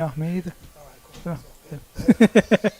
No, me either. Oh, yeah.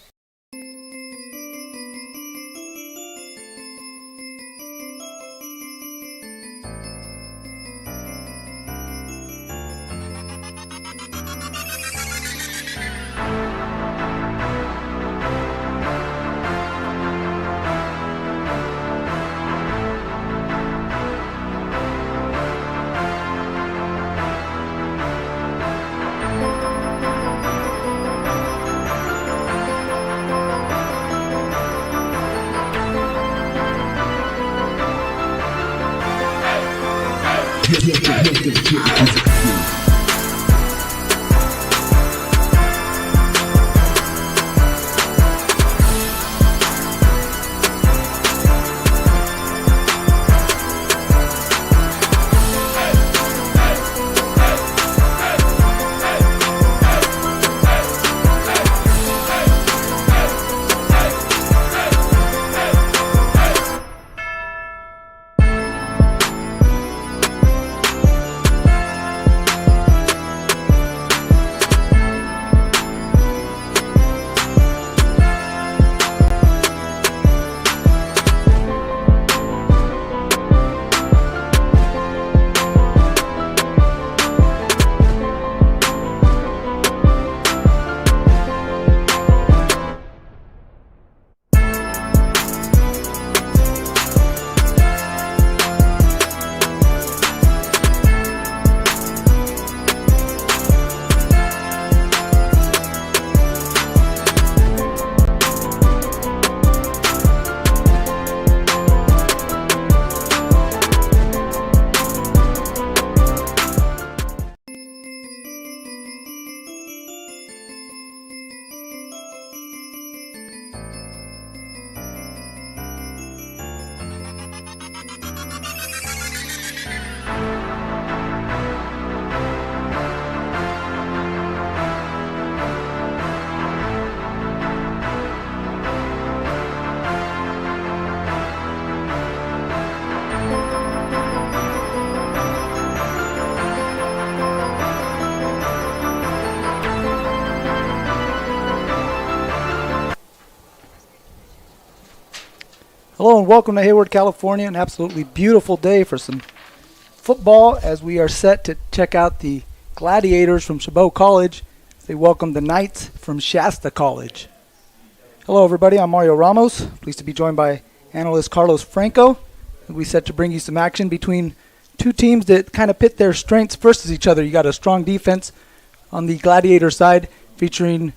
Hello and welcome to Hayward, California. An absolutely beautiful day for some football as we are set to check out the Gladiators from Chabot College. They welcome the Knights from Shasta College. Hello everybody, I'm Mario Ramos. Pleased to be joined by analyst Carlos Franco. We set to bring you some action between two teams that kind of pit their strengths versus each other. You got a strong defense on the Gladiator side featuring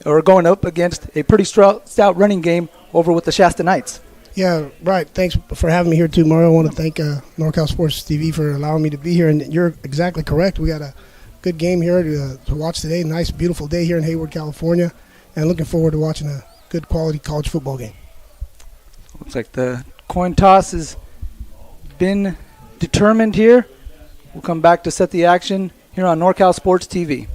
or going up against a pretty stout running game over with the Shasta Knights. Yeah, right. Thanks for having me here, too, Mario. I want to thank NorCal Sports TV for allowing me to be here. And you're exactly correct. We got a good game here to watch today. Nice, beautiful day here in Hayward, California. And looking forward to watching a good quality college football game. Looks like the coin toss has been determined here. We'll come back to set the action here on NorCal Sports TV.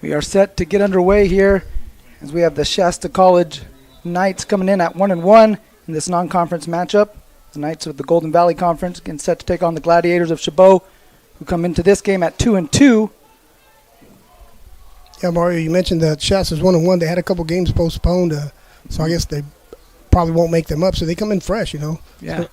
We are set to get underway here as we have the Shasta College Knights coming in at 1-1 in this non-conference matchup. The Knights with the Golden Valley Conference getting set to take on the Gladiators of Chabot, who come into this game at 2-2. Yeah, Mario, you mentioned that Shasta's 1-1. They had a couple games postponed, so I guess they probably won't make them up. So they come in fresh, you know. Yeah.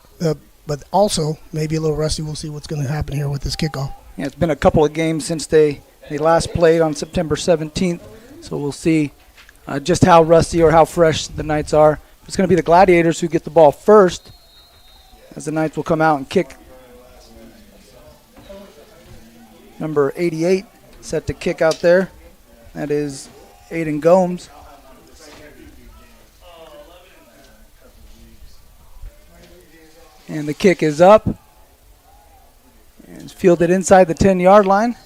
But also maybe a little rusty. We'll see what's going to happen here with this kickoff. Yeah, it's been a couple of games since they last played on September 17th, so we'll see just how rusty or how fresh the Knights are. It's going to be the Gladiators who get the ball first, as the Knights will come out and kick. Number 88 set to kick out there. That is Aiden Gomes. And the kick is up. And it's fielded inside the 10-yard line.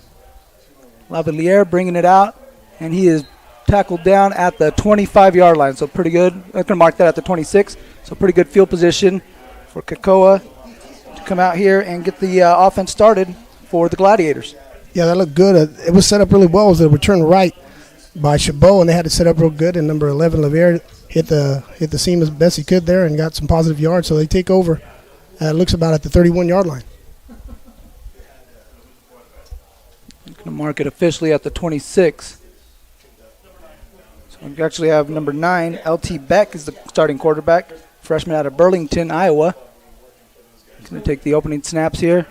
Lavalier bringing it out. And he is tackled down at the 25-yard line. So pretty good. I'm going to mark that at the 26. So pretty good field position for Kakoa to come out here and get the offense started for the Gladiators. Yeah, that looked good. It was set up really well. It was a return right by Chabot, and they had it set up real good. And number 11, Lavier, hit the seam as best he could there and got some positive yards. So they take over. It looks about at the 31-yard line. I'm going to mark it officially at the 26. So we actually have number 9, L.T. Beck is the starting quarterback, freshman out of Burlington, Iowa. He's going to take the opening snaps here.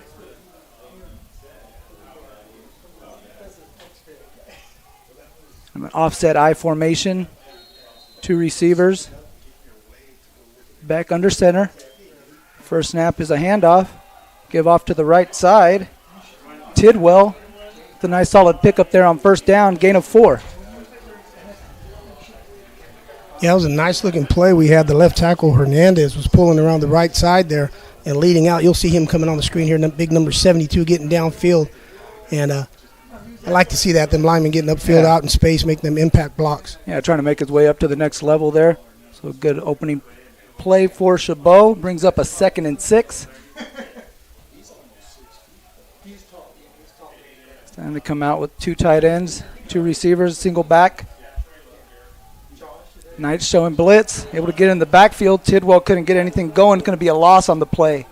An offset I formation. 2 receivers. Beck under center. First snap is a handoff. Give off to the right side. Tidwell with a nice solid pickup there on first down. Gain of 4. Yeah, it was a nice-looking play. We had the left tackle, Hernandez, was pulling around the right side there and leading out. You'll see him coming on the screen here, big number 72 getting downfield. And I like to see that, them linemen getting upfield out in space, making them impact blocks. Yeah, trying to make his way up to the next level there. So a good opening play for Chabot. Brings up a 2nd and 6. It's time to come out with 2 tight ends, 2 receivers, single back. Knight showing blitz, able to get in the backfield. Tidwell couldn't get anything going. It's going to be a loss on the play.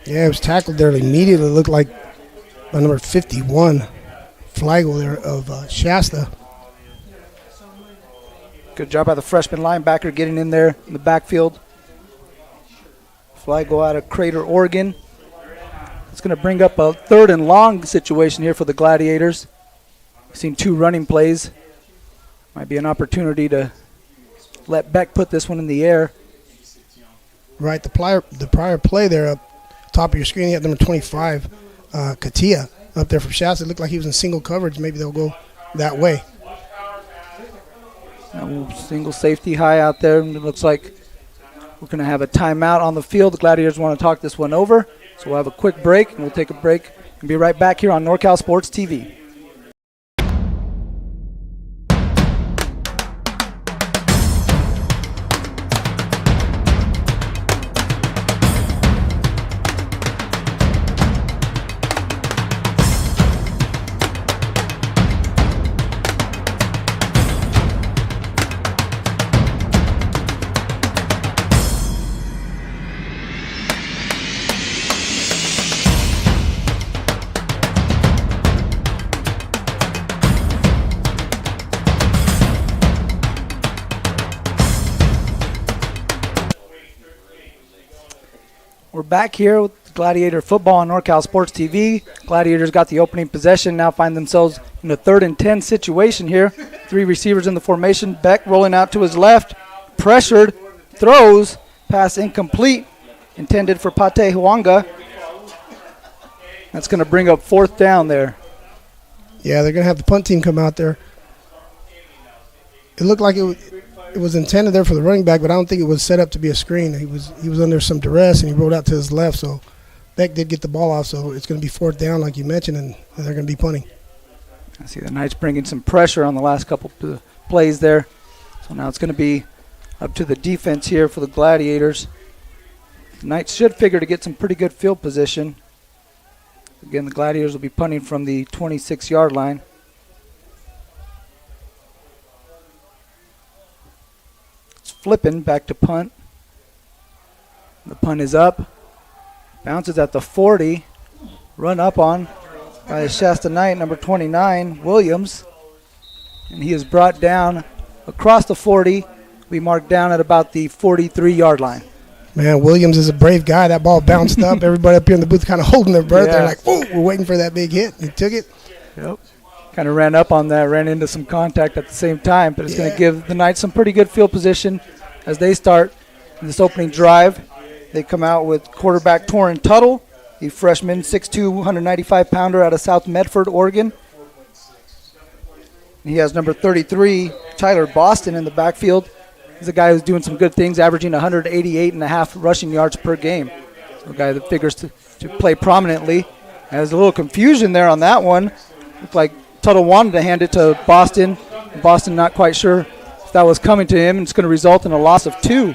Yeah, it was tackled there immediately. It looked like by number 51, Flagel there of Shasta. Good job by the freshman linebacker getting in there in the backfield. Flagel out of Crater, Oregon. It's going to bring up a 3rd and long situation here for the Gladiators. We've seen 2 running plays. Might be an opportunity to let Beck put this one in the air. Right, the prior play there up top of your screen, you had number 25, Katia, up there from Shasta. It looked like he was in single coverage. Maybe they'll go that way. Single safety high out there. And it looks like we're going to have a timeout on the field. The Gladiators want to talk this one over. So we'll have a quick break, and we'll take a break and be right back here on NorCal Sports TV. We're back here with Gladiator football on NorCal Sports TV. Gladiators got the opening possession, now find themselves in a 3rd and 10 situation here. 3 receivers in the formation. Beck rolling out to his left, pressured, throws, pass incomplete, intended for Pate Huanga. That's going to bring up 4th down there. Yeah, they're going to have the punt team come out there. It looked like it was intended there for the running back, but I don't think it was set up to be a screen. He was under some duress, and he rolled out to his left. So Beck did get the ball off, so it's going to be 4th down, like you mentioned, and they're going to be punting. I see the Knights bringing some pressure on the last couple plays there. So now it's going to be up to the defense here for the Gladiators. The Knights should figure to get some pretty good field position. Again, the Gladiators will be punting from the 26-yard line. Flipping back to punt. The punt is up. Bounces at the 40. Run up on by Shasta Knight, number 29, Williams. And he is brought down across the 40. We marked down at about the 43-yard line. Man, Williams is a brave guy. That ball bounced up. Everybody up here in the booth kind of holding their breath. They're like, oh, we're waiting for that big hit. He took it. Yep. Kind of ran up on that, ran into some contact at the same time, but it's going to give the Knights some pretty good field position as they start this opening drive. They come out with quarterback Torrin Tuttle, the freshman, 6'2", 195-pounder out of South Medford, Oregon. He has number 33, Tyler Boston, in the backfield. He's a guy who's doing some good things, averaging 188.5 rushing yards per game. So a guy that figures to play prominently. There's a little confusion there on that one. Looked like Tuttle wanted to hand it to Boston. Boston not quite sure if that was coming to him, and it's going to result in a loss of 2.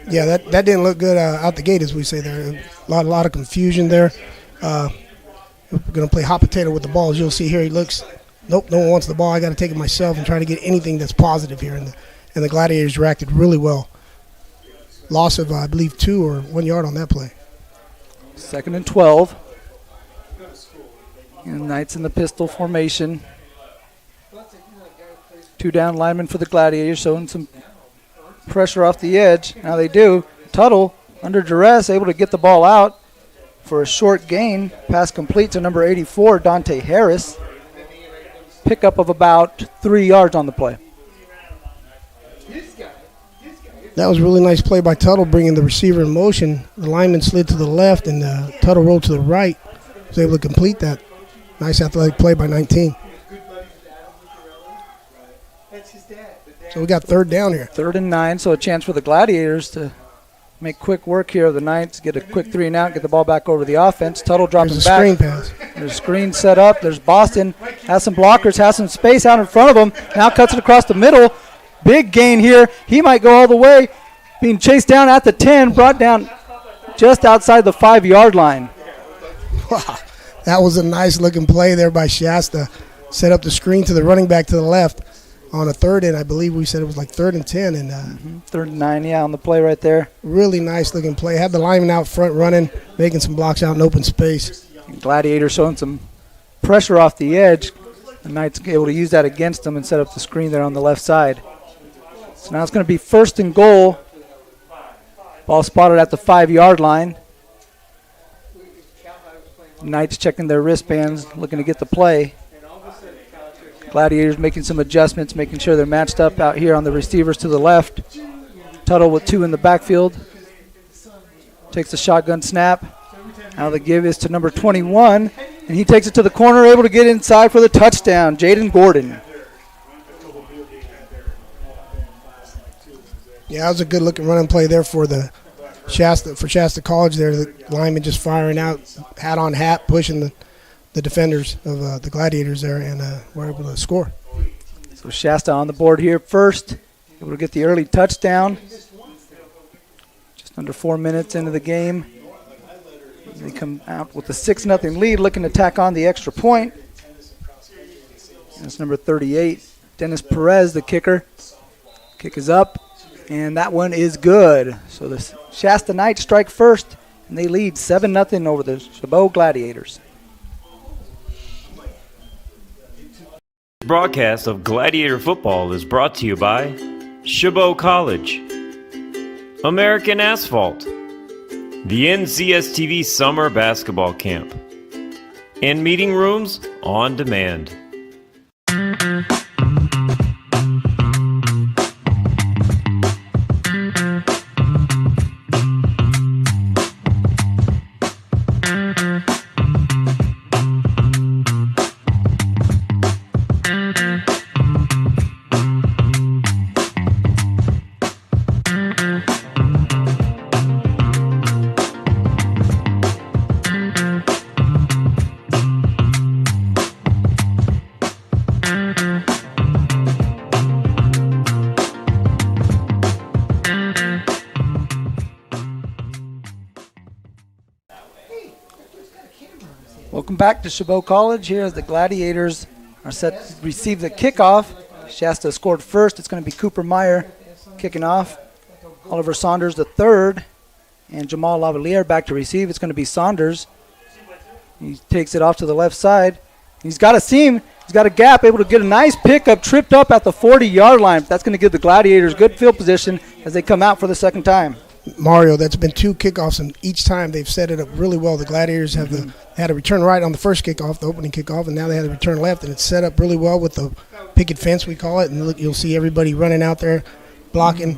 Yeah, that didn't look good out the gate, as we say there. A lot of confusion there. We're going to play hot potato with the ball. As you'll see here, he looks, nope, no one wants the ball. I got to take it myself and try to get anything that's positive here. And the Gladiators reacted really well. Loss of, I believe, 2 or 1 yard on that play. 2nd and 12. And Knights in the pistol formation. 2 down linemen for the Gladiators, showing some pressure off the edge. Now they do. Tuttle, under duress, able to get the ball out for a short gain. Pass complete to number 84, Dante Harris. Pickup of about 3 yards on the play. That was a really nice play by Tuttle, bringing the receiver in motion. The lineman slid to the left, and Tuttle rolled to the right. Was able to complete that. Nice athletic play by 19. So we got 3rd down here. 3rd and 9, so a chance for the Gladiators to make quick work here of the Knights, get a quick 3 and out, get the ball back over the offense. Tuttle drops it back. There's a screen pass. There's a screen set up. There's Boston. Has some blockers, has some space out in front of him. Now cuts it across the middle. Big gain here. He might go all the way. Being chased down at the 10, brought down just outside the 5-yard line. Wow. That was a nice-looking play there by Shasta. Set up the screen to the running back to the left on a 3rd and I believe we said it was like 3rd and 10. And 3rd and 9, yeah, on the play right there. Really nice-looking play. Had the lineman out front running, making some blocks out in open space. Gladiators showing some pressure off the edge. The Knights able to use that against them and set up the screen there on the left side. So now it's going to be 1st and goal. Ball spotted at the 5-yard line. Knights checking their wristbands, looking to get the play. Gladiators making some adjustments, making sure they're matched up out here on the receivers to the left. Tuttle with 2 in the backfield. Takes the shotgun snap. Now the give is to number 21, and he takes it to the corner, able to get inside for the touchdown. Jaden Gordon. Yeah, that was a good-looking running play there for Shasta College there. The lineman just firing out, hat on hat, pushing the defenders of the Gladiators there, and were able to score. So Shasta on the board here first, able to get the early touchdown. Just under 4 minutes into the game. They come out with a 6-0 lead, looking to tack on the extra point. That's number 38, Dennis Perez, the kicker. Kick is up, and that one is good. So the Shasta Knights strike first, and they lead 7-0 over the Chabot Gladiators. Broadcast of Gladiator Football is brought to you by Chabot College, American Asphalt, the NCSTV Summer Basketball Camp, and Meeting Rooms on Demand. Welcome back to Chabot College. Here as the Gladiators are set to receive the kickoff. Shasta scored first. It's going to be Cooper Meyer kicking off. Oliver Saunders the third. And Jamal Lavalier back to receive. It's going to be Saunders. He takes it off to the left side. He's got a seam. He's got a gap, able to get a nice pickup, tripped up at the 40-yard line. That's going to give the Gladiators good field position as they come out for the second time. Mario, that's been 2 kickoffs, and each time they've set it up really well. The Gladiators have had a return right on the first kickoff, the opening kickoff, and now they had a return left, and it's set up really well with the picket fence, we call it. And look, you'll see everybody running out there blocking.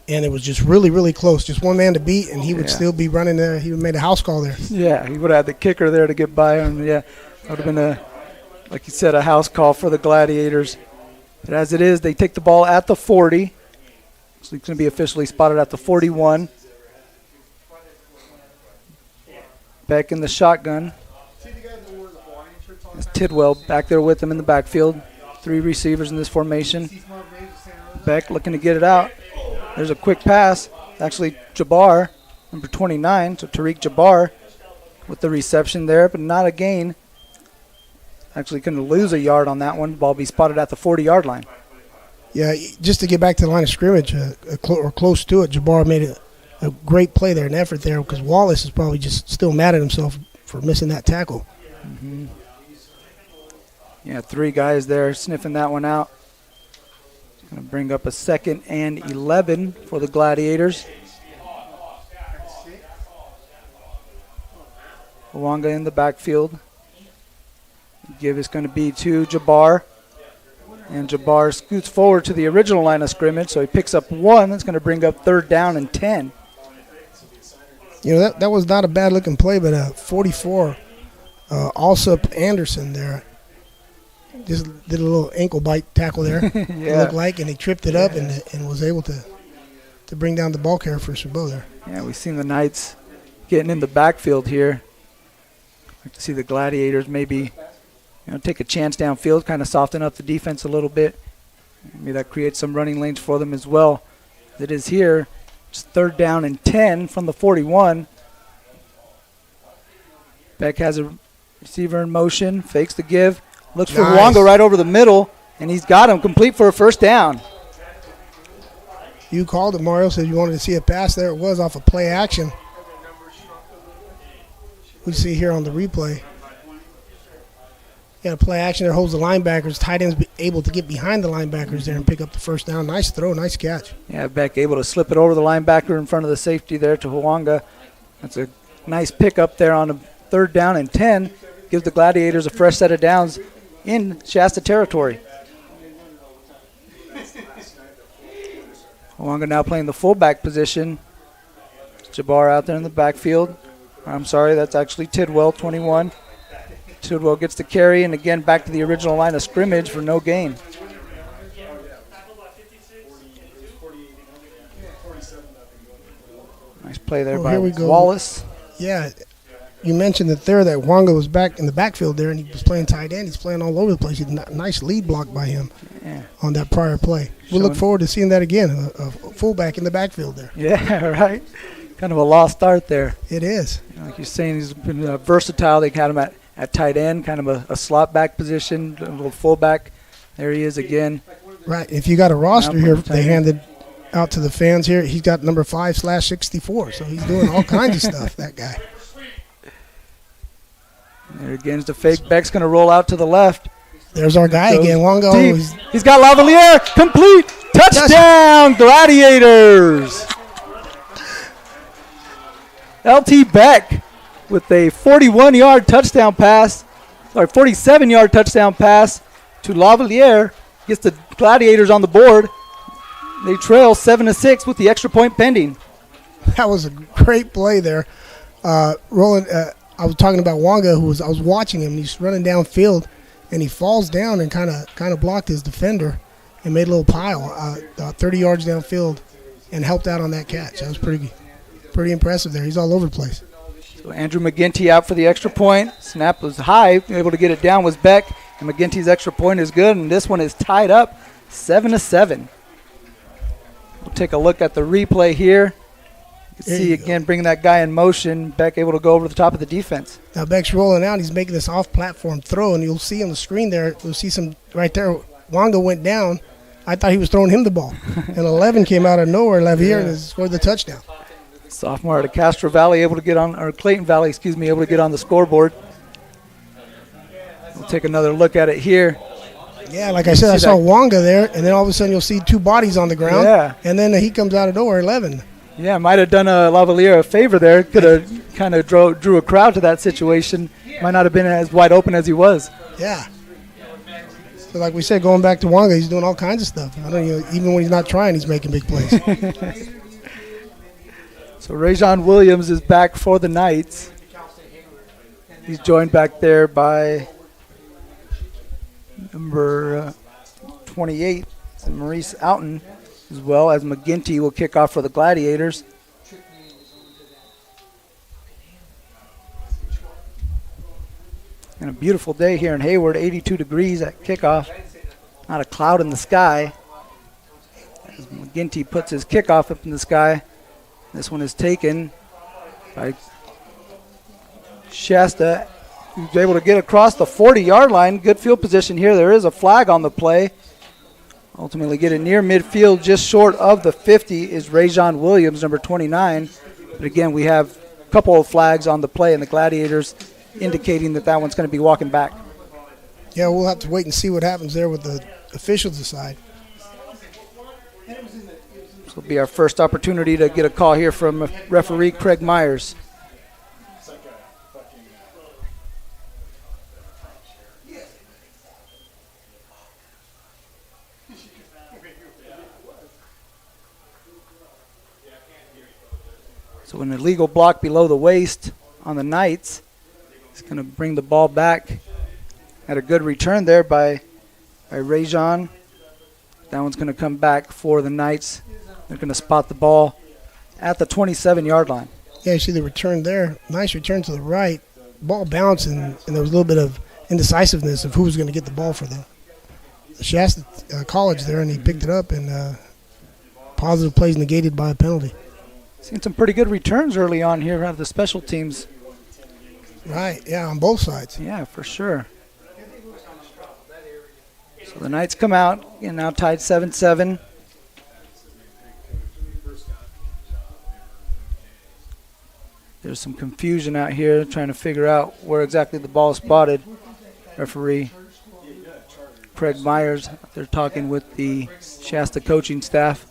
And it was just really, really close. Just one man to beat, and he would still be running there. He would have made a house call there. Yeah, he would have had the kicker there to get by him. Yeah, that would have been, like you said, a house call for the Gladiators. But as it is, they take the ball at the 40. So he's going to be officially spotted at the 41. Beck in the shotgun. It's Tidwell back there with him in the backfield. 3 receivers in this formation. Beck looking to get it out. There's a quick pass. Actually, Jabbar, number 29, so Tariq Jabbar with the reception there, but not a gain. Actually going to lose a yard on that one. Ball be spotted at the 40-yard line. Yeah, just to get back to the line of scrimmage, or close to it, Jabbar made a great play there, an effort there, because Wallace is probably just still mad at himself for missing that tackle. Mm-hmm. Yeah, 3 guys there sniffing that one out. Going to bring up a 2nd and 11 for the Gladiators. Luanga in the backfield. Give is going to be to Jabbar. And Jabbar scoots forward to the original line of scrimmage, so he picks up 1. That's going to bring up 3rd down and 10. You know, that was not a bad-looking play, but 44, Alsop Anderson there, just did a little ankle bite tackle there, Yeah. it looked like, and he tripped it up and was able to bring down the ball carrier for Chabot there. Yeah, we've seen the Knights getting in the backfield here. I'd like to see the Gladiators maybe take a chance downfield, kind of soften up the defense a little bit. Maybe that creates some running lanes for them as well. It is here. It's 3rd down and 10 from the 41. Beck has a receiver in motion, fakes the give, looks for Luanga right over the middle, and he's got him complete for a 1st down. You called it, Mario, said you wanted to see a pass there. It was off a play action. We see here on the replay. Yeah, play action there, holds the linebackers. Tight ends able to get behind the linebackers there and pick up the 1st down. Nice throw, nice catch. Yeah, Beck able to slip it over the linebacker in front of the safety there to Huanga. That's a nice pickup there on a 3rd down and 10. Gives the Gladiators a fresh set of downs in Shasta territory. Huanga now playing the fullback position. Jabbar out there in the backfield. I'm sorry, that's actually Tidwell, 21. Tidwell gets the carry, and again back to the original line of scrimmage for no gain. Nice play there by Wallace. Yeah, you mentioned that Wanga was back in the backfield there, and he was playing tight end. He's playing all over the place. A nice lead block by him on that prior play. We'll look forward to seeing that again, a fullback in the backfield there. Yeah, right. Kind of a lost start there. It is. Like you're saying, he's been versatile. They had him at tight end, kind of a slot back position, a little fullback. There he is again. Right. If you got a roster here, they handed out to the fans here. He's got number 5/64, so he's doing all kinds of stuff, that guy. There again is the fake. Beck's going to roll out to the left. There's our guy again. Wongo. He's got Lavalier. Complete. Touchdown, Gladiators. LT Beck with a 41-yard touchdown pass. 47-yard touchdown pass to Lavalier. Gets the Gladiators on the board. They trail 7-6 with the extra point pending. That was a great play there. Roland, I was talking about Wanga, I was watching him. He's running downfield, and he falls down and kind of blocked his defender and made a little pile 30 yards downfield and helped out on that catch. That was pretty impressive there. He's all over the place. So Andrew McGinty out for the extra point. Snap was high. Able to get it down was Beck, and McGinty's extra point is good, and this one is tied up 7-7. We'll take a look at the replay here. You can see again bringing that guy in motion. Beck able to go over the top of the defense. Now Beck's rolling out. He's making this off-platform throw, and you'll see on the screen there, you'll see some right there. Wanga went down. I thought he was throwing him the ball. And 11 came out of nowhere, Lavier, and scored the touchdown. Sophomore out of Castro Valley able to get on, or Clayton Valley, able to get on the scoreboard. We'll take another look at it here. Yeah, like I said, I saw Wanga there, and then all of a sudden you'll see 2 bodies on the ground. Yeah. And then he comes out of nowhere, 11. Yeah, might have done Lavalier a favor there. Could have kind of drew a crowd to that situation. Might not have been as wide open as he was. Yeah. So like we said, going back to Wanga, he's doing all kinds of stuff. Even when he's not trying, he's making big plays. So Rajon Williams is back for the Knights. He's joined back there by number 28, Maurice Outen. as well as McGinty will kick off for the Gladiators. And a beautiful day here in Hayward, 82 degrees at kickoff. Not a cloud in the sky. As McGinty puts his kickoff up in the sky. This one is taken by Shasta, who's able to get across the 40-yard line. Good field position here. There is a flag on the play. Ultimately get it near midfield, just short of the 50 is Rajon Williams, number 29. But again, we have a couple of flags on the play, and the Gladiators indicating that that one's going to be walking back. Yeah, we'll have to wait and see what happens there with the officials decide. This will be our first opportunity to get a call here from referee Craig Myers. So an illegal block below the waist on the Knights. It's going to bring the ball back. Had a good return there by Rajon. That one's going to come back for the Knights. They're going to spot the ball at the 27-yard line. Yeah, you see the return there. Nice return to the right. Ball bounced, and there was a little bit of indecisiveness of who was going to get the ball for the Shasta College there, and he picked it up, and positive plays negated by a penalty. Seen some pretty good returns early on here out of the special teams. Right, yeah, on both sides. Yeah, for sure. So the Knights come out and now tied 7-7. There's some confusion out here trying to figure out where exactly the ball is spotted. Referee Craig Myers, they're talking with the Shasta coaching staff.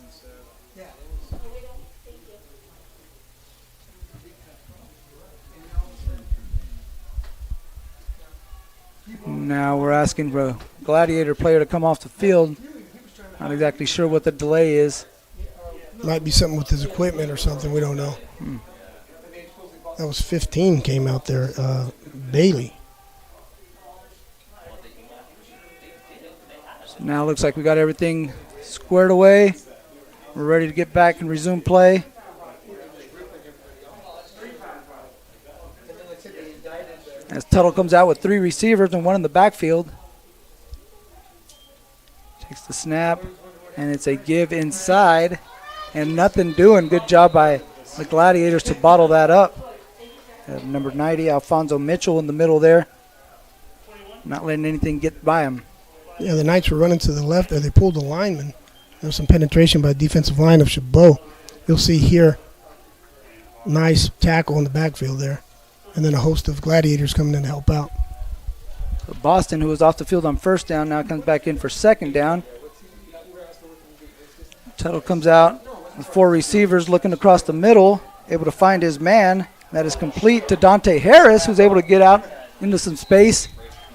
Now we're asking for a Gladiator player to come off the field. Not exactly sure what the delay is. Might be something with his equipment or something. We don't know. That was 15 came out there. Bailey. So now it looks like we got everything squared away. We're ready to get back and resume play. As Tuttle comes out with 3 receivers and 1 in the backfield. Takes the snap, and it's a give inside, and nothing doing. Good job by the Gladiators to bottle that up. Number 90, Alfonso Mitchell in the middle there. Not letting anything get by him. Yeah, the Knights were running to the left there. They pulled the lineman. There was some penetration by the defensive line of Chabot. You'll see here, nice tackle in the backfield there. And then a host of Gladiators coming in to help out. So Boston, who was off the field on first down, now comes back in for second down. Tuttle comes out with 4 receivers looking across the middle, able to find his man. That is complete to Dante Harris, who's able to get out into some space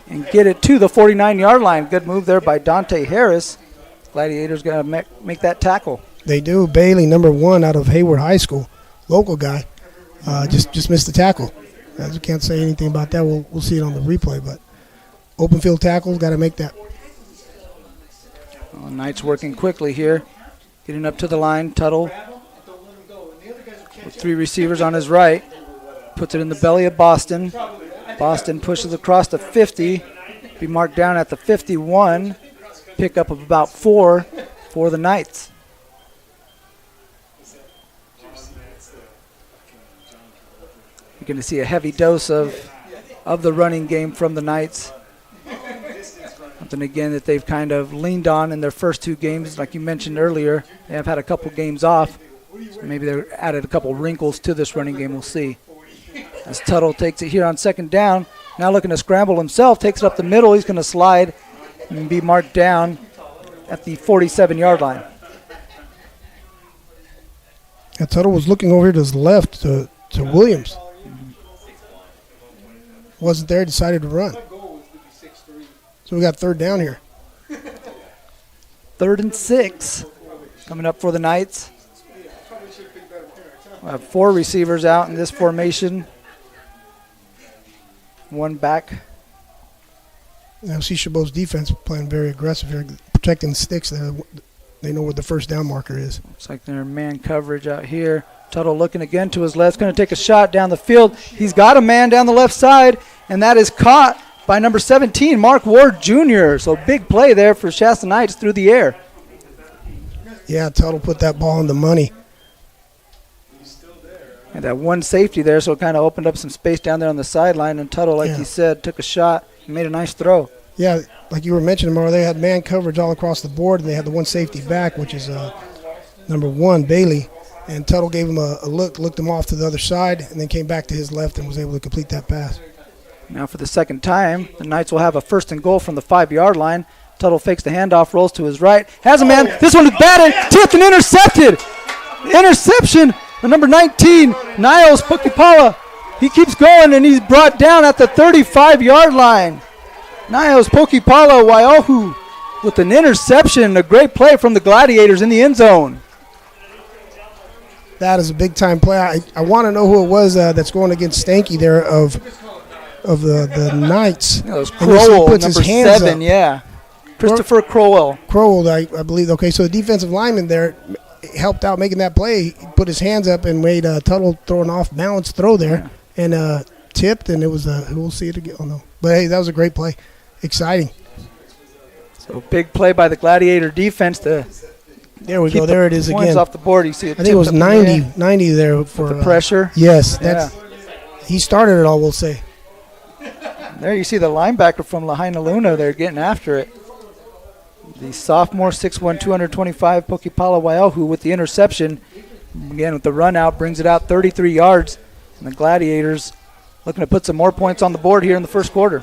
and get it to the 49-yard line. Good move there by Dante Harris. Gladiators got to make that tackle. They do. Bailey, number 1 out of Hayward High School, local guy, just missed the tackle. We can't say anything about that. We'll see it on the replay, but open field tackles, got to make that. Well, Knights working quickly here, getting up to the line. Tuttle with 3 receivers on his right, puts it in the belly of Boston. Boston pushes across the 50, be marked down at the 51. Pickup of about 4 for the Knights. You're going to see a heavy dose of the running game from the Knights. Something, again, that they've kind of leaned on in their first 2 games. Like you mentioned earlier, they have had a couple games off. So maybe they've added a couple wrinkles to this running game. We'll see. As Tuttle takes it here on second down. Now looking to scramble himself. Takes it up the middle. He's going to slide and be marked down at the 47-yard line. And Tuttle was looking over here to his left to Williams. Wasn't there, decided to run. So we got third down here. 3rd and 6 coming up for the Knights. We'll have 4 receivers out in this formation. 1 back. Now see Chabot's defense playing very aggressive here, protecting the sticks there. they know where the first down marker is. Looks like they're in man coverage out here. Tuttle looking again to his left. Going to take a shot down the field. He's got a man down the left side, and that is caught by number 17, Mark Ward Jr. So big play there for Shasta Knights through the air. Yeah, Tuttle put that ball in the money. And that one safety there, so it kind of opened up some space down there on the sideline. And Tuttle, like you said, took a shot and made a nice throw. Yeah, like you were mentioning, Mauro, they had man coverage all across the board, and they had the one safety back, which is number 1, Bailey. And Tuttle gave him a look, looked him off to the other side, and then came back to his left and was able to complete that pass. Now for the second time, the Knights will have a 1st and goal from the 5-yard line. Tuttle fakes the handoff, rolls to his right. Has a man. This one is batted, tipped, and intercepted. Interception. The number 19, Niles Pukipala. He keeps going, and he's brought down at the 35-yard line. Niles Pukipala Waiahu with an interception. A great play from the Gladiators in the end zone. That is a big-time play. I want to know who it was that's going against Stanky there of the Knights. It was Crowell, puts number his hands 7, up. yeah. Christopher Crowell. Crowell, I believe. Okay, so the defensive lineman there helped out making that play. He put his hands up and made Tuttle throw an off-balance throw there and tipped, and it was we'll see it again. Oh, no. But, hey, that was a great play. Exciting. So big play by the Gladiator defense to there we go. There it is points again. Off the board. You see it. I think it was 90 there for the pressure. Yes, he started it all. We'll say. There you see the linebacker from Lahaina Luna. They're getting after it. The sophomore 6'1", 225 Pukipala Waiahu with the interception. Again with the run out, brings it out 33 yards. And the Gladiators looking to put some more points on the board here in the first quarter.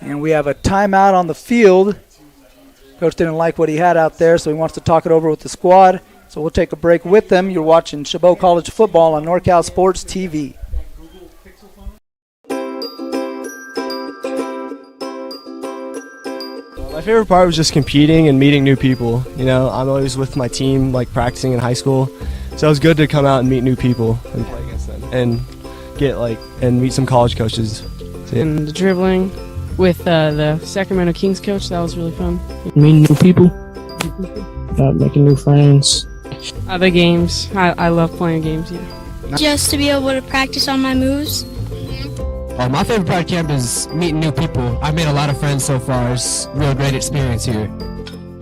And we have a timeout on the field. Coach didn't like what he had out there, so he wants to talk it over with the squad. So we'll take a break with them. You're watching Chabot College football on NorCal Sports TV. My favorite part was just competing and meeting new people. You know, I'm always with my team, like practicing in high school. So it was good to come out and meet new people and play against them and and meet some college coaches. And the dribbling with the Sacramento Kings coach, that was really fun. Meeting new people, making new friends. The games, I love playing games, yeah. Just to be able to practice on my moves. My favorite part of camp is meeting new people. I've made a lot of friends so far. It's a real great experience here.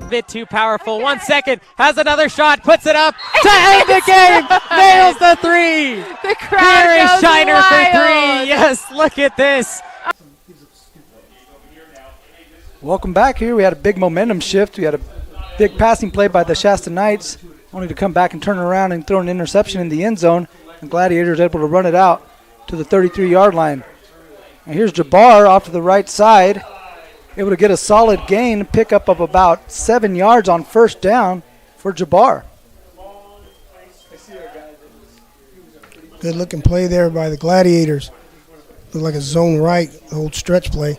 Bit too powerful. 1 second, has another shot, puts it up to end the game. Nails the 3. The crowd Here is goes Shiner wild. for 3. Yes, look at this. Welcome back here. We had a big momentum shift. We had a big passing play by the Shasta Knights, only to come back and turn around and throw an interception in the end zone. The Gladiators able to run it out to the 33-yard line. And here's Jabbar off to the right side, able to get a solid gain, pickup of about 7 yards on first down for Jabbar. Good looking play there by the Gladiators. Looked like a zone right, the old stretch play.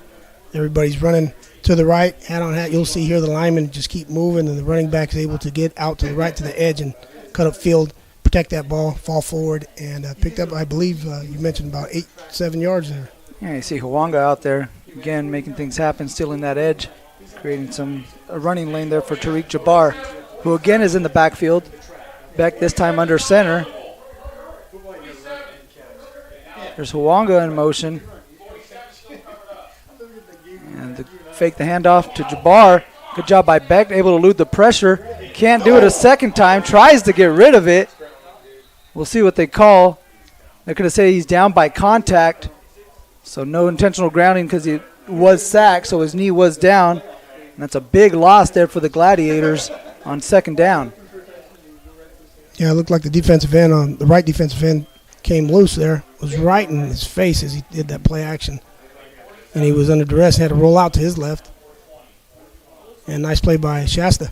Everybody's running to the right, hat on hat. You'll see here the linemen just keep moving, and the running back is able to get out to the right to the edge and cut up field, protect that ball, fall forward, and picked up, I believe, you mentioned about 7 yards there. Yeah, you see Hawanga out there, again, making things happen, stealing that edge, creating a running lane there for Tariq Jabbar, who again is in the backfield, back this time under center. There's Hawanga in motion. And fake the handoff to Jabbar. Good job by Beck, able to elude the pressure. Can't do it a second time, tries to get rid of it. We'll see what they call. They're going to say he's down by contact. So no intentional grounding because he was sacked, so his knee was down. And that's a big loss there for the Gladiators on second down. Yeah, it looked like the defensive end on the right defensive end came loose there. Was right in his face as he did that play action. And he was under duress and had to roll out to his left. And nice play by Shasta.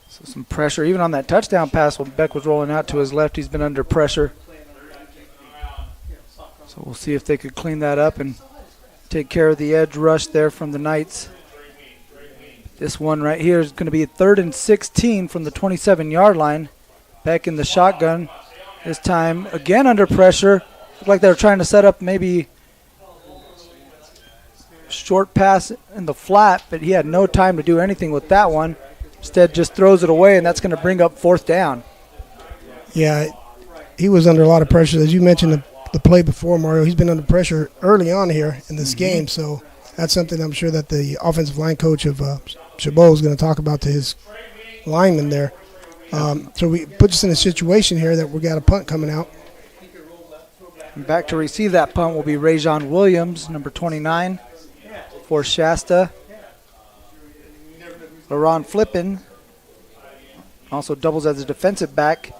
So some pressure, even on that touchdown pass when Beck was rolling out to his left, he's been under pressure. So we'll see if they could clean that up and take care of the edge rush there from the Knights. This one right here is going to be a 3rd and 16 from the 27-yard line. Beck in the shotgun. This time again under pressure. Looked like they were trying to set up maybe short pass in the flat, but he had no time to do anything with that one. Instead, just throws it away, and that's going to bring up 4th down. Yeah, he was under a lot of pressure. As you mentioned the play before, Mario, he's been under pressure early on here in this game, so that's something I'm sure that the offensive line coach of Chabot is going to talk about to his lineman there. So we put us in a situation here that we got a punt coming out. And back to receive that punt will be Rajon Williams, number 29, for Shasta. LaRon Flippin also doubles as a defensive back.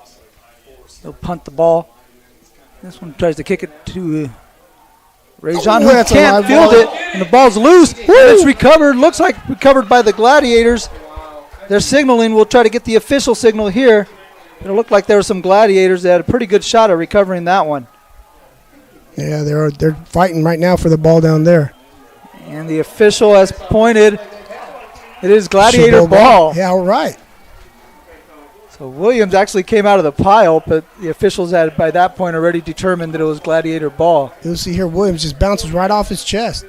He'll punt the ball. This one tries to kick it to Rajon, who can't field it, and the ball's loose. And it's recovered. Looks like recovered by the Gladiators. They're signaling. We'll try to get the official signal here. It looked like there were some Gladiators that had a pretty good shot at recovering that one. Yeah, they're fighting right now for the ball down there. And the official has pointed. It is Gladiator ball. Yeah, all right. So Williams actually came out of the pile, but the officials had by that point already determined that it was Gladiator ball. You'll see here Williams just bounces right off his chest.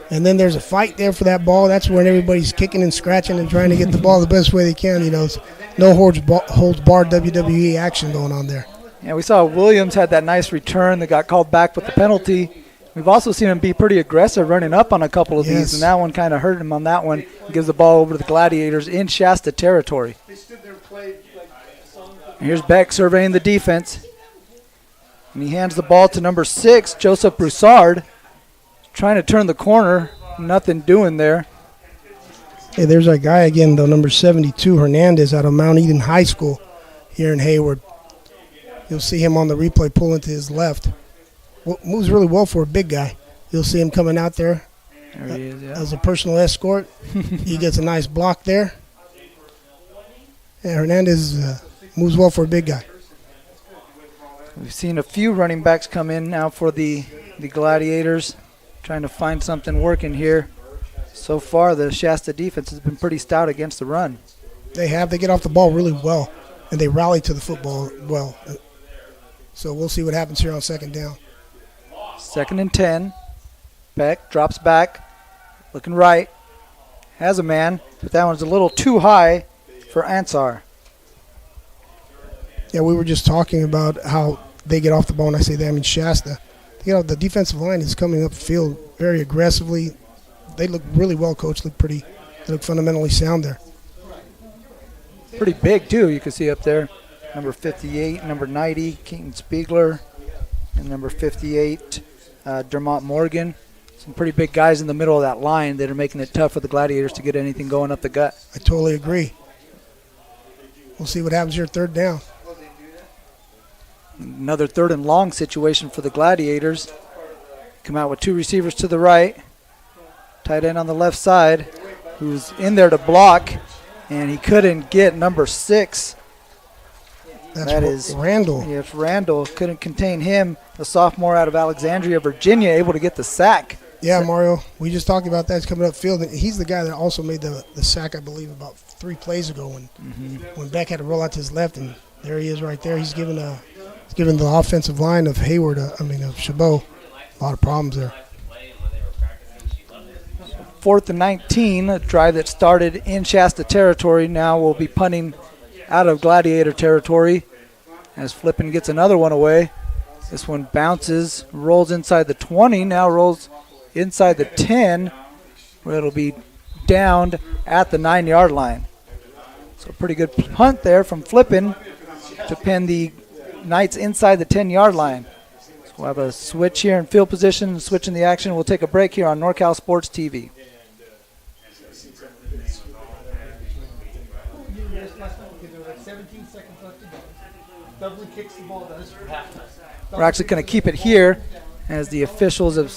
And then there's a fight there for that ball. That's when everybody's kicking and scratching and trying to get the ball the best way they can. You know, it's no holds barred WWE action going on there. Yeah, we saw Williams had that nice return that got called back with the penalty. We've also seen him be pretty aggressive running up on a couple of these, and that one kind of hurt him on that one. He gives the ball over to the Gladiators in Shasta territory. And here's Beck surveying the defense. And he hands the ball to number 6, Joseph Broussard. Trying to turn the corner, nothing doing there. Hey, there's that guy again, though, number 72, Hernandez, out of Mount Eden High School here in Hayward. You'll see him on the replay pulling to his left. Moves really well for a big guy. You'll see him coming out there, he is, as a personal escort. He gets a nice block there. And Hernandez moves well for a big guy. We've seen a few running backs come in now for the Gladiators, trying to find something working here. So far, the Shasta defense has been pretty stout against the run. They get off the ball really well, and they rally to the football well. So we'll see what happens here on 2nd down. 2nd and 10. Beck drops back, looking right. Has a man, but that one's a little too high for Ansar. Yeah, we were just talking about how they get off the ball. When I say they, I mean Shasta. The defensive line is coming up the field very aggressively. They look really well coached. They look fundamentally sound there. Pretty big, too, you can see up there. Number 58, number 90, Keaton Spiegler, and number 58, Dermont Morgan. Some pretty big guys in the middle of that line that are making it tough for the Gladiators to get anything going up the gut. I totally agree. We'll see what happens here 3rd down. Another 3rd and long situation for the Gladiators. Come out with 2 receivers to the right. Tight end on the left side, who's in there to block, and he couldn't get number 6. That is Randall. Yes, Randall couldn't contain him. The sophomore out of Alexandria, Virginia, able to get the sack. Yeah, Mario, we just talked about that. He's coming upfield. He's the guy that also made the sack, I believe, about 3 plays ago when Beck had to roll out to his left, and there he is right there. He's giving the offensive line of of Chabot a lot of problems there. 4th and 19, a drive that started in Shasta territory. Now we'll be punting out of Gladiator territory as Flippin gets another one away. This one bounces, rolls inside the 20, now rolls inside the 10, where it'll be downed at the 9-yard line. So pretty good punt there from Flippin to pin the Knights inside the 10-yard line. So we'll have a switch here in field position, switch in the action. We'll take a break here on NorCal Sports TV. We're actually going to keep it here as the officials have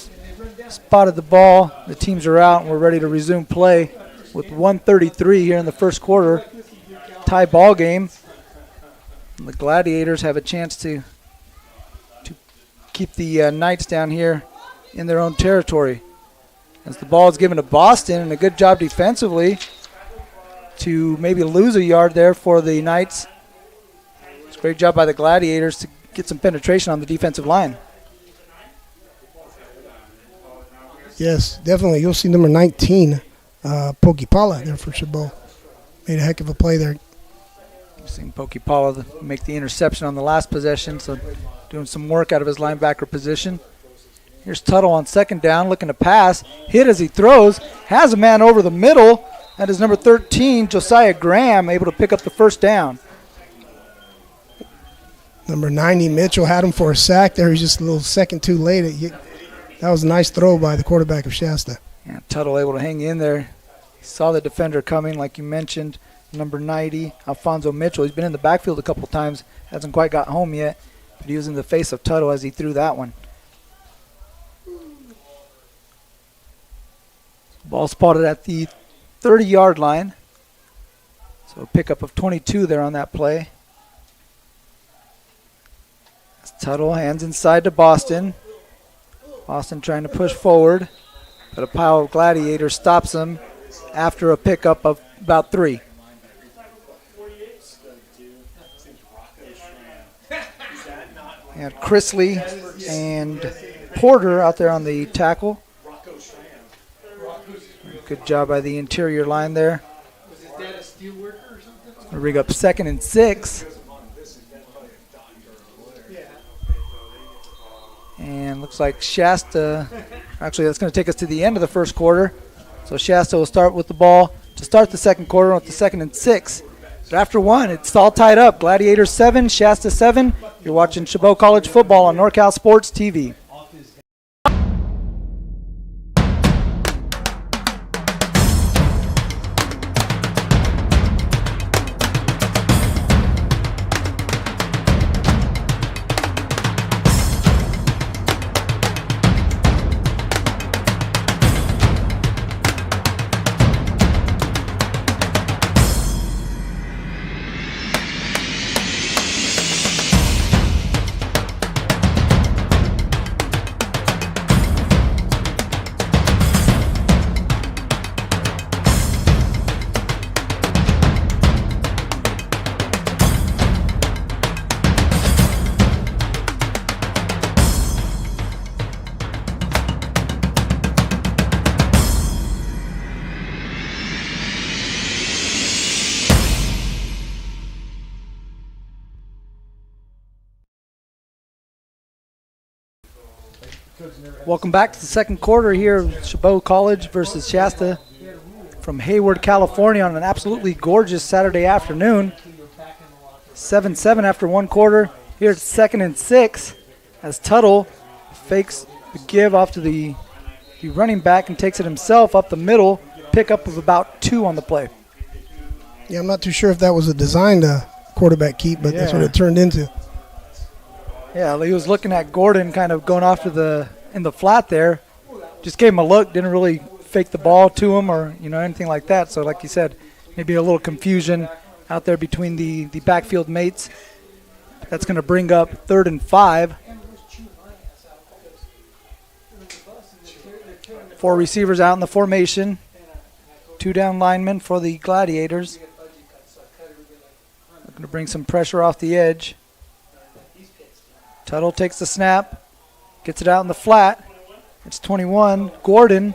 spotted the ball. The teams are out, and we're ready to resume play with 1:33 here in the first quarter. Tie ball game. And the Gladiators have a chance to keep the Knights down here in their own territory. As the ball is given to Boston, and a good job defensively to maybe lose a yard there for the Knights. It's a great job by the Gladiators to get some penetration on the defensive line. Yes, definitely. You'll see number 19, Pokipala there for Chabot. Made a heck of a play there. You've seen Pokipala make the interception on the last possession, so doing some work out of his linebacker position. Here's Tuttle on second down, looking to pass. Hit as he throws. Has a man over the middle. That is number 13, Josiah Graham, able to pick up the first down. Number 90, Mitchell, had him for a sack there. He's just a little second too late. That was a nice throw by the quarterback of Shasta. Yeah, Tuttle able to hang in there. He saw the defender coming, like you mentioned. Number 90, Alfonso Mitchell. He's been in the backfield a couple times. Hasn't quite got home yet, but he was in the face of Tuttle as he threw that one. Ball spotted at the 30-yard line. So a pickup of 22 there on that play. As Tuttle hands inside to Boston. Boston trying to push forward, but a pile of Gladiators stops him after a pickup of about 3. And Chrisley and Porter out there on the tackle. Good job by the interior line there. We'll rig up 2nd and 6. And looks like Shasta, actually that's going to take us to the end of the first quarter. So Shasta will start with the ball to start the second quarter with the 2nd and 6. But after 1, it's all tied up. Gladiators 7, Shasta 7. You're watching Chabot College football on NorCal Sports TV. Welcome back to the second quarter here of Chabot College versus Shasta from Hayward, California on an absolutely gorgeous Saturday afternoon. 7-7 after 1 quarter. Here it's 2nd and 6 as Tuttle fakes the give off to the running back and takes it himself up the middle. Pickup of about 2 on the play. Yeah, I'm not too sure if that was a designed quarterback keep, but that's what it turned into. Yeah, he was looking at Gordon kind of going off to in the flat there. Just gave him a look, didn't really fake the ball to him or anything like that. So like you said, maybe a little confusion out there between the backfield mates. That's going to bring up 3rd and 5. 4 receivers out in the formation. 2 down linemen for the Gladiators. Looking to bring some pressure off the edge. Tuttle takes the snap. Gets it out in the flat. It's 21. Gordon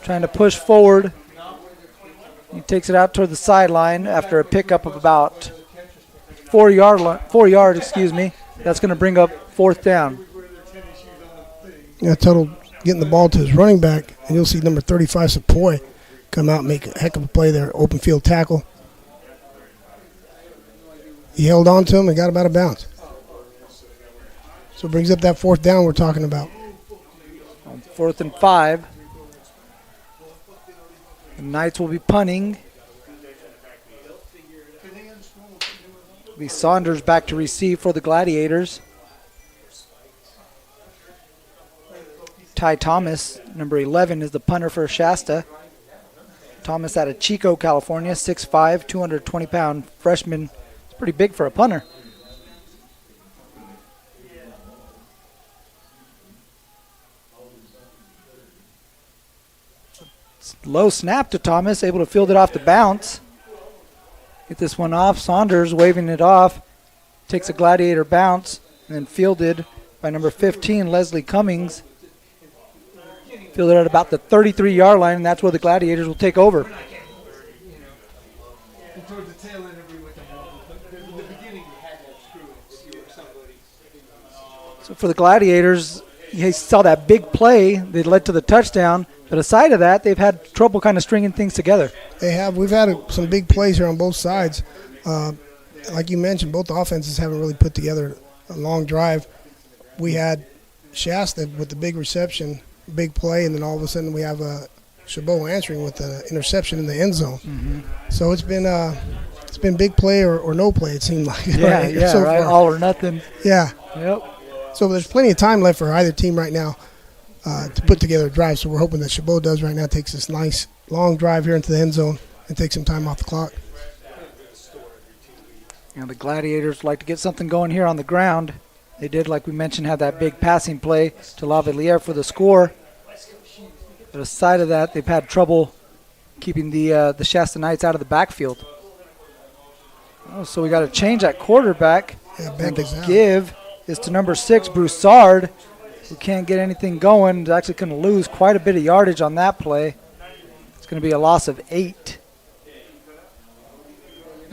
trying to push forward. He takes it out toward the sideline after a pickup of about 4 yards. That's going to bring up 4th down. Yeah, Tuttle getting the ball to his running back, and you'll see number 35, Sepoy, come out and make a heck of a play there, open field tackle. He held on to him and got him out of bounds. So it brings up that 4th down we're talking about. On 4th and 5. The Knights will be punting. It'll be Saunders back to receive for the Gladiators. Ty Thomas, number 11, is the punter for Shasta. Thomas out of Chico, California, 6'5", 220-pound freshman. It's pretty big for a punter. Low snap to Thomas, able to field it off the bounce. Get this one off. Saunders waving it off. Takes a Gladiator bounce and then fielded by number 15, Leslie Cummings. Fielded at about the 33-yard line, and that's where the Gladiators will take over. So for the Gladiators, you saw that big play that led to the touchdown. But aside of that, they've had trouble kind of stringing things together. They have. We've had some big plays here on both sides. Like you mentioned, both offenses haven't really put together a long drive. We had Shasta with the big reception, big play, and then all of a sudden we have Chabot answering with an interception in the end zone. Mm-hmm. So it's been big play or no play, it seemed like. Yeah, right? yeah, so right, far. all or nothing. Yeah. Yep. So there's plenty of time left for either team right now to put together a drive. So we're hoping that Chabot does right now, takes this nice long drive here into the end zone and takes some time off the clock. And the Gladiators like to get something going here on the ground. They did, like we mentioned, have that big passing play to Lavaliere for the score. But aside of that, they've had trouble keeping the Shasta Knights out of the backfield. Oh, so we got to change at quarterback. Yeah, and the give is to number 6, Broussard, who can't get anything going. Is actually going to lose quite a bit of yardage on that play. It's going to be a loss of 8.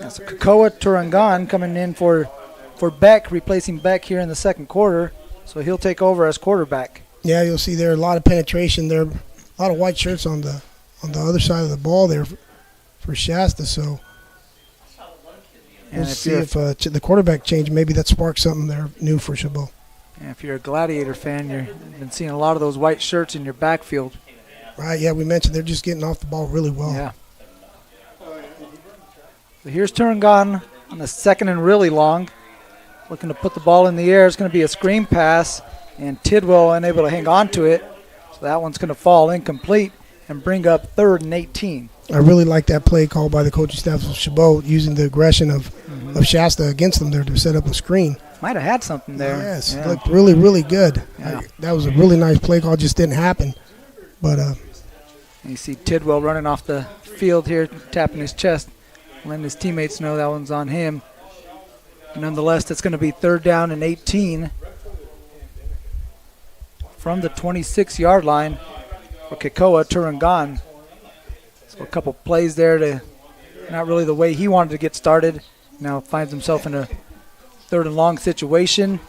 So Kakoa Turangan coming in for Beck, replacing Beck here in the second quarter. So he'll take over as quarterback. Yeah, you'll see there a lot of penetration there, a lot of white shirts on the other side of the ball there for Shasta. So we'll see if the quarterback change, maybe that sparks something there new for Chabot. And if you're a Gladiator fan, you've been seeing a lot of those white shirts in your backfield. Right, yeah, we mentioned they're just getting off the ball really well. Yeah. So here's Turangan on the second and really long. Looking to put the ball in the air. It's going to be a screen pass, and Tidwell unable to hang on to it. So that one's going to fall incomplete and bring up 3rd and 18. I really like that play called by the coaching staff of Chabot, using the aggression of Shasta against them there to set up a screen. Might have had something there. Yes, it looked really, really good. Yeah. That was a really nice play call, just didn't happen. But you see Tidwell running off the field here, tapping his chest, letting his teammates know that one's on him. Nonetheless, that's going to be 3rd down and 18 from the 26-yard line for Kakoa Turangan. So a couple plays there to not really the way he wanted to get started. Now finds himself in a 3rd and long situation.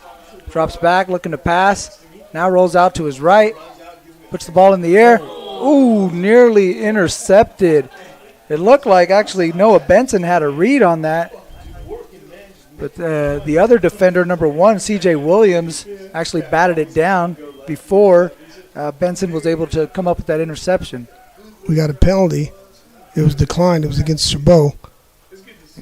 Drops back, looking to pass. Now rolls out to his right. Puts the ball in the air. Ooh, nearly intercepted. It looked like actually Noah Benson had a read on that. But the other defender, number 1, C.J. Williams, actually batted it down before Benson was able to come up with that interception. We got a penalty. It was declined. It was against Chabot.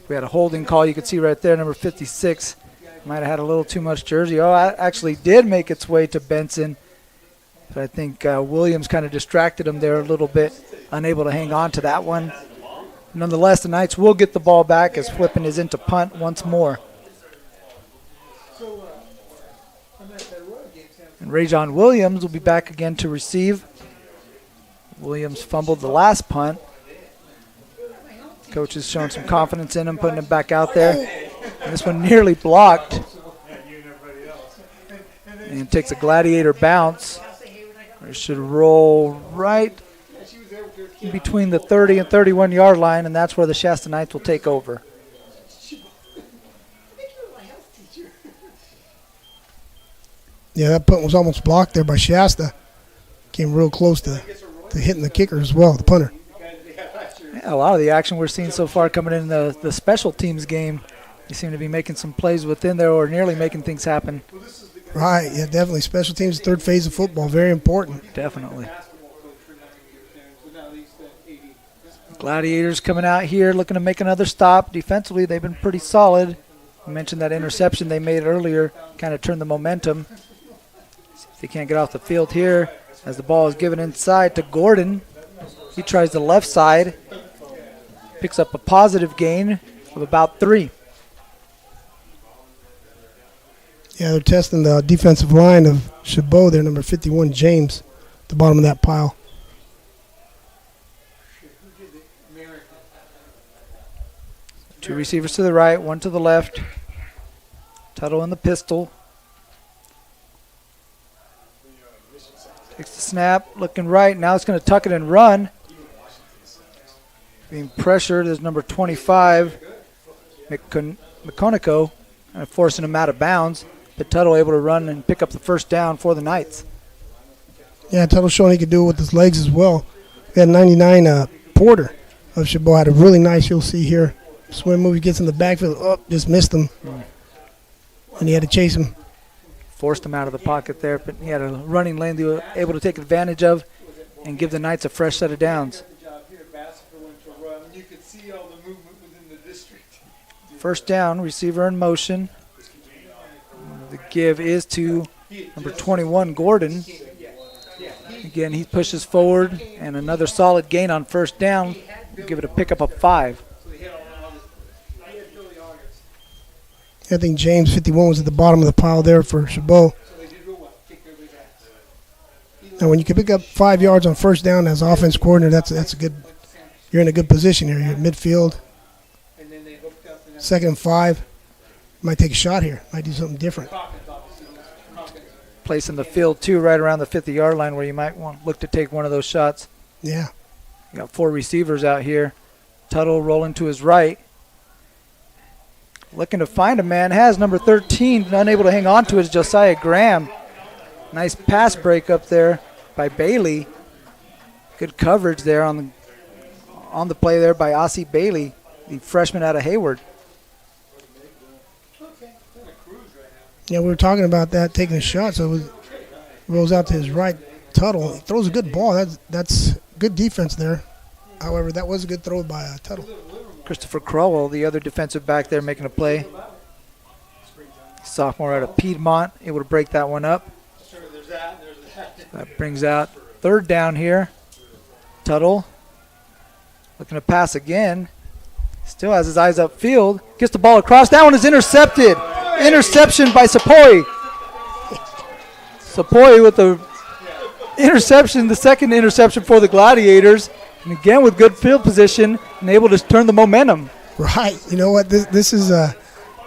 We had a holding call. You can see right there, number 56. Might have had a little too much jersey. Oh, it actually did make its way to Benson. But I think Williams kind of distracted him there a little bit, unable to hang on to that one. Nonetheless, the Knights will get the ball back as flipping is into punt once more. And Rajon Williams will be back again to receive. Williams fumbled the last punt. Coach has shown some confidence in him, putting him back out there. And this one nearly blocked. And takes a Gladiator bounce. It should roll right between the 30 and 31-yard line, and that's where the Shasta Knights will take over. Yeah, that punt was almost blocked there by Shasta. Came real close to hitting the kicker as well, the punter. Yeah, a lot of the action we're seeing so far coming in the special teams game, they seem to be making some plays within there or nearly making things happen. Right, yeah, definitely. Special teams, third phase of football, very important. Definitely. Gladiators coming out here looking to make another stop. Defensively, they've been pretty solid. I mentioned that interception they made earlier kind of turned the momentum. See if they can't get off the field here as the ball is given inside to Gordon. He tries the left side. Picks up a positive gain of about 3. Yeah, they're testing the defensive line of Chabot there, number 51, James, at the bottom of that pile. Two receivers to the right, one to the left. Tuttle in the pistol. Takes the snap, looking right. Now it's going to tuck it and run. Being pressured is number 25, McConico, forcing him out of bounds. But Tuttle able to run and pick up the first down for the Knights. Yeah, Tuttle showing he could do it with his legs as well. We had 99 Porter of Chabot had a really nice, you'll see here, swim move. He gets in the backfield. Oh, just missed him. And he had to chase him. Forced him out of the pocket there, but he had a running lane they were able to take advantage of and give the Knights a fresh set of downs. First down, receiver in motion. The give is to number 21, Gordon. Again, he pushes forward, and another solid gain on first down. We'll give it a pickup of 5. I think James, 51, was at the bottom of the pile there for Chabot. And when you can pick up 5 yards on first down as offense coordinator, that's a good. You're in a good position here. You're at midfield. 2nd and 5. Might take a shot here. Might do something different. Place in the field, too, right around the 50-yard line where you might want to look to take one of those shots. Yeah. You got 4 receivers out here. Tuttle rolling to his right. Looking to find a man. Has number 13. Unable to hang on to it is Josiah Graham. Nice pass break up there by Bailey. Good coverage there on the play there by Ossie Bailey, the freshman out of Hayward. Yeah, we were talking about that, taking a shot. So it rolls out to his right. Tuttle. He throws a good ball. That's good defense there. However, that was a good throw by Tuttle. Christopher Crowell, the other defensive back there, making a play. Sophomore out of Piedmont, able to break that one up. That brings out 3rd down here. Tuttle looking to pass again. Still has his eyes upfield. Gets the ball across. That one is intercepted. Interception by Sepoy. Sepoy with the interception, the 2nd interception for the Gladiators. And again with good field position and able to turn the momentum. Right. You know what? This has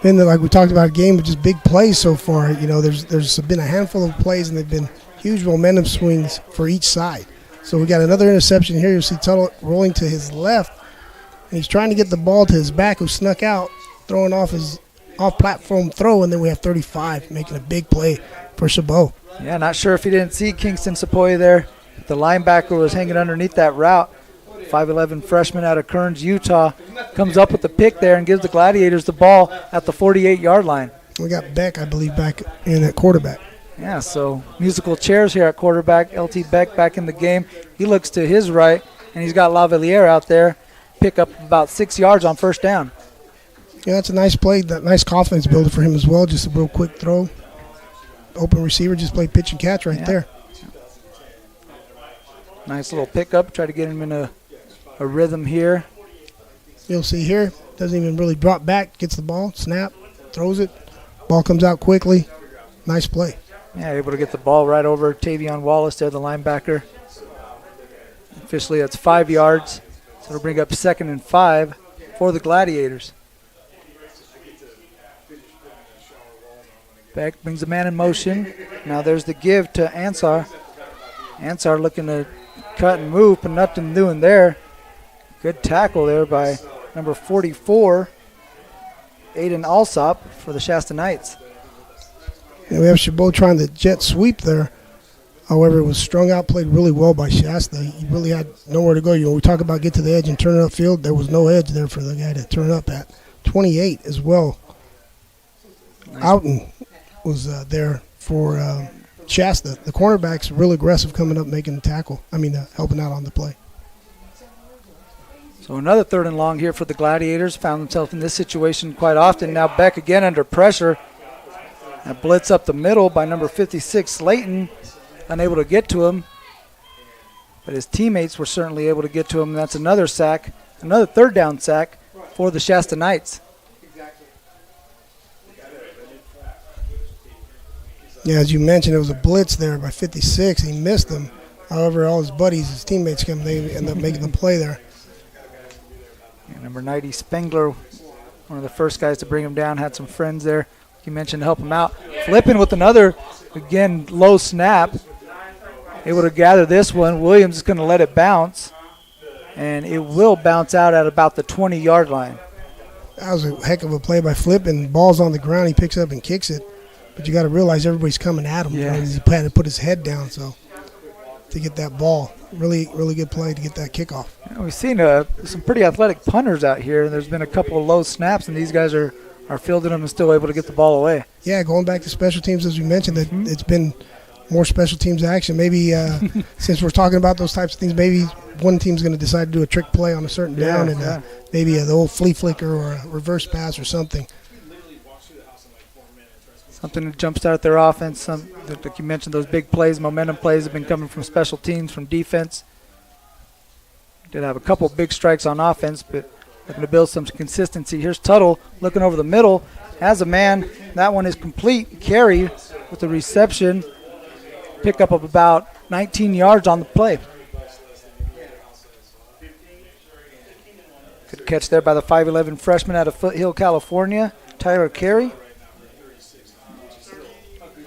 been, like we talked about, a game with just big plays so far. You know, there's been a handful of plays, and they've been huge momentum swings for each side. So we got another interception here. You'll see Tuttle rolling to his left, and he's trying to get the ball to his back, who snuck out, throwing off his off-platform throw, and then we have 35 making a big play for Chabot. Yeah, not sure if he didn't see Kingston Sepoy there. The linebacker was hanging underneath that route. 5'11" freshman out of Kearns, Utah, comes up with the pick there and gives the Gladiators the ball at the 48-yard line. We got Beck, I believe, back in at quarterback. Yeah, so musical chairs here at quarterback. LT Beck back in the game. He looks to his right, and he's got Lavaliere out there. Pick up about 6 yards on first down. Yeah, that's a nice play. That nice confidence builder for him as well. Just a real quick throw. Open receiver, just play pitch and catch right there. Nice little pickup. Try to get him in a rhythm here. You'll see here, doesn't even really drop back. Gets the ball, snap, throws it. Ball comes out quickly. Nice play. Yeah, able to get the ball right over Tavion Wallace there, the linebacker. Officially, that's 5 yards. So it'll bring up 2nd and 5 for the Gladiators. Beck brings the man in motion. Now there's the give to Ansar. Ansar looking to cut and move, but nothing doing there. Good tackle there by number 44, Aiden Alsop for the Shasta Knights. Yeah, we have Chabot trying the jet sweep there. However, it was strung out, played really well by Shasta. He really had nowhere to go. You know, we talk about get to the edge and turn it upfield. There was no edge there for the guy to turn up at. 28 as well. Nice. Outen was there for Shasta. The cornerback's real aggressive coming up, making the tackle. Helping out on the play. So another 3rd and long here for the Gladiators. Found themselves in this situation quite often. Now Beck again under pressure. A blitz up the middle by number 56, Slayton. Unable to get to him. But his teammates were certainly able to get to him. That's another sack. Another 3rd down sack for the Shasta Knights. Yeah, as you mentioned, it was a blitz there by 56. He missed him. However, all his buddies, his teammates come, they end up making the play there. Yeah, number 90, Spengler, one of the first guys to bring him down, had some friends there. You mentioned to help him out. Flipping with another, again, low snap. able to gather this one. Williams is going to let it bounce, and it will bounce out at about the 20-yard line. That was a heck of a play by Flip, and ball's on the ground. He picks up and kicks it. But you got to realize everybody's coming at him. Yeah. He had to put his head down to get that ball. Really, really good play to get that kickoff. We've seen some pretty athletic punters out here. There's been a couple of low snaps, and these guys are fielding them and still able to get the ball away. Yeah, going back to special teams, as we mentioned, that it's been more special teams action. Maybe since we're talking about those types of things, maybe one team's going to decide to do a trick play on a certain down and maybe the old flea flicker or a reverse pass or something. Something to jumpstart their offense. Like you mentioned, those big plays, momentum plays have been coming from special teams, from defense. Did have a couple big strikes on offense, but looking to build some consistency. Here's Tuttle looking over the middle. Has a man. That one is complete. Carry with the reception. Pickup of about 19 yards on the play. Good catch there by the 5'11 freshman out of Foothill, California, Tyler Carey.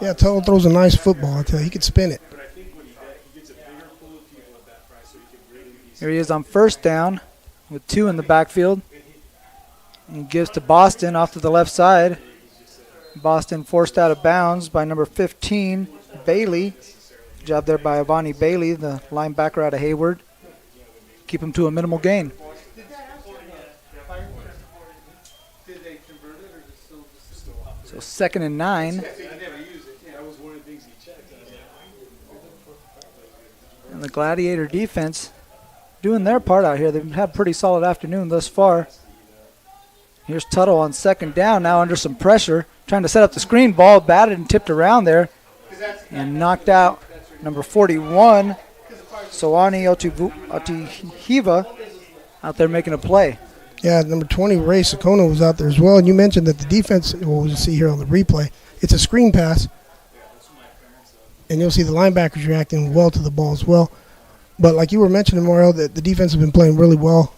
Yeah, Tuttle throws a nice football. I tell you, he could spin it. Here he is on first down with 2 in the backfield. And gives to Boston off to the left side. Boston forced out of bounds by number 15, Bailey. Good job there by Avani Bailey, the linebacker out of Hayward. Keep him to a minimal gain. So 2nd and 9. And the Gladiator defense doing their part out here. They've had a pretty solid afternoon thus far. Here's Tuttle on 2nd down, now under some pressure, trying to set up the screen. Ball batted and tipped around there and knocked out number 41, Soani Otihiva, out there making a play. Yeah, number 20, Ray Sakona, was out there as well. And you mentioned that the defense, we'll see here on the replay, it's a screen pass. And you'll see the linebackers reacting well to the ball as well. But like you were mentioning, Mario, that the defense has been playing really well.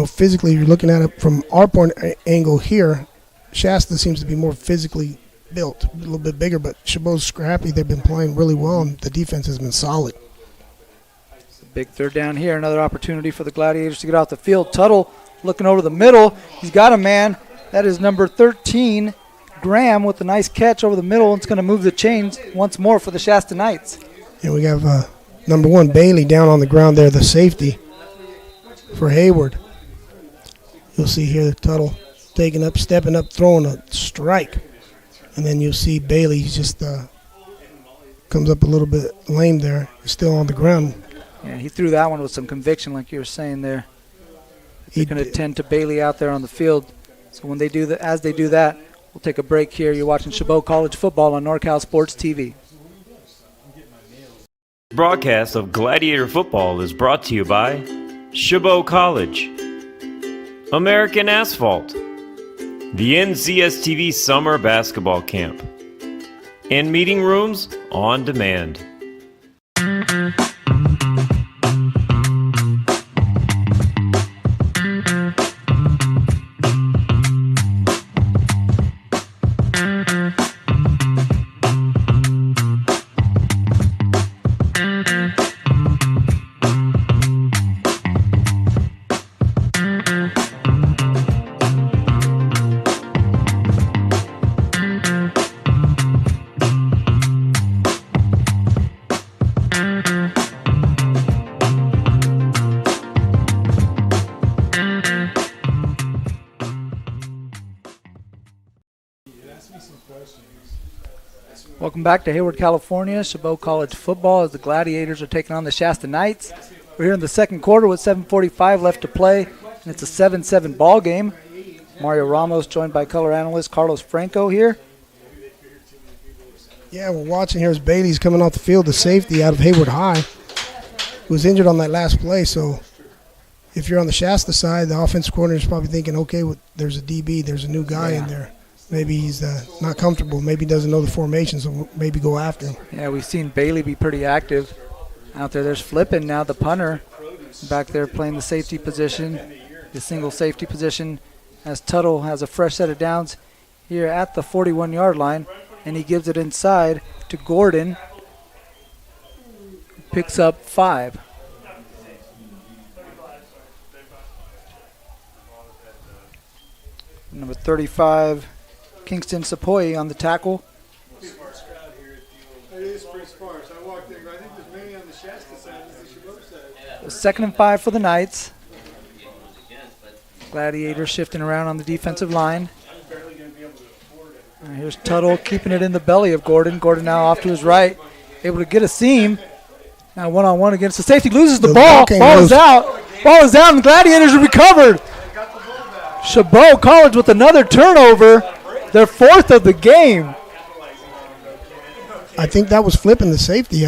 Physically, you're looking at it from our point angle here. Shasta seems to be more physically built, a little bit bigger, but Chabot's scrappy. They've been playing really well, and the defense has been solid. Big 3rd down here. Another opportunity for the Gladiators to get off the field. Tuttle looking over the middle. He's got a man. That is number 13, Graham, with a nice catch over the middle. It's going to move the chains once more for the Shasta Knights. And we have number 1, Bailey, down on the ground there, the safety for Hayward. You'll see here Tuttle stepping up, throwing a strike. And then you'll see Bailey, he just comes up a little bit lame there. He's still on the ground. Yeah, he threw that one with some conviction, like you were saying there. He's going to tend to Bailey out there on the field. So when they do that, as they do that, we'll take a break here. You're watching Chabot College football on NorCal Sports TV. Broadcast of Gladiator football is brought to you by Chabot College, American Asphalt, the NCSTV Summer Basketball Camp, and Meeting Rooms on Demand. Welcome back to Hayward, California. Chabot College football as the Gladiators are taking on the Shasta Knights. We're here in the 2nd quarter with 7:45 left to play, and it's a 7-7 ball game. Mario Ramos joined by color analyst Carlos Franco here. Yeah, we're watching here as Bailey's coming off the field, the safety out of Hayward High, who was injured on that last play. So if you're on the Shasta side, the offensive coordinator is probably thinking, okay, there's a DB, there's a new guy in there. Maybe he's not comfortable. Maybe he doesn't know the formation, so maybe go after him. Yeah, we've seen Bailey be pretty active out there. There's Flippin now, the punter, back there playing the safety position, the single safety position, as Tuttle has a fresh set of downs here at the 41-yard line, and he gives it inside to Gordon. picks up 5. Number 35, Kingston Sepoy on the tackle. It is pretty sparse. I walked in, I think there's many on the Shasta side and the Chabot side. So 2nd and 5 for the Knights. Gladiators shifting around on the defensive line. And here's Tuttle keeping it in the belly of Gordon. Gordon now off to his right, able to get a seam. Now one-on-one against the safety, loses the ball. Ball is out. Ball is out, and Gladiators are recovered. Chabot College with another turnover, their 4th of the game. I think that was flipping the safety.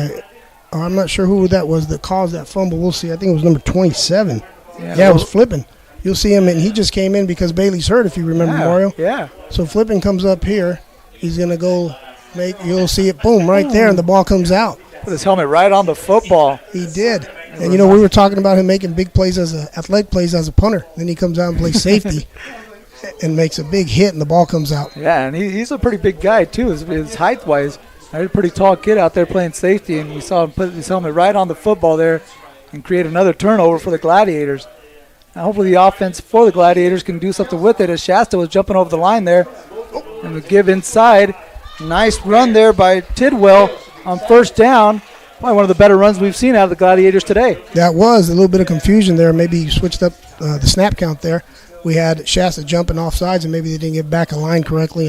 I'm not sure who that was that caused that fumble. We'll see. I think it was number 27. Yeah, it was flipping. You'll see him, and he just came in because Bailey's hurt, if you remember, Mario. Yeah. So flipping comes up here. He's going to go you'll see it, boom, right there, and the ball comes out. Put his helmet right on the football. He did. And, we were talking about him making big plays athletic plays as a punter. Then he comes out and plays safety and makes a big hit, and the ball comes out. Yeah, and he's a pretty big guy, too, his height-wise. He's a pretty tall kid out there playing safety, and we saw him put his helmet right on the football there and create another turnover for the Gladiators. Now, hopefully the offense for the Gladiators can do something with it as Shasta was jumping over the line there. And the give inside. Nice run there by Tidwell on 1st down. Probably one of the better runs we've seen out of the Gladiators today. That was a little bit of confusion there. Maybe he switched up the snap count there. We had Shasta jumping off sides, and maybe they didn't get back a line correctly,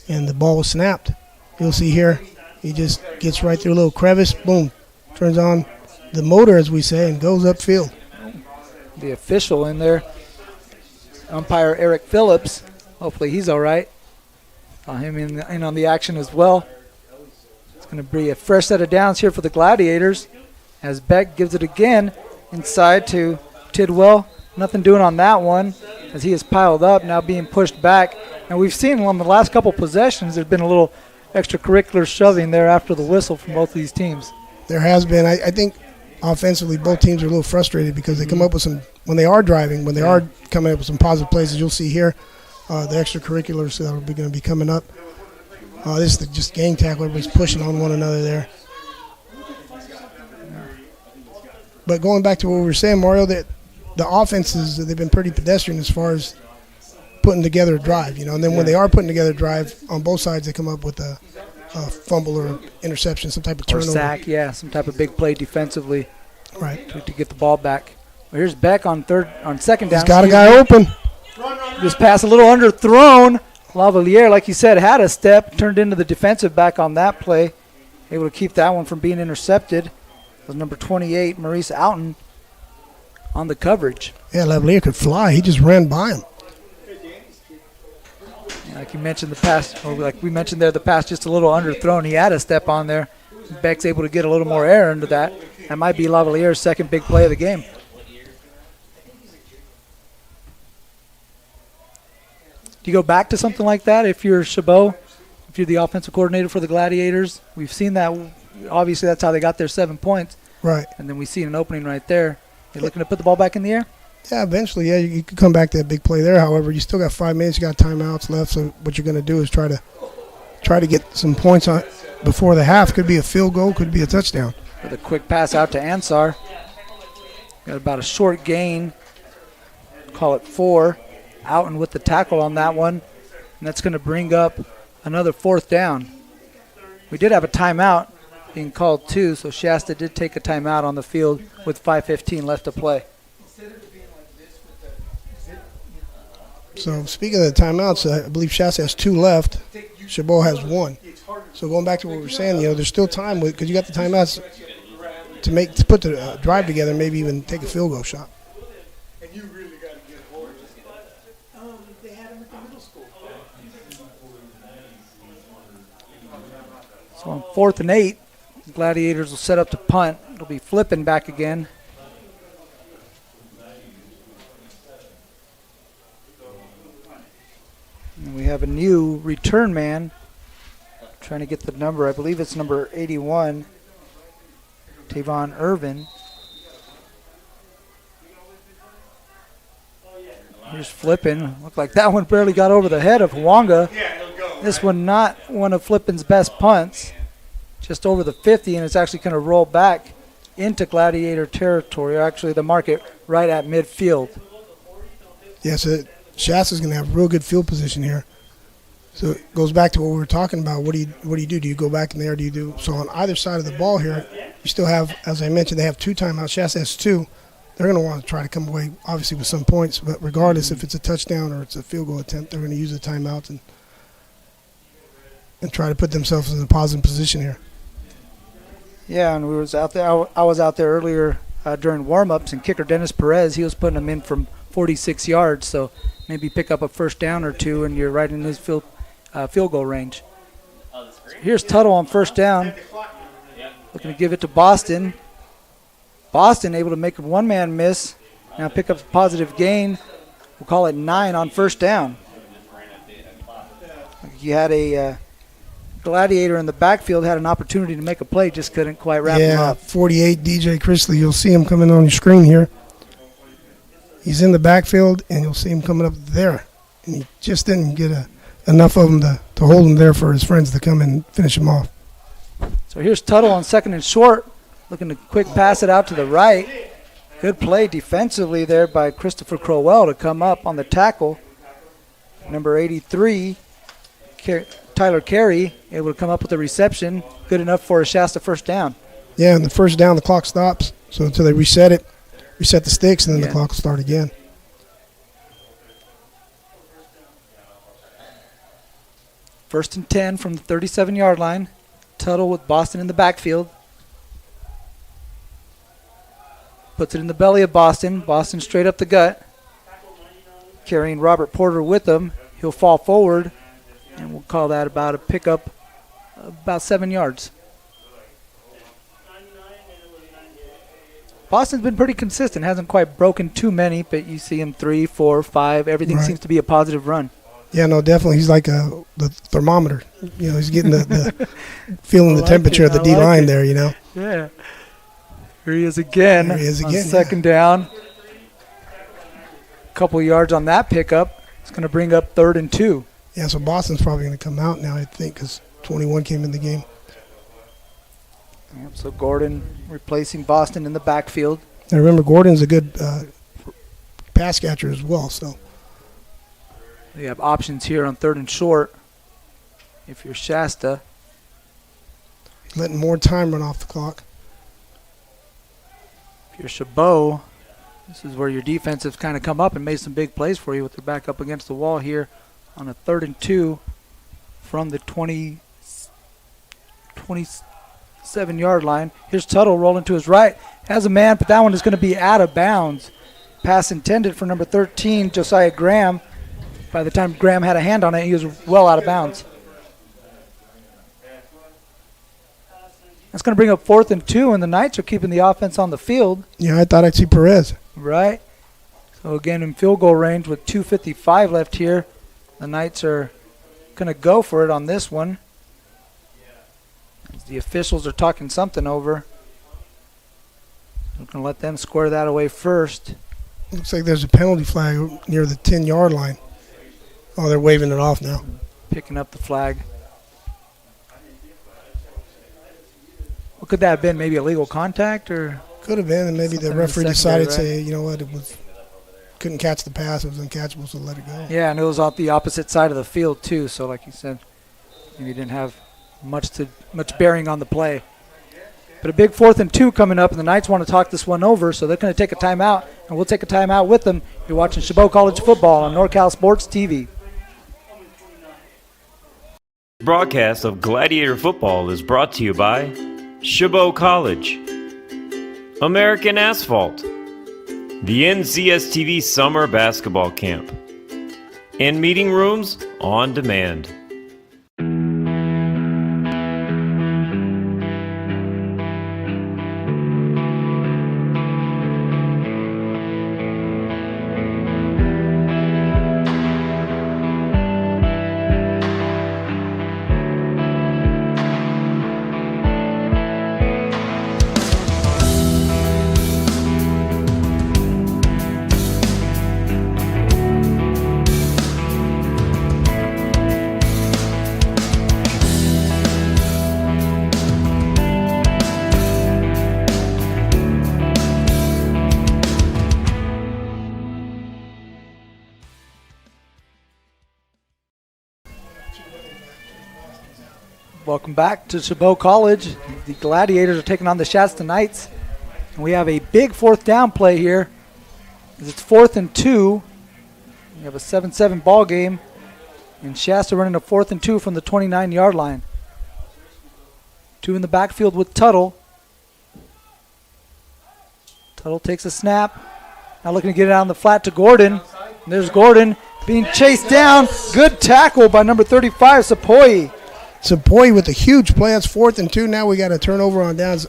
and the ball was snapped. You'll see here, he just gets right through a little crevice, boom, turns on the motor, as we say, and goes upfield. The official in there, umpire Eric Phillips. Hopefully he's all right. Saw him in on the action as well. It's going to be a fresh set of downs here for the Gladiators as Beck gives it again inside to Tidwell. Nothing doing on that one as he is piled up, now being pushed back. And we've seen on the last couple possessions there's been a little extracurricular shoving there after the whistle from both of these teams. There has been. I think offensively both teams are a little frustrated because they come up with some, when they are driving, when they are coming up with some positive plays, as you'll see here, the extracurriculars that are going to be coming up. This is just gang tackle. Everybody's pushing on one another there. But going back to what we were saying, Mario, that the offenses, they've been pretty pedestrian as far as putting together a drive, and then when they are putting together a drive, on both sides they come up with a fumble or interception, some type of turnover. Or sack, some type of big play defensively. Right. To get the ball back. Well, here's Beck on 2nd down. He's got a guy open. This pass a little underthrown. Lavalier, like you said, had a step, turned into the defensive back on that play. Able to keep that one from being intercepted. It was number 28, Maurice Outen, on the coverage. Yeah, Lavalier could fly. He just ran by him. Like you mentioned the pass, or like we mentioned there, the pass just a little underthrown. He had a step on there. Beck's able to get a little more air into that. That might be Lavalier's second big play of the game. Do you go back to something like that if you're Chabot, if you're the offensive coordinator for the Gladiators? We've seen that. Obviously, that's how they got their 7 points. Right. And then we see an opening right there. You're looking to put the ball back in the air? Yeah, eventually, you could come back to that big play there. However, you still got 5 minutes. You got timeouts left. So what you're going to do is try to get some points on before the half. Could be a field goal. Could be a touchdown. With a quick pass out to Ansar. Got about a short gain. Call it 4. Outen with the tackle on that one. And that's going to bring up another 4th down. We did have a timeout being called too, so Shasta did take a timeout on the field with 5:15 left to play. So speaking of the timeouts, I believe Shasta has 2 left. Chabot has 1. So going back to what we were saying, there's still time because you got the timeouts to put the drive together, maybe even take a field goal shot. So on 4th and 8, Gladiators will set up to punt. It'll be flipping back again. And we have a new return man trying to get the number. I believe it's number 81, Tavon Irvin. Here's flipping. Looked like that one barely got over the head of Hwanga. This one not one of Flippin's best punts. Just over the 50, and it's actually going to roll back into Gladiator territory, or actually the market right at midfield. Yeah, so Shasta's going to have real good field position here. So it goes back to what we were talking about. What do you do? Do you go back in there? Do you do so on either side of the ball here? You still have, as I mentioned, they have 2 timeouts. Shasta has 2. They're going to want to try to come away, obviously, with some points. But regardless if it's a touchdown or it's a field goal attempt, they're going to use the timeouts and try to put themselves in a positive position here. Yeah, and we was out there. I was out there earlier during warm-ups, and kicker Dennis Perez, he was putting them in from 46 yards. So maybe pick up a first down or 2, and you're right in his field goal range. Here's Tuttle on first down. Looking to give it to Boston. Boston able to make a one-man miss. Now pick up a positive gain. We'll call it 9 on first down. You had a Gladiator in the backfield, had an opportunity to make a play, just couldn't quite wrap him up. 48 DJ Chrisley. You'll see him coming on your screen here. He's in the backfield, and you'll see him coming up there. And he just didn't get enough of him to hold him there for his friends to come and finish him off. So here's Tuttle on second and short, looking to quick pass it out to the right. Good play defensively there by Christopher Crowell to come up on the tackle. Number 83, Tyler Carey, able to come up with a reception. Good enough for a Shasta first down. Yeah, and the first down, the clock stops. So until they reset the sticks, and then the clock will start again. First and 10 from the 37-yard line. Tuttle with Boston in the backfield. Puts it in the belly of Boston. Boston straight up the gut. Carrying Robert Porter with him. He'll fall forward, and we'll call that about a pickup about 7 yards. Boston's been pretty consistent. Hasn't quite broken too many, but you see him 3, 4, 5. Everything seems to be a positive run. Yeah, no, definitely. He's like the thermometer. You know, he's getting the feeling the temperature of the D-line there, you know. Yeah. Here he is again. There he is again. On second down. Couple yards on that pickup. It's going to bring up 3rd and 2. Yeah, so Boston's probably going to come out now, I think, because 21 came in the game. Yep, so Gordon replacing Boston in the backfield. And remember, Gordon's a good pass catcher as well, so. You have options here on 3rd and short. If you're Shasta. Letting more time run off the clock. If you're Chabot, this is where your defense has kind of come up and made some big plays for you with their back up against the wall here on a 3rd and 2 from the 27-yard line. Here's Tuttle rolling to his right. Has a man, but that one is going to be out of bounds. Pass intended for number 13, Josiah Graham. By the time Graham had a hand on it, he was well out of bounds. That's going to bring up 4th and 2, and the Knights are keeping the offense on the field. Yeah, I thought I'd see Perez. Right. So, again, in field goal range with 2:55 left here. The Knights are going to go for it on this one. The officials are talking something over. I'm going to let them square that away first. Looks like there's a penalty flag near the 10-yard line. Oh, they're waving it off now. Picking up the flag. What could that have been? Maybe illegal contact, or could have been, and maybe the referee decided to say, you know what, couldn't catch the pass, it was uncatchable, so let it go. Yeah, and it was off the opposite side of the field too. So, like you said, maybe didn't have much bearing on the play. But a big 4th and 2 coming up, and the Knights want to talk this one over, so they're going to take a timeout, and we'll take a timeout with them. You're watching Chabot College football on NorCal Sports TV. Broadcast of Gladiator football is brought to you by Chabot College, American Asphalt, the NCSTV Summer Basketball Camp, and Meeting Rooms on Demand. Welcome back to Chabot College. The Gladiators are taking on the Shasta Knights. And we have a big fourth down play here. It's 4th and 2. We have a 7-7 ball game. And Shasta running a 4th and 2 from the 29-yard line. 2 in the backfield with Tuttle. Tuttle takes a snap. Now looking to get it out on the flat to Gordon. And there's Gordon being chased down. Good tackle by number 35, Sepoy. Sepoy with a huge play. That's 4th and 2. Now we got a turnover on downs.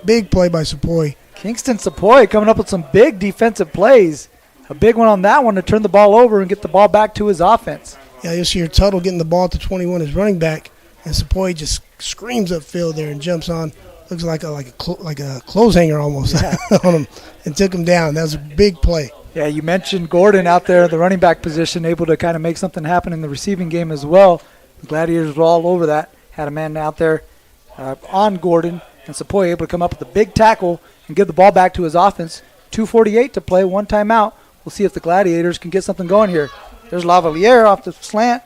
Big play by Sepoy. Kingston Sepoy coming up with some big defensive plays. A big one on that one to turn the ball over and get the ball back to his offense. Yeah, you'll see your Tuttle getting the ball to 21 as running back, and Sepoy just screams upfield there and jumps on. Looks like a clothes hanger almost on him and took him down. That was a big play. Yeah, you mentioned Gordon out there, the running back position, able to kind of make something happen in the receiving game as well. The Gladiators were all over that. Had a man out there on Gordon, and Sepoy able to come up with a big tackle and give the ball back to his offense. 2:48 to play, 1 timeout. We'll see if the Gladiators can get something going here. There's Lavalier off the slant.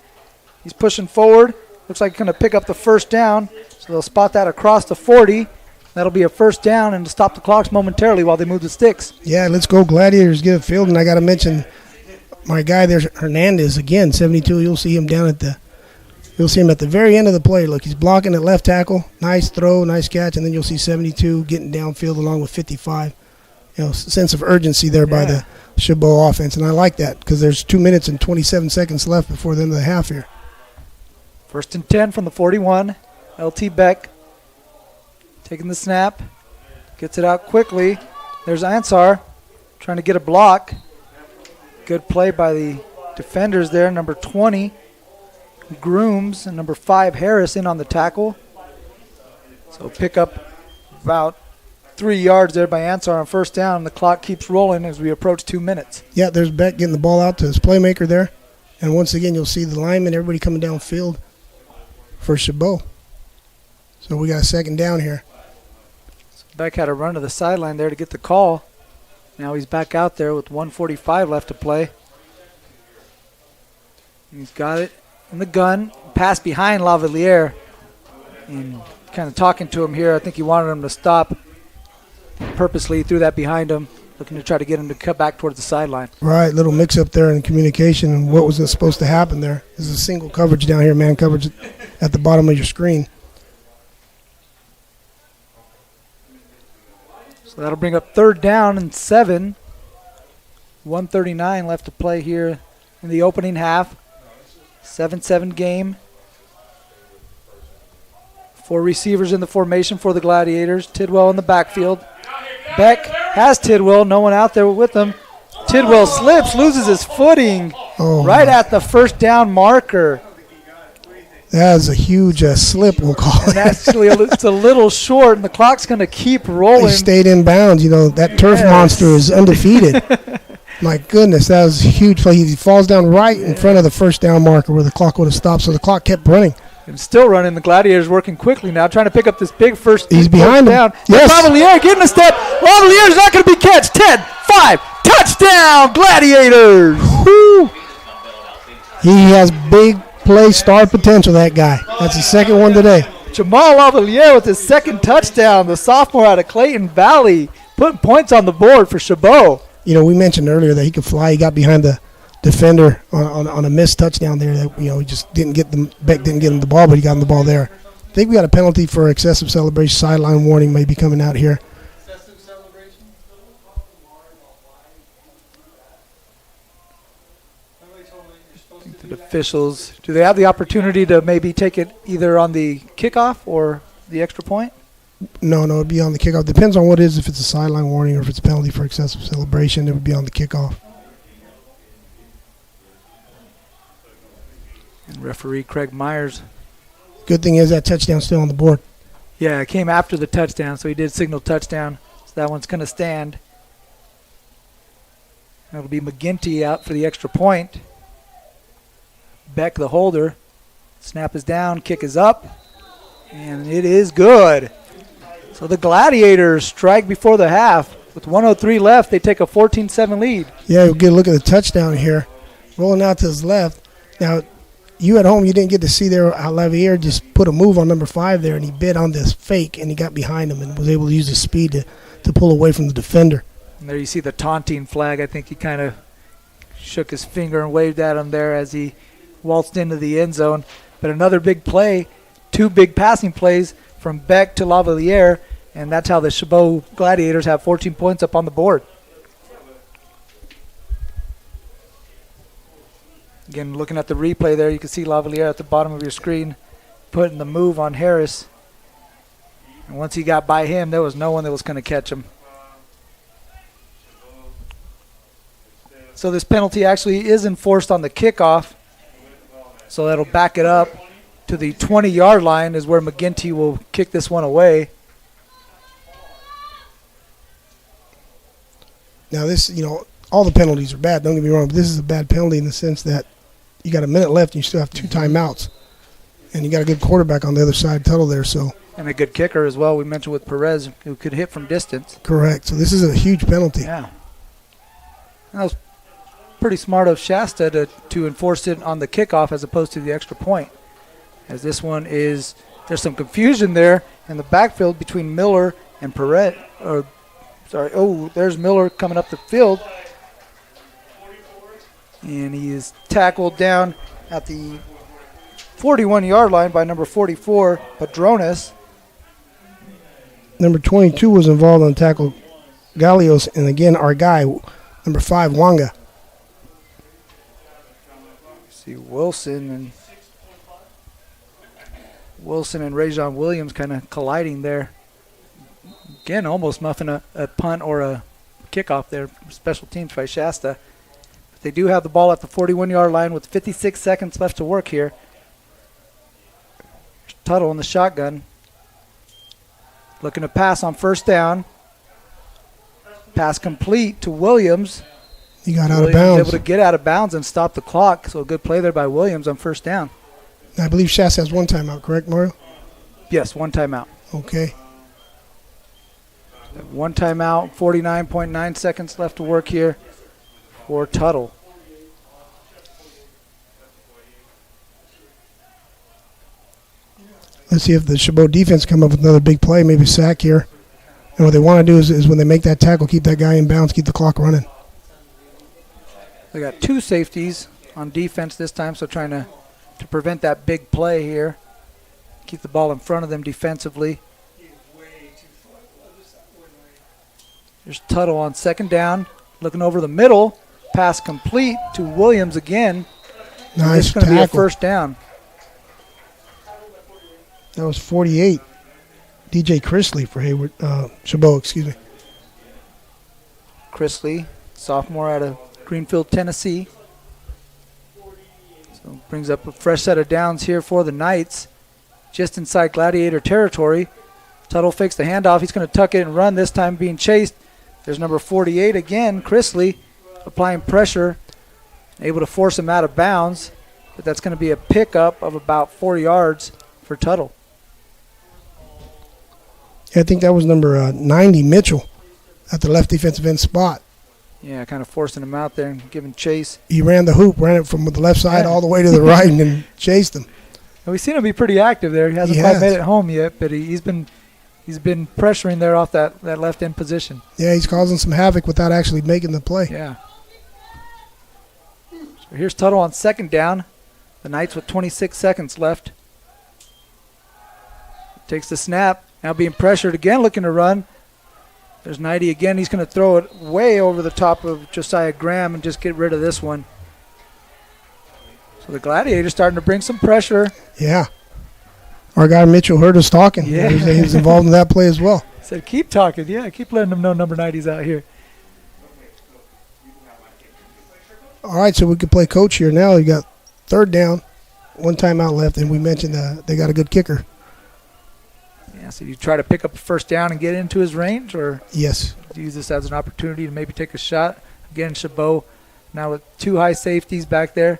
He's pushing forward. Looks like he's going to pick up the first down. So they'll spot that across the 40. That'll be a first down and to stop the clocks momentarily while they move the sticks. Yeah, let's go Gladiators, get a field. And I got to mention my guy there's Hernandez again, 72. You'll see him you'll see him at the very end of the play. Look, he's blocking at left tackle. Nice throw, nice catch. And then you'll see 72 getting downfield along with 55. Sense of urgency there by the Chabot offense. And I like that because there's 2 minutes and 27 seconds left before the end of the half here. 1st and 10 from the 41. LT Beck taking the snap. Gets it out quickly. There's Ansar trying to get a block. Good play by the defenders there. Number 20, Grooms, and number 5, Harris in on the tackle. So pick up about 3 yards there by Ansar on first down. The clock keeps rolling as we approach 2 minutes. Yeah, there's Beck getting the ball out to his playmaker there. And once again, you'll see the linemen, everybody coming downfield for Chabot. So we got a 2nd down here. So Beck had a run to the sideline there to get the call. Now he's back out there with 1:45 left to play. He's got it in the gun. Pass behind Lavalier. And kind of talking to him here. I think he wanted him to stop. Purposely threw that behind him, looking to try to get him to cut back towards the sideline. Right, little mix-up there in communication and what was supposed to happen there. There's a single coverage down here, man coverage at the bottom of your screen. So that'll bring up 3rd down and 7. 1:39 left to play here in the opening half. 7-7 game. 4 receivers in the formation for the Gladiators. Tidwell in the backfield. Beck has Tidwell, no one out there with him. Tidwell slips, loses his footing right at the first down marker. That is a huge slip, we'll call it. And actually, it's a little short, and the clock's going to keep rolling. He stayed in bounds. That turf monster is undefeated. My goodness, that was a huge play. He falls down right in front of the first down marker where the clock would have stopped, so the clock kept running. And still running. The Gladiators working quickly now, trying to pick up this big first. He's behind him. Down. Yes. Lavalier getting a step. Lavalier's not going to be catched. 10, 5, touchdown, Gladiators. Woo. He has big play star potential, that guy. That's his 2nd one today. Jamal Lavalier with his 2nd touchdown. The sophomore out of Clayton Valley putting points on the board for Chabot. We mentioned earlier that he could fly. He got behind the defender on a missed touchdown there. That he just didn't get Beck didn't get him the ball, but he got him the ball there. I think we got a penalty for excessive celebration. Sideline warning may be coming out here. Excessive celebration? The officials, do they have the opportunity to maybe take it either on the kickoff or the extra point? No, it'd be on the kickoff. Depends on what it is, if it's a sideline warning or if it's a penalty for excessive celebration, it would be on the kickoff. And referee Craig Myers. Good thing is that touchdown's still on the board. Yeah, it came after the touchdown, so he did signal touchdown. So that one's going to stand. That'll be McGinty out for the extra point. Beck, the holder. Snap is down, kick is up, and it is good. So the Gladiators strike before the half. With 1:03 left, they take a 14-7 lead. Yeah, we'll get a look at the touchdown here. Rolling out to his left. Now, you at home, you didn't get to see there how Lavier just put a move on number 5 there, and he bid on this fake, and he got behind him and was able to use his speed to pull away from the defender. And there you see the taunting flag. I think he kind of shook his finger and waved at him there as he waltzed into the end zone. But another big play, 2 big passing plays from Beck to Lavalier, and that's how the Chabot Gladiators have 14 points up on the board. Again, looking at the replay there, you can see Lavalier at the bottom of your screen putting the move on Harris. And once he got by him, there was no one that was going to catch him. So this penalty actually is enforced on the kickoff. So that'll back it up to the 20-yard line is where McGinty will kick this one away. Now this, all the penalties are bad, don't get me wrong, but this is a bad penalty in the sense that you got a minute left and you still have 2 timeouts. And you got a good quarterback on the other side, Tuttle there. So. And a good kicker as well. We mentioned with Perez, who could hit from distance. Correct. So this is a huge penalty. Yeah. That was pretty smart of Shasta to enforce it on the kickoff as opposed to the extra point. As this one is, there's some confusion there in the backfield between Miller and Perez. There's Miller coming up the field. And he is tackled down at the 41-yard line by number 44, Padrones. Number 22 was involved on tackle Galios, and again, our guy, number 5, Wanga. See Wilson and Rajon Williams kind of colliding there. Again, almost muffing a punt or a kickoff there. Special teams by Shasta. But they do have the ball at the 41-yard line with 56 seconds left to work here. Tuttle in the shotgun. Looking to pass on first down. Pass complete to Williams. He got out of bounds. Able to get out of bounds and stop the clock. So a good play there by Williams on first down. I believe Shasta has 1 timeout, correct, Mario? Yes, 1 timeout. Okay. 1 timeout, 49.9 seconds left to work here for Tuttle. Let's see if the Chabot defense come up with another big play, maybe a sack here. And what they want to do is when they make that tackle, keep that guy in bounds, keep the clock running. They got 2 safeties on defense this time, so trying to prevent that big play here. Keep the ball in front of them defensively. There's Tuttle on second down, looking over the middle. Pass complete to Williams again. Nice It's going to be a tackle. first down. That was 48. DJ Chrisley for Chabot, excuse me. Chrisley, sophomore out of Greenfield, Tennessee. So brings up a fresh set of downs here for the Knights. Just inside Gladiator territory. Tuttle fakes the handoff. He's going to tuck it and run, this time being chased. There's number 48 again, Chrisley, applying pressure, able to force him out of bounds. But that's going to be a pickup of about 4 yards for Tuttle. Yeah, I think that was number 90, Mitchell, at the left defensive end spot. Yeah, kind of forcing him out there and giving chase. He ran the hoop, ran it from the left side all the way to the right, and then chased him. And we've seen him be pretty active there. He hasn't quite made it home yet, but he's been pressuring there off that left end position. Yeah, he's causing some havoc without actually making the play. Yeah. So here's Tuttle on second down. The Knights with 26 seconds left. Takes the snap. Now being pressured again, looking to run. There's 90 again. He's going to throw it way over the top of Josiah Graham and just get rid of this one. So the Gladiators starting to bring some pressure. Yeah. Our guy Mitchell heard us talking. Yeah. He was involved in that play as well. Said, keep talking. Yeah, keep letting them know number 90's out here. All right, so we can play coach here now. You got third down, 1 timeout left, and we mentioned they got a good kicker. Yeah, so you try to pick up a first down and get into his range, or Yes. use this as an opportunity to maybe take a shot? Again, Chabot now with 2 high safeties back there.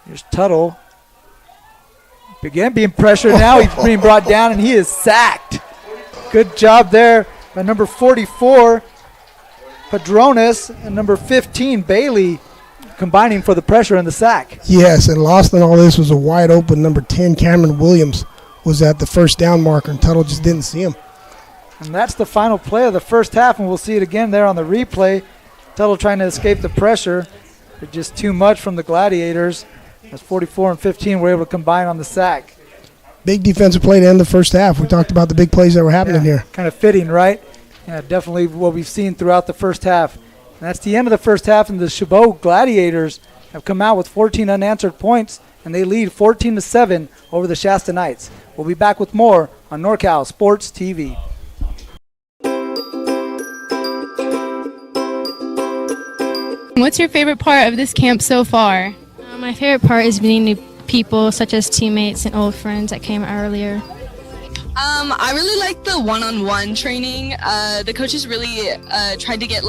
Here's Tuttle. Again being pressured. Now he's being brought down, and he is sacked. Good job there by number 44, Padrones, and number 15, Bailey, combining for the pressure and the sack. Yes, and lost in all this was a wide open number 10, Cameron Williams, was at the first down marker, and Tuttle just didn't see him. And that's the final play of the first half, and we'll see it again there on the replay. Tuttle trying to escape the pressure, but just too much from the Gladiators. As 44 and 15 were able to combine on the sack. Big defensive play to end the first half. We talked about the big plays that were happening here. Kind of fitting, right? Yeah, definitely what we've seen throughout the first half. And that's the end of the first half, and the Chabot Gladiators have come out with 14 unanswered points, and they lead 14-7 over the Shasta Knights. We'll be back with more on NorCal Sports TV. What's your favorite part of this camp so far? My favorite part is meeting new people, such as teammates and old friends that came earlier. I really like the one-on-one training. The coaches really tried to get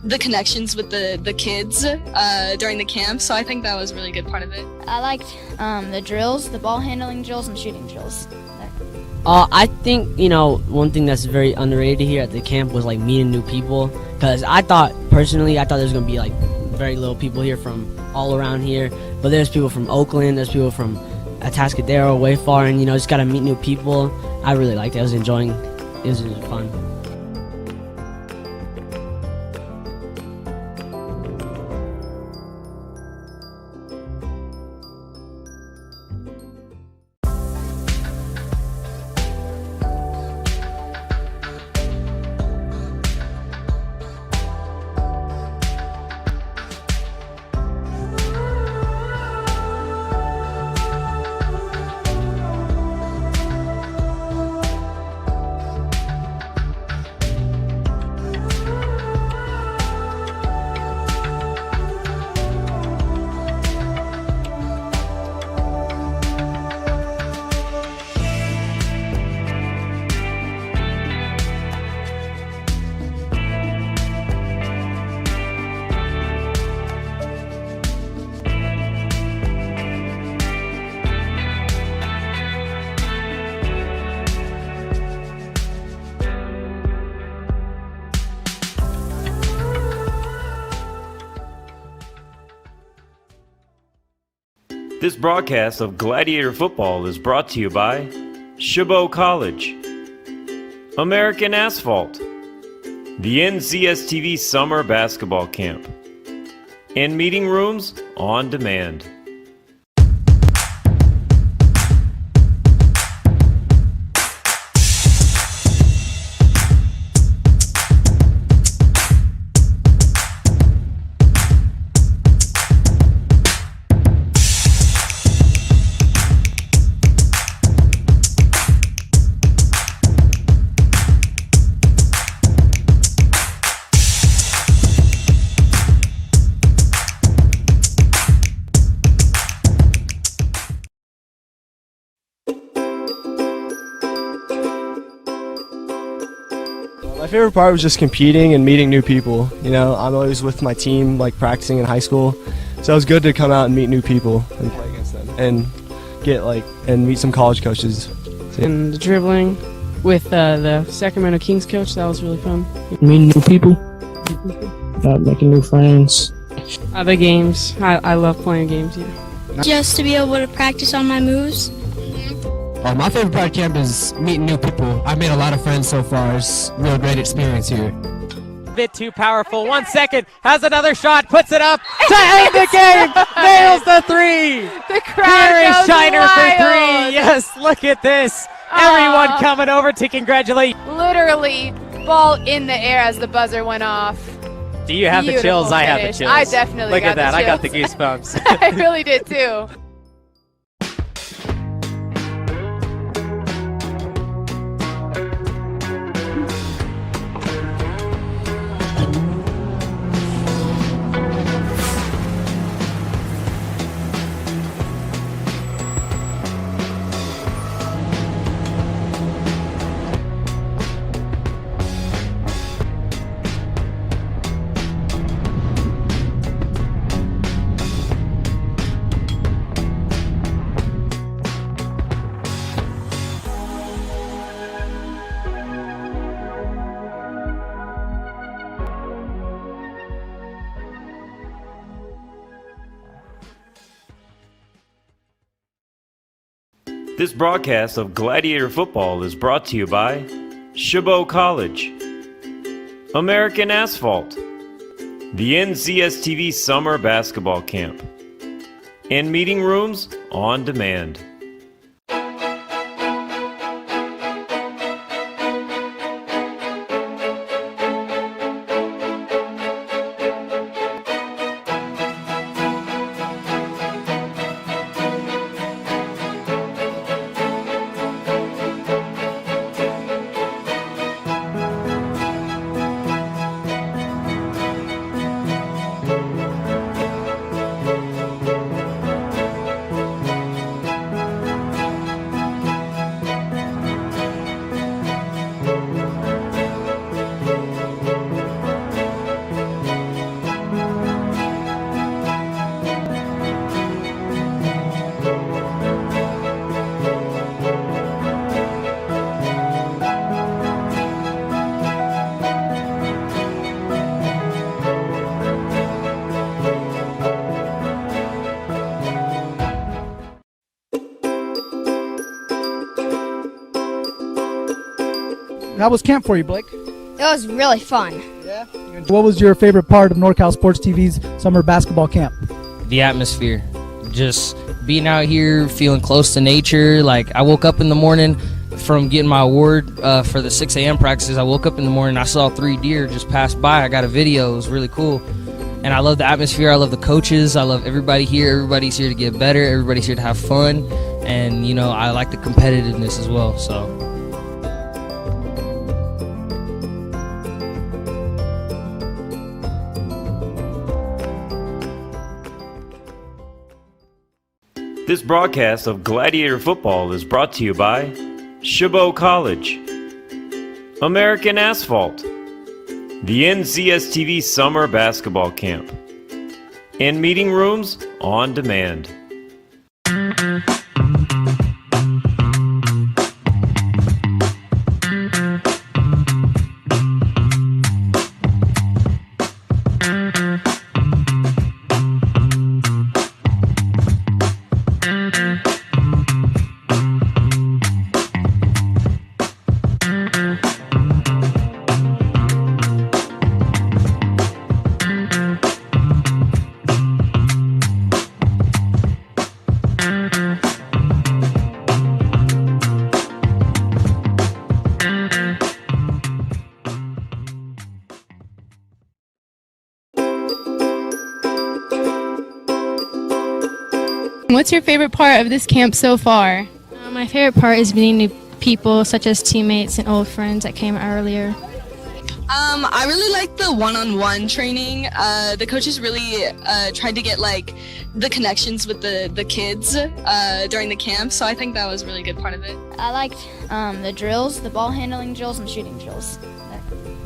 the connections with the kids during the camp, so I think that was a really good part of it. I liked the drills, the ball handling drills and shooting drills. I think, one thing that's very underrated here at the camp was meeting new people, because I thought there was going to be very little people here from all around here, but there's people from Oakland, there's people from Atascadero, way far, and just got to meet new people. I really liked it. I was enjoying it. It was fun. This broadcast of Gladiator Football is brought to you by Chabot College, American Asphalt, the NCSTV Summer Basketball Camp, and Meeting Rooms on Demand. My favorite part was just competing and meeting new people. I'm always with my team, practicing in high school, so it was good to come out and meet new people and play against them and get and meet some college coaches. And the dribbling with the Sacramento Kings coach, that was really fun. Meeting new people, making new friends. The games, I love playing games. Yeah. Just to be able to practice on my moves. My favorite part of camp is meeting new people. I've made a lot of friends so far. It's a real great experience here. Bit too powerful. 1 second, has another shot, puts it up to end the game. Nails the three. The crowd Here is goes Shiner wild. for three. Yes, look at this. Everyone coming over to congratulate. Literally, ball in the air as the buzzer went off. Do you have the chills? I have the chills. I definitely Look got at that. the I got the chills. goosebumps. I really did too. This broadcast of Gladiator Football is brought to you by Chabot College, American Asphalt, the NCSTV Summer Basketball Camp, and Meeting Rooms on Demand. How was camp for you, Blake? It was really fun. Yeah. What was your favorite part of NorCal Sports TV's summer basketball camp? The atmosphere. Just being out here, feeling close to nature. Like, I woke up in the morning from getting my award for the 6 a.m. practices. I woke up in the morning, I saw 3 deer just pass by. I got a video. It was really cool. And I love the atmosphere. I love the coaches. I love everybody here. Everybody's here to get better. Everybody's here to have fun. And, you know, I like the competitiveness as well. So. This broadcast of Gladiator Football is brought to you by Chabot College, American Asphalt, the NCSTV Summer Basketball Camp, and Meeting Rooms on Demand. What's your favorite part of this camp so far? My favorite part is meeting new people, such as teammates and old friends that came earlier. I really like the one-on-one training. The coaches really tried to get like the connections with the kids during the camp, so I think that was a really good part of it. I liked the drills, the ball handling drills and shooting drills.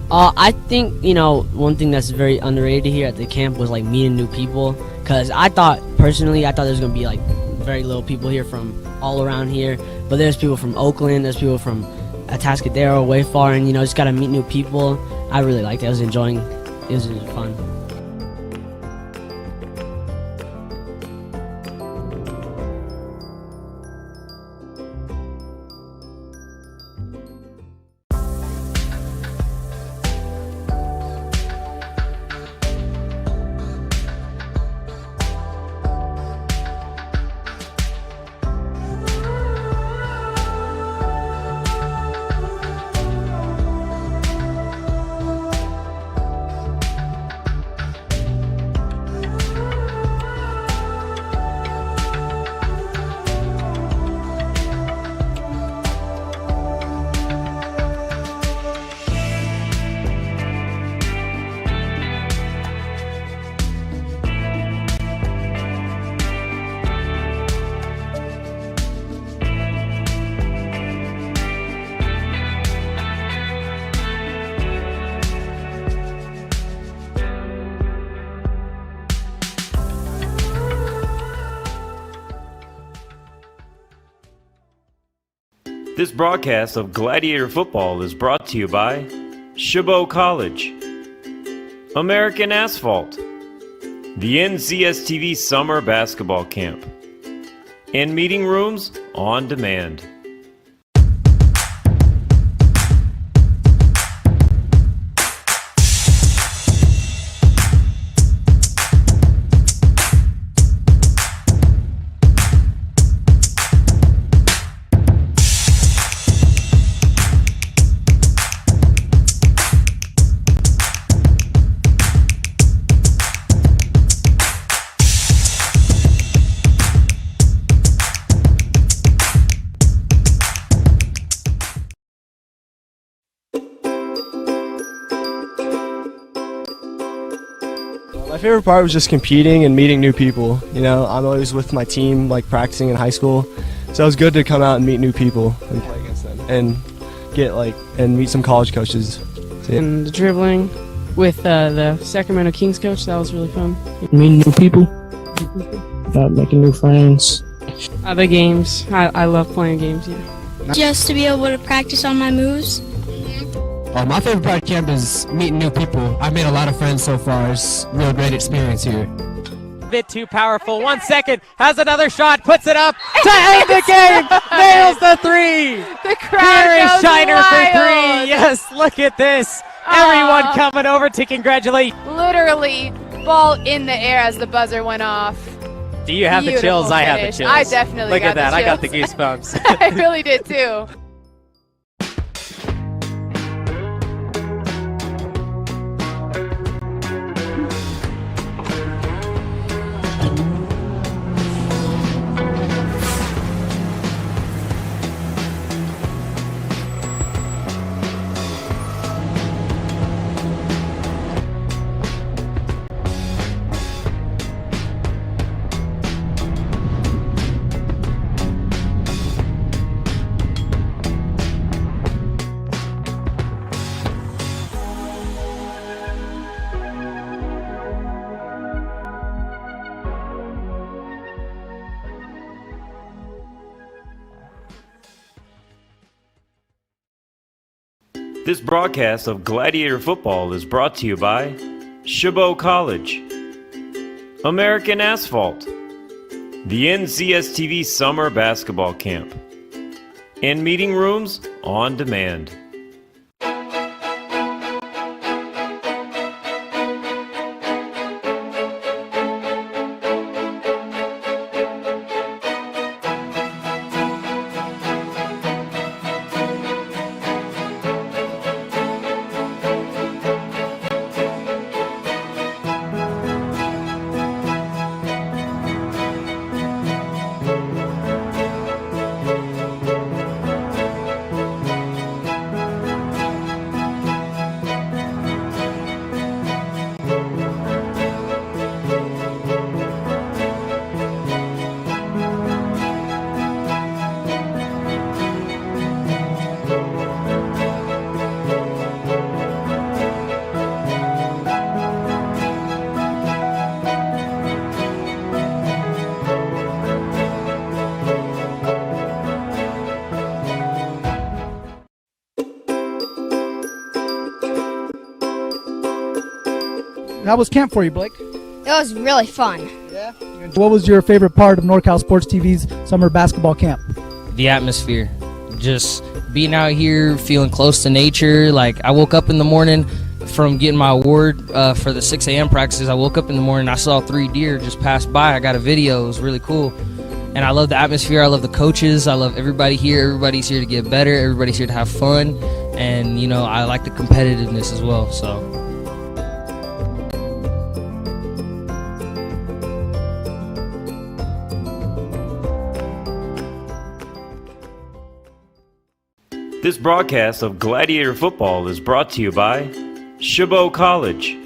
I think, you know, one thing that's very underrated here at the camp was like meeting new people, because I thought there's gonna be like very little people here from all around here, but there's people from Oakland, there's people from Atascadero, way far, and you know, just gotta meet new people. I really liked it. I was enjoying it. It was fun. This broadcast of Gladiator Football is brought to you by Chabot College, American Asphalt, the NCSTV Summer Basketball Camp, and Meeting Rooms on demand. My favorite part was just competing and meeting new people. You know, I'm always with my team, like practicing in high school, so it was good to come out and meet new people and play against them and get and meet some college coaches. And the dribbling with the Sacramento Kings coach, that was really fun. Meeting new people, making new friends. The games, I love playing games. Yeah. Just to be able to practice on my moves. My favorite part of camp is meeting new people. I've made a lot of friends so far. It's a real great experience here. Bit too powerful. 1 second, has another shot, puts it up to end the game. Nails the three. The crowd Here is goes Shiner wild. for three. Yes, look at this. Everyone coming over to congratulate. Literally, ball in the air as the buzzer went off. Do you have the Beautiful chills? I have the finish. chills. I definitely look got at that. the I got the chills. goosebumps. I really did too. This broadcast of Gladiator Football is brought to you by Chabot College, American Asphalt, the NCSTV Summer Basketball Camp, and Meeting Rooms on Demand. How was camp for you, Blake? It was really fun. Yeah. What was your favorite part of NorCal Sports TV's summer basketball camp? The atmosphere, just being out here, feeling close to nature. Like, I woke up in the morning from getting my award for the 6 a.m. practices. I woke up in the morning, I saw 3 deer just pass by. I got a video. It was really cool. And I love the atmosphere. I love the coaches. I love everybody here. Everybody's here to get better. Everybody's here to have fun. And, you know, I like the competitiveness as well. So. This broadcast of Gladiator Football is brought to you by Chabot College,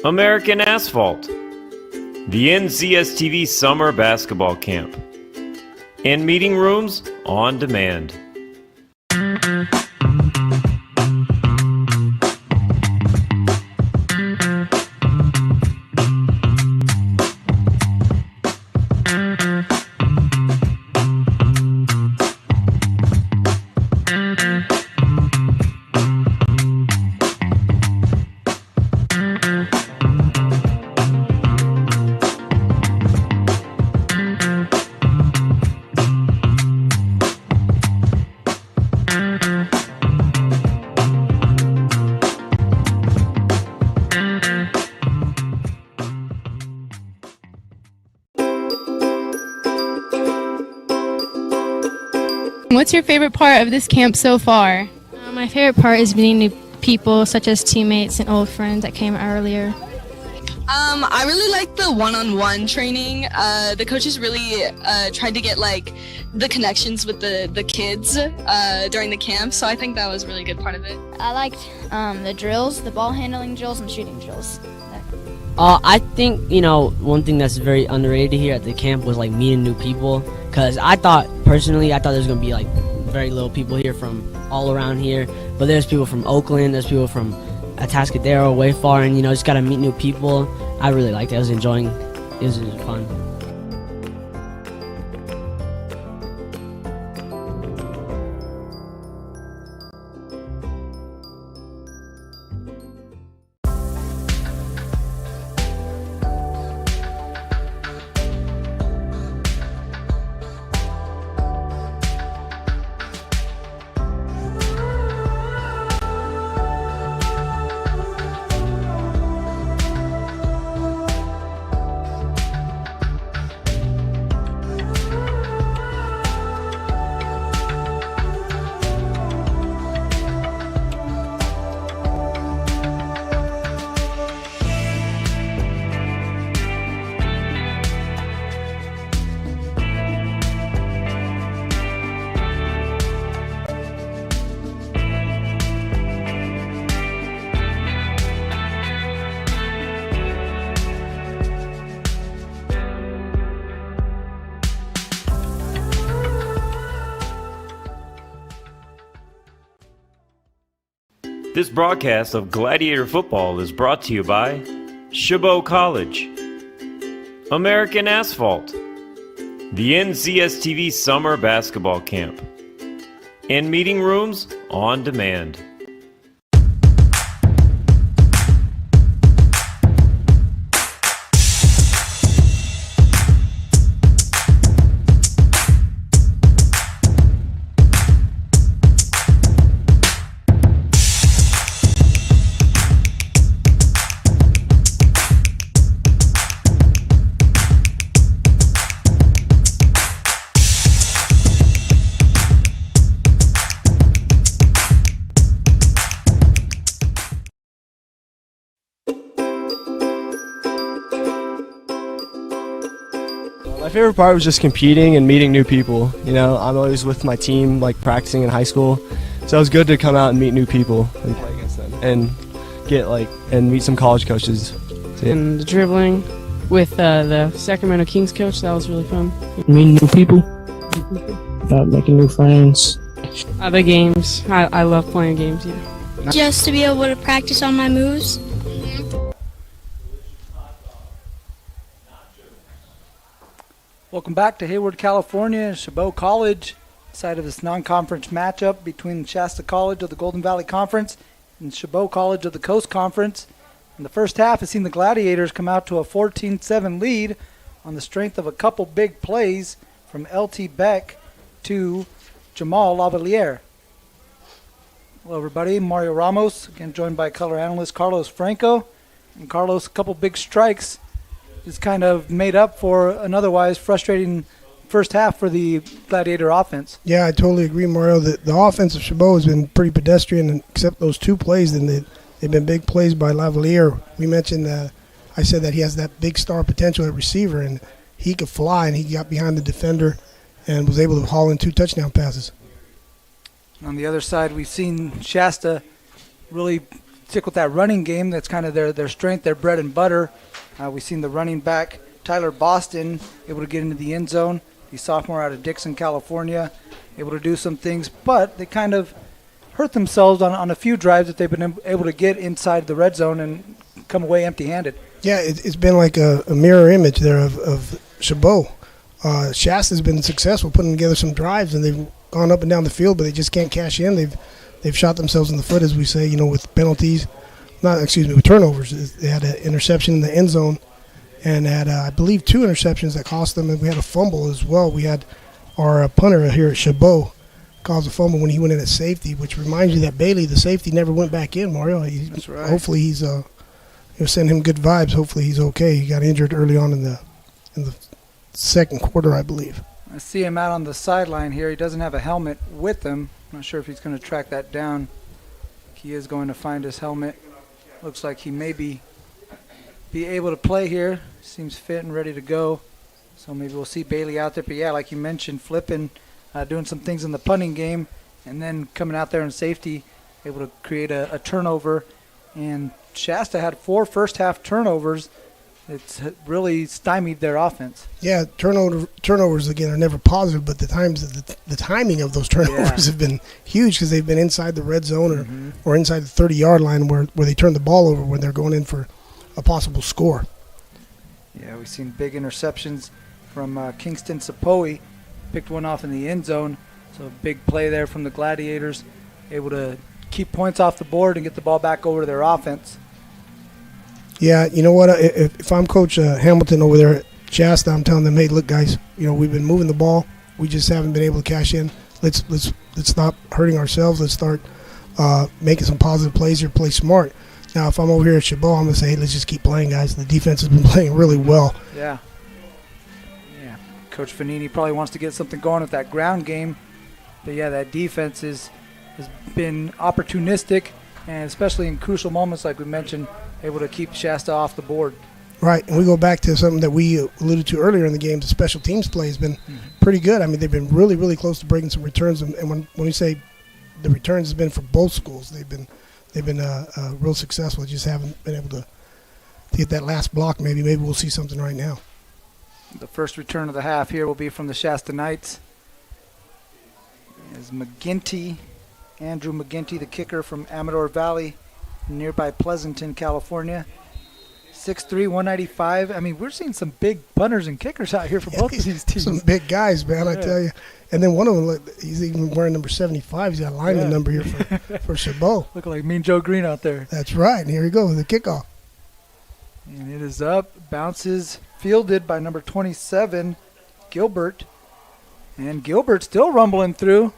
American Asphalt, the NCSTV Summer Basketball Camp, and Meeting Rooms on Demand. What's your favorite part of this camp so far? My favorite part is meeting new people, such as teammates and old friends that came earlier. I really like the one-on-one training. The coaches really tried to get like the connections with the kids during the camp, so I think that was a really good part of it. I liked the drills, the ball handling drills, and shooting drills. I think, one thing that's very underrated here at the camp was like meeting new people, because I thought there was going to be like very little people here from all around here, but there's people from Oakland, there's people from Atascadero, way far, and just got to meet new people. I really liked it. I was enjoying it. It was fun. This broadcast of Gladiator Football is brought to you by Chabot College, American Asphalt, the NCSTV Summer Basketball Camp, and Meeting Rooms on Demand. My favorite part was just competing and meeting new people. I'm always with my team, like practicing in high school, so it was good to come out and meet new people and play against them and and meet some college coaches. And the dribbling with the Sacramento Kings coach, that was really fun. Meeting new people, making new friends. The games, I love playing games. Yeah. Just to be able to practice on my moves. Welcome back to Hayward, California, Chabot College, side of this non-conference matchup between Shasta College of the Golden Valley Conference and Chabot College of the Coast Conference. In the first half, has seen the Gladiators come out to a 14-7 lead on the strength of a couple big plays from L.T. Beck to Jamal Lavaliere. Hello, everybody. Mario Ramos, again joined by color analyst Carlos Franco. And Carlos, a couple big strikes is kind of made up for an otherwise frustrating first half for the Gladiator offense. Yeah, I totally agree, Mario. The offense of Chabot has been pretty pedestrian, and except those two plays, then they've been big plays by Lavaliere. We mentioned, I said that he has that big star potential at receiver, and he could fly, and he got behind the defender and was able to haul in 2 touchdown passes. On the other side, we've seen Shasta really stick with that running game. That's kind of their strength, their bread and butter. We've seen the running back, Tyler Boston, able to get into the end zone. The sophomore out of Dixon, California, able to do some things, but they kind of hurt themselves on a few drives that they've been able to get inside the red zone and come away empty-handed. Yeah, it's been like a mirror image there of Chabot. Shasta's been successful putting together some drives, and they've gone up and down the field, but they just can't cash in. They've shot themselves in the foot, as we say, with penalties. With turnovers. They had an interception in the end zone and had, I believe, 2 interceptions that cost them, and we had a fumble as well. We had our punter here at Chabot caused a fumble when he went in at safety, which reminds you that Bailey, the safety, never went back in, Mario. That's right. Hopefully he's sending him good vibes. Hopefully he's okay. He got injured early on in the second quarter, I believe. I see him out on the sideline here. He doesn't have a helmet with him. I'm not sure if he's going to track that down. He is going to find his helmet. Looks like he may be able to play here. Seems fit and ready to go. So maybe we'll see Bailey out there. But yeah, like you mentioned, flipping, doing some things in the punting game, and then coming out there in safety, able to create a turnover. And Shasta had 4 first-half turnovers. It's really stymied their offense. Yeah, turnovers, again, are never positive, but the timing of those turnovers have been huge because they've been inside the red zone or inside the 30-yard line where they turn the ball over when they're going in for a possible score. Yeah, we've seen big interceptions from Kingston Sapoe. Picked one off in the end zone. So a big play there from the Gladiators, able to keep points off the board and get the ball back over to their offense. Yeah, you know what? If I'm Coach Hamilton over there at Shasta, I'm telling them, hey, look, guys, we've been moving the ball. We just haven't been able to cash in. Let's stop hurting ourselves. Let's start making some positive plays here, play smart. Now, if I'm over here at Chabot, I'm going to say, hey, let's just keep playing, guys. The defense has been playing really well. Yeah. Coach Fanini probably wants to get something going with that ground game. But, yeah, that defense has been opportunistic, and especially in crucial moments like we mentioned, able to keep Shasta off the board. Right, and we go back to something that we alluded to earlier in the game. The special teams play has been pretty good. I mean, they've been really, really close to breaking some returns. And when we say the returns has been for both schools, they've been real successful. Just haven't been able to get that last block. Maybe we'll see something right now. The first return of the half here will be from the Shasta Knights. Is Andrew McGinty, the kicker from Amador Valley, nearby Pleasanton, California. 6'3", 195. I mean, we're seeing some big punters and kickers out here for both of these teams. Some big guys, man, I tell you. And then one of them, he's even wearing number 75. He's got a lineman number here for Chabot. Looking like Mean Joe Green out there. That's right. And here we go with the kickoff. And it is up, bounces, fielded by number 27, Gilbert. And Gilbert still rumbling through,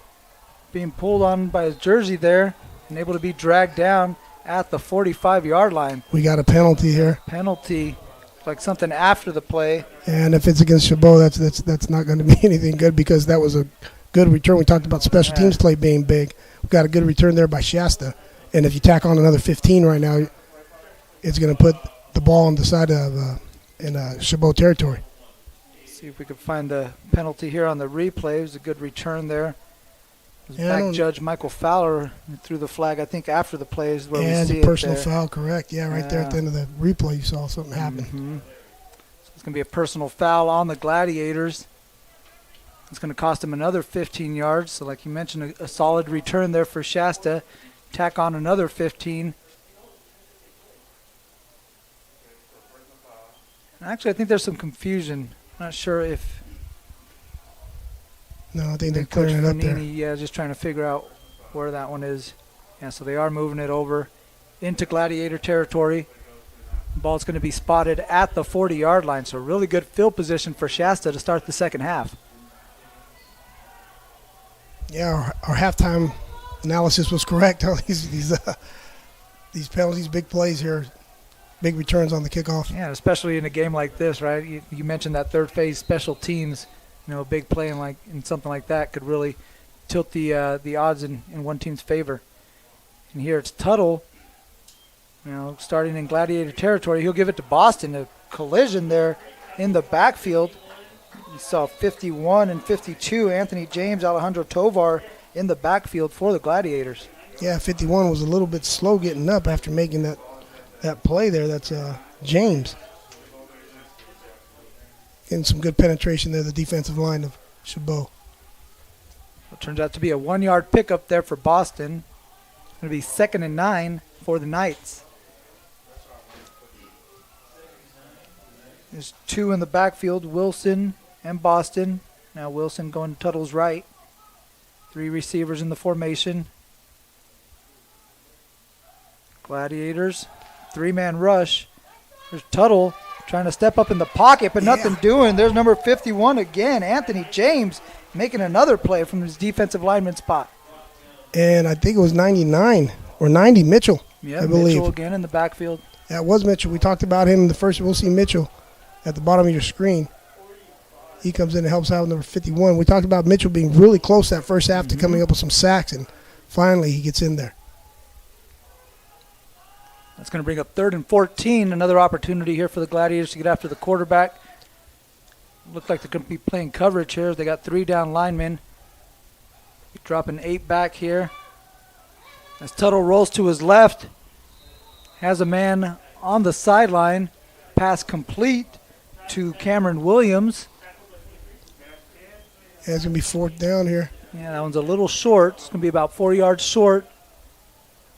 being pulled on by his jersey there, and able to be dragged down at the 45-yard line. We got a penalty here. Penalty, like something after the play. And if it's against Chabot, that's not going to be anything good because that was a good return. We talked about special teams play being big. We got a good return there by Shasta. And if you tack on another 15 right now, it's going to put the ball on the side of in Chabot territory. See if we can find the penalty here on the replay. It was a good return there. Back judge Michael Fowler threw the flag, I think, after the play is where we see it. And a personal foul, correct. Yeah, right there at the end of the replay you saw something happen. So it's going to be a personal foul on the Gladiators. It's going to cost them another 15 yards. So like you mentioned, a solid return there for Shasta. Tack on another 15. Actually, I think there's some confusion. Not sure if... No, I think they're clearing it up there. Yeah, just trying to figure out where that one is. Yeah, so they are moving it over into Gladiator territory. The ball's going to be spotted at the 40-yard line, so really good field position for Shasta to start the second half. Yeah, our halftime analysis was correct. These penalties, big plays here, big returns on the kickoff. Yeah, especially in a game like this, right? You mentioned that third phase special teams. A big play in something like that could really tilt the odds in one team's favor. And here it's Tuttle, starting in Gladiator territory. He'll give it to Boston. A collision there in the backfield. You saw 51 and 52, Anthony James, Alejandro Tovar in the backfield for the Gladiators. Yeah, 51 was a little bit slow getting up after making that play there. That's James. Getting some good penetration there, the defensive line of Chabot. It turns out to be a 1-yard pickup there for Boston. It's going to be 2nd and 9 for the Knights. There's 2 in the backfield, Wilson and Boston. Now Wilson going to Tuttle's right. 3 receivers in the formation. Gladiators, 3-man rush. There's Tuttle trying to step up in the pocket, but nothing doing. There's number 51 again, Anthony James, making another play from his defensive lineman spot. And I think it was 99 or 90, Mitchell, I believe. Mitchell again in the backfield. That was Mitchell. We talked about him in the first. We'll see Mitchell at the bottom of your screen. He comes in and helps out, number 51. We talked about Mitchell being really close that first half to coming up with some sacks, and finally he gets in there. That's going to bring up 3rd and 14. Another opportunity here for the Gladiators to get after the quarterback. Looks like they're going to be playing coverage here. They got 3 down linemen. Dropping 8 back here. As Tuttle rolls to his left, has a man on the sideline. Pass complete to Cameron Williams. Yeah, it's going to be 4th down here. Yeah, that one's a little short. It's going to be about 4 yards short.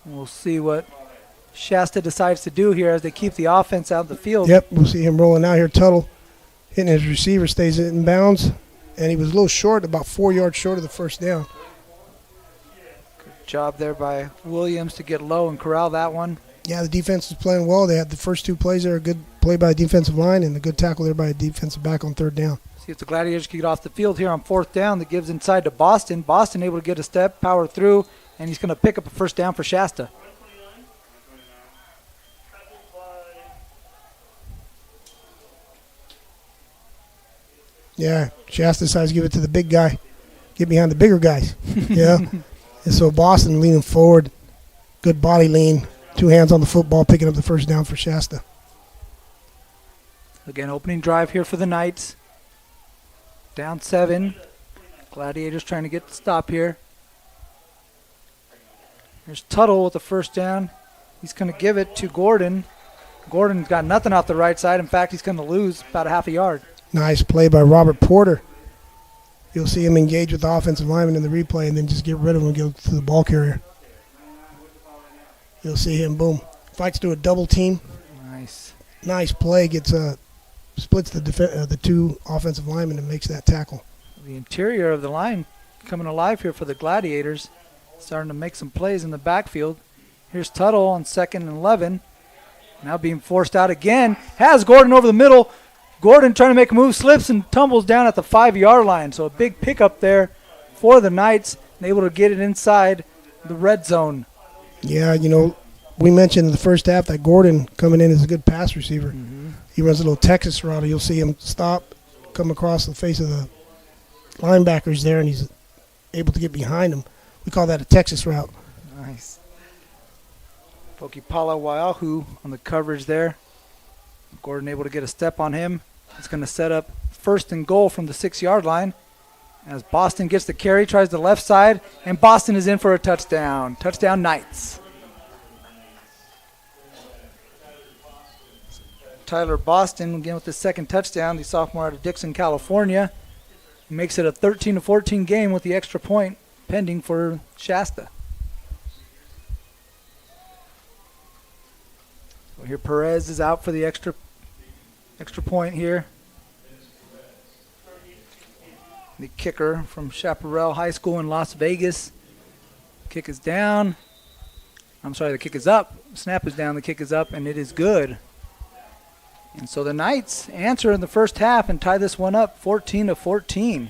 And we'll see what Shasta decides to do here as they keep the offense out of the field. Yep, we'll see him rolling out here. Tuttle hitting his receiver, stays in bounds. And he was a little short, about 4 yards short of the first down. Good job there by Williams to get low and corral that one. Yeah, the defense is playing well. They had the first 2 plays there, a good play by the defensive line and a good tackle there by a defensive back on 3rd down. See if the Gladiators can get off the field here on 4th down. That gives inside to Boston. Boston able to get a step, power through, and he's going to pick up a first down for Shasta. Yeah, Shasta decides to give it to the big guy. Get behind the bigger guys. Yeah. And so Boston leaning forward. Good body lean. 2 hands on the football, picking up the first down for Shasta. Again, opening drive here for the Knights. Down 7. Gladiators trying to get the stop here. There's Tuttle with the first down. He's going to give it to Gordon. Gordon's got nothing off the right side. In fact, he's going to lose about a half a yard. Nice play by Robert Porter. You'll see him engage with the offensive lineman in the replay and then just get rid of him and go to the ball carrier. You'll see him, boom. Fights through a double team. Nice. Nice play. Gets splits the 2 offensive linemen and makes that tackle. The interior of the line coming alive here for the Gladiators. Starting to make some plays in the backfield. Here's Tuttle on 2nd and 11. Now being forced out again. Has Gordon over the middle. Gordon trying to make a move, slips and tumbles down at the 5-yard line. So a big pickup there for the Knights, and able to get it inside the red zone. Yeah, you know, we mentioned in the first half that Gordon coming in is a good pass receiver. He runs a little Texas route. You'll see him stop, come across the face of the linebackers there, and he's able to get behind them. We call that a Texas route. Nice. Pokipala Waiahu on the coverage there. Gordon able to get a step on him. It's going to set up 1st and goal from the 6-yard line. As Boston gets the carry, tries the left side, and Boston is in for a touchdown. Touchdown Knights. Tyler Boston again with his 2nd touchdown, the sophomore out of Dixon, California. Makes it a 13-14 game with the extra point pending for Shasta. So here Perez is out for the extra point here. The kicker from Chaparral High School in Las Vegas. Kick is down. I'm sorry, the kick is up. Snap is down, the kick is up, and it is good. And so the Knights answer in the first half and tie this one up 14-14.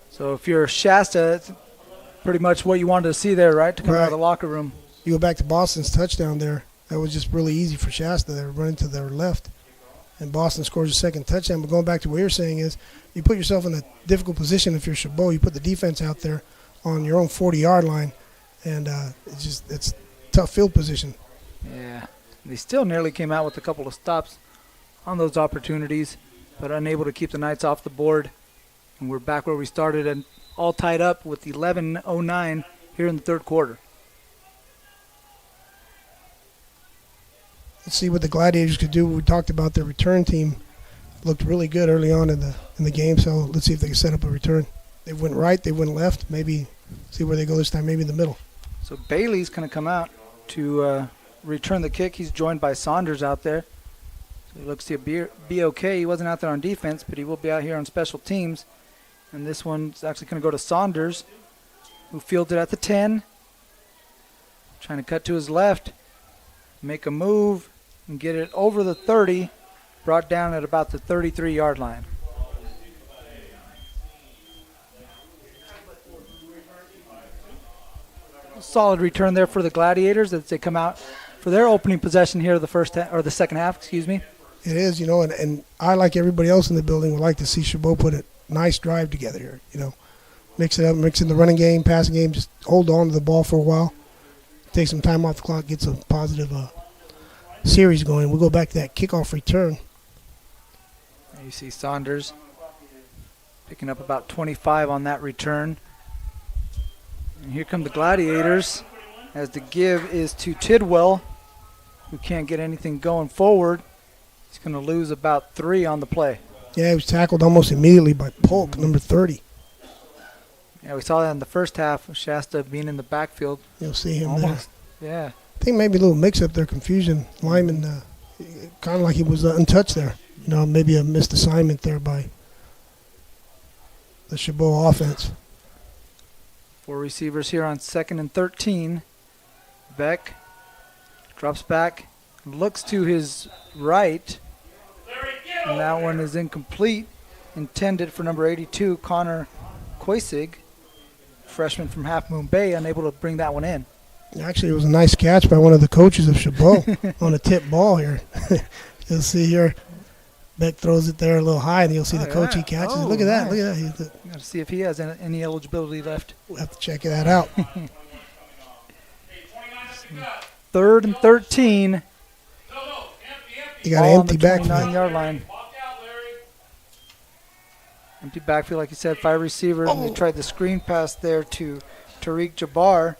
So if you're Shasta, it's pretty much what you wanted to see there, right, to come out of the locker room. You go back to Boston's touchdown there. That was just really easy for Shasta. They were running to their left, and Boston scores a 2nd touchdown. But going back to what you're saying is you put yourself in a difficult position if you're Chabot. You put the defense out there on your own 40-yard line, and it's tough field position. Yeah. They still nearly came out with a couple of stops on those opportunities, but unable to keep the Knights off the board. And we're back where we started and all tied up with 11:09 here in the 3rd quarter. Let's see what the Gladiators could do. We talked about their return team. Looked really good early on in the game, so let's see if they can set up a return. They went right, they went left. Maybe see where they go this time, maybe in the middle. So Bailey's going to come out to return the kick. He's joined by Saunders out there. So he looks to be okay. He wasn't out there on defense, but he will be out here on special teams. And this one's actually going to go to Saunders, who fielded at the 10. Trying to cut to his left, make a move, and get it over the 30, brought down at about the 33-yard line. Solid return there for the Gladiators as they come out for their opening possession here of the second half, excuse me. It is, and I, like everybody else in the building, would like to see Chabot put a nice drive together here, Mix it up, mix in the running game, passing game, just hold on to the ball for a while. Take some time off the clock, get some positive series going. We'll go back to that kickoff return. You see Saunders picking up about 25 on that return. And here come the Gladiators as the give is to Tidwell, who can't get anything going forward. He's going to lose about 3 on the play. Yeah, he was tackled almost immediately by Polk, number 30. Yeah, we saw that in the first half, Shasta being in the backfield. You'll see him almost there. Yeah. I think maybe a little mix-up there, confusion. Lyman, kind of like he was untouched there. Maybe a missed assignment there by the Chabot offense. 4 receivers here on 2nd and 13. Beck drops back, looks to his right, and that one is incomplete. Intended for number 82, Connor Koisig, freshman from Half Moon Bay, unable to bring that one in. Actually, it was a nice catch by one of the coaches of Chabot on a tip ball here. You'll see here, Beck throws it there a little high, and you'll see the coach he catches. Look at that. Nice. Look at that. Got to see if he has any eligibility left. We'll have to check that out. 3rd and 13. You got an empty backfield. 29-yard line. Empty backfield, like you said, 5 receivers. And they tried the screen pass there to Tariq Jabbar.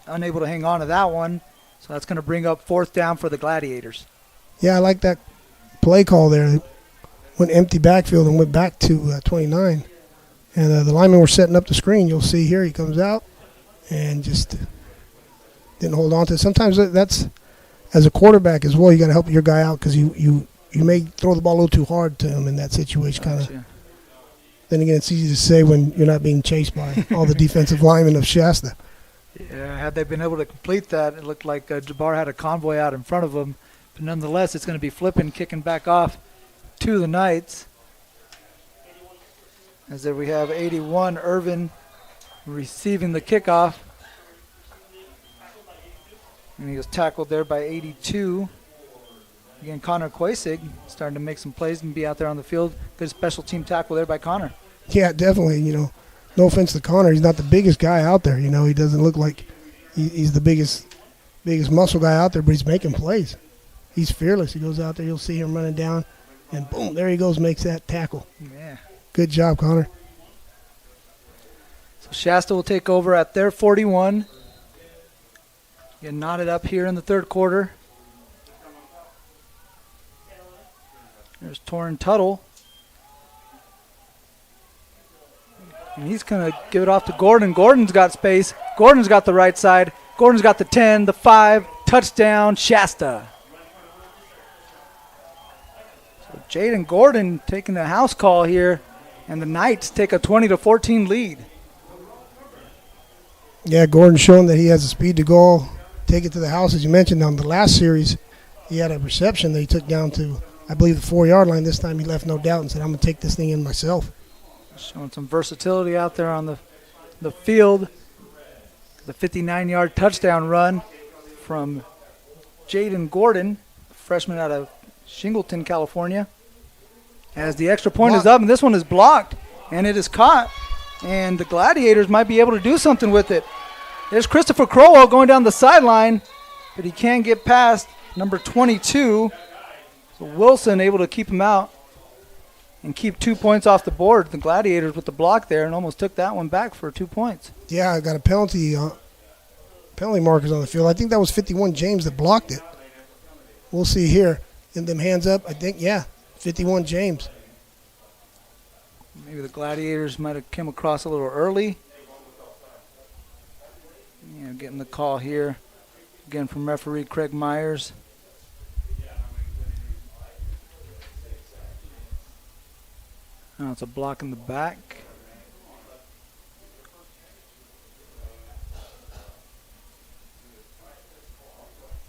Unable to hang on to that one. So that's going to bring up 4th down for the Gladiators. Yeah, I like that play call there. Went empty backfield and went back to 29. And the linemen were setting up the screen. You'll see here he comes out and just didn't hold on to it. Sometimes that's, as a quarterback as well, you got to help your guy out because you may throw the ball a little too hard to him in that situation. Gotcha. Then again, it's easy to say when you're not being chased by all the defensive linemen of Shasta. Yeah, had they been able to complete that, it looked like Jabbar had a convoy out in front of him. But nonetheless, it's going to be flipping, kicking back off to the Knights. As there we have 81, Irvin receiving the kickoff. And he was tackled there by 82. Again, Connor Koisig starting to make some plays and be out there on the field. Good special team tackle there by Connor. Yeah, definitely. No offense to Connor. He's not the biggest guy out there. He doesn't look like he's the biggest muscle guy out there, but he's making plays. He's fearless. He goes out there. You'll see him running down, and boom, there he goes, makes that tackle. Yeah. Good job, Connor. So Shasta will take over at their 41. Getting knotted up here in the 3rd quarter. There's Torrin Tuttle. And he's going to give it off to Gordon. Gordon's got space. Gordon's got the right side. Gordon's got the 10, the 5. Touchdown, Shasta. So Jaden Gordon taking the house call here. And the Knights take a 20-14 lead. Yeah, Gordon showing that he has the speed to go, take it to the house. As you mentioned on the last series, he had a reception that he took down to, I believe, the 4-yard line. This time he left no doubt and said, I'm going to take this thing in myself. Showing some versatility out there on the field. The 59-yard touchdown run from Jaden Gordon, freshman out of Shingleton, California. As the extra point is up, and this one is blocked, and it is caught. And the Gladiators might be able to do something with it. There's Christopher Crowell going down the sideline, but he can't get past number 22. So Wilson able to keep him out and keep 2 points off the board. The Gladiators with the block there and almost took that one back for 2 points. Yeah, I got a penalty markers on the field. I think that was 51 James that blocked it. We'll see here. In them hands up, I think, 51 James. Maybe the Gladiators might have come across a little early. Getting the call here again from referee Craig Myers. Now it's a block in the back.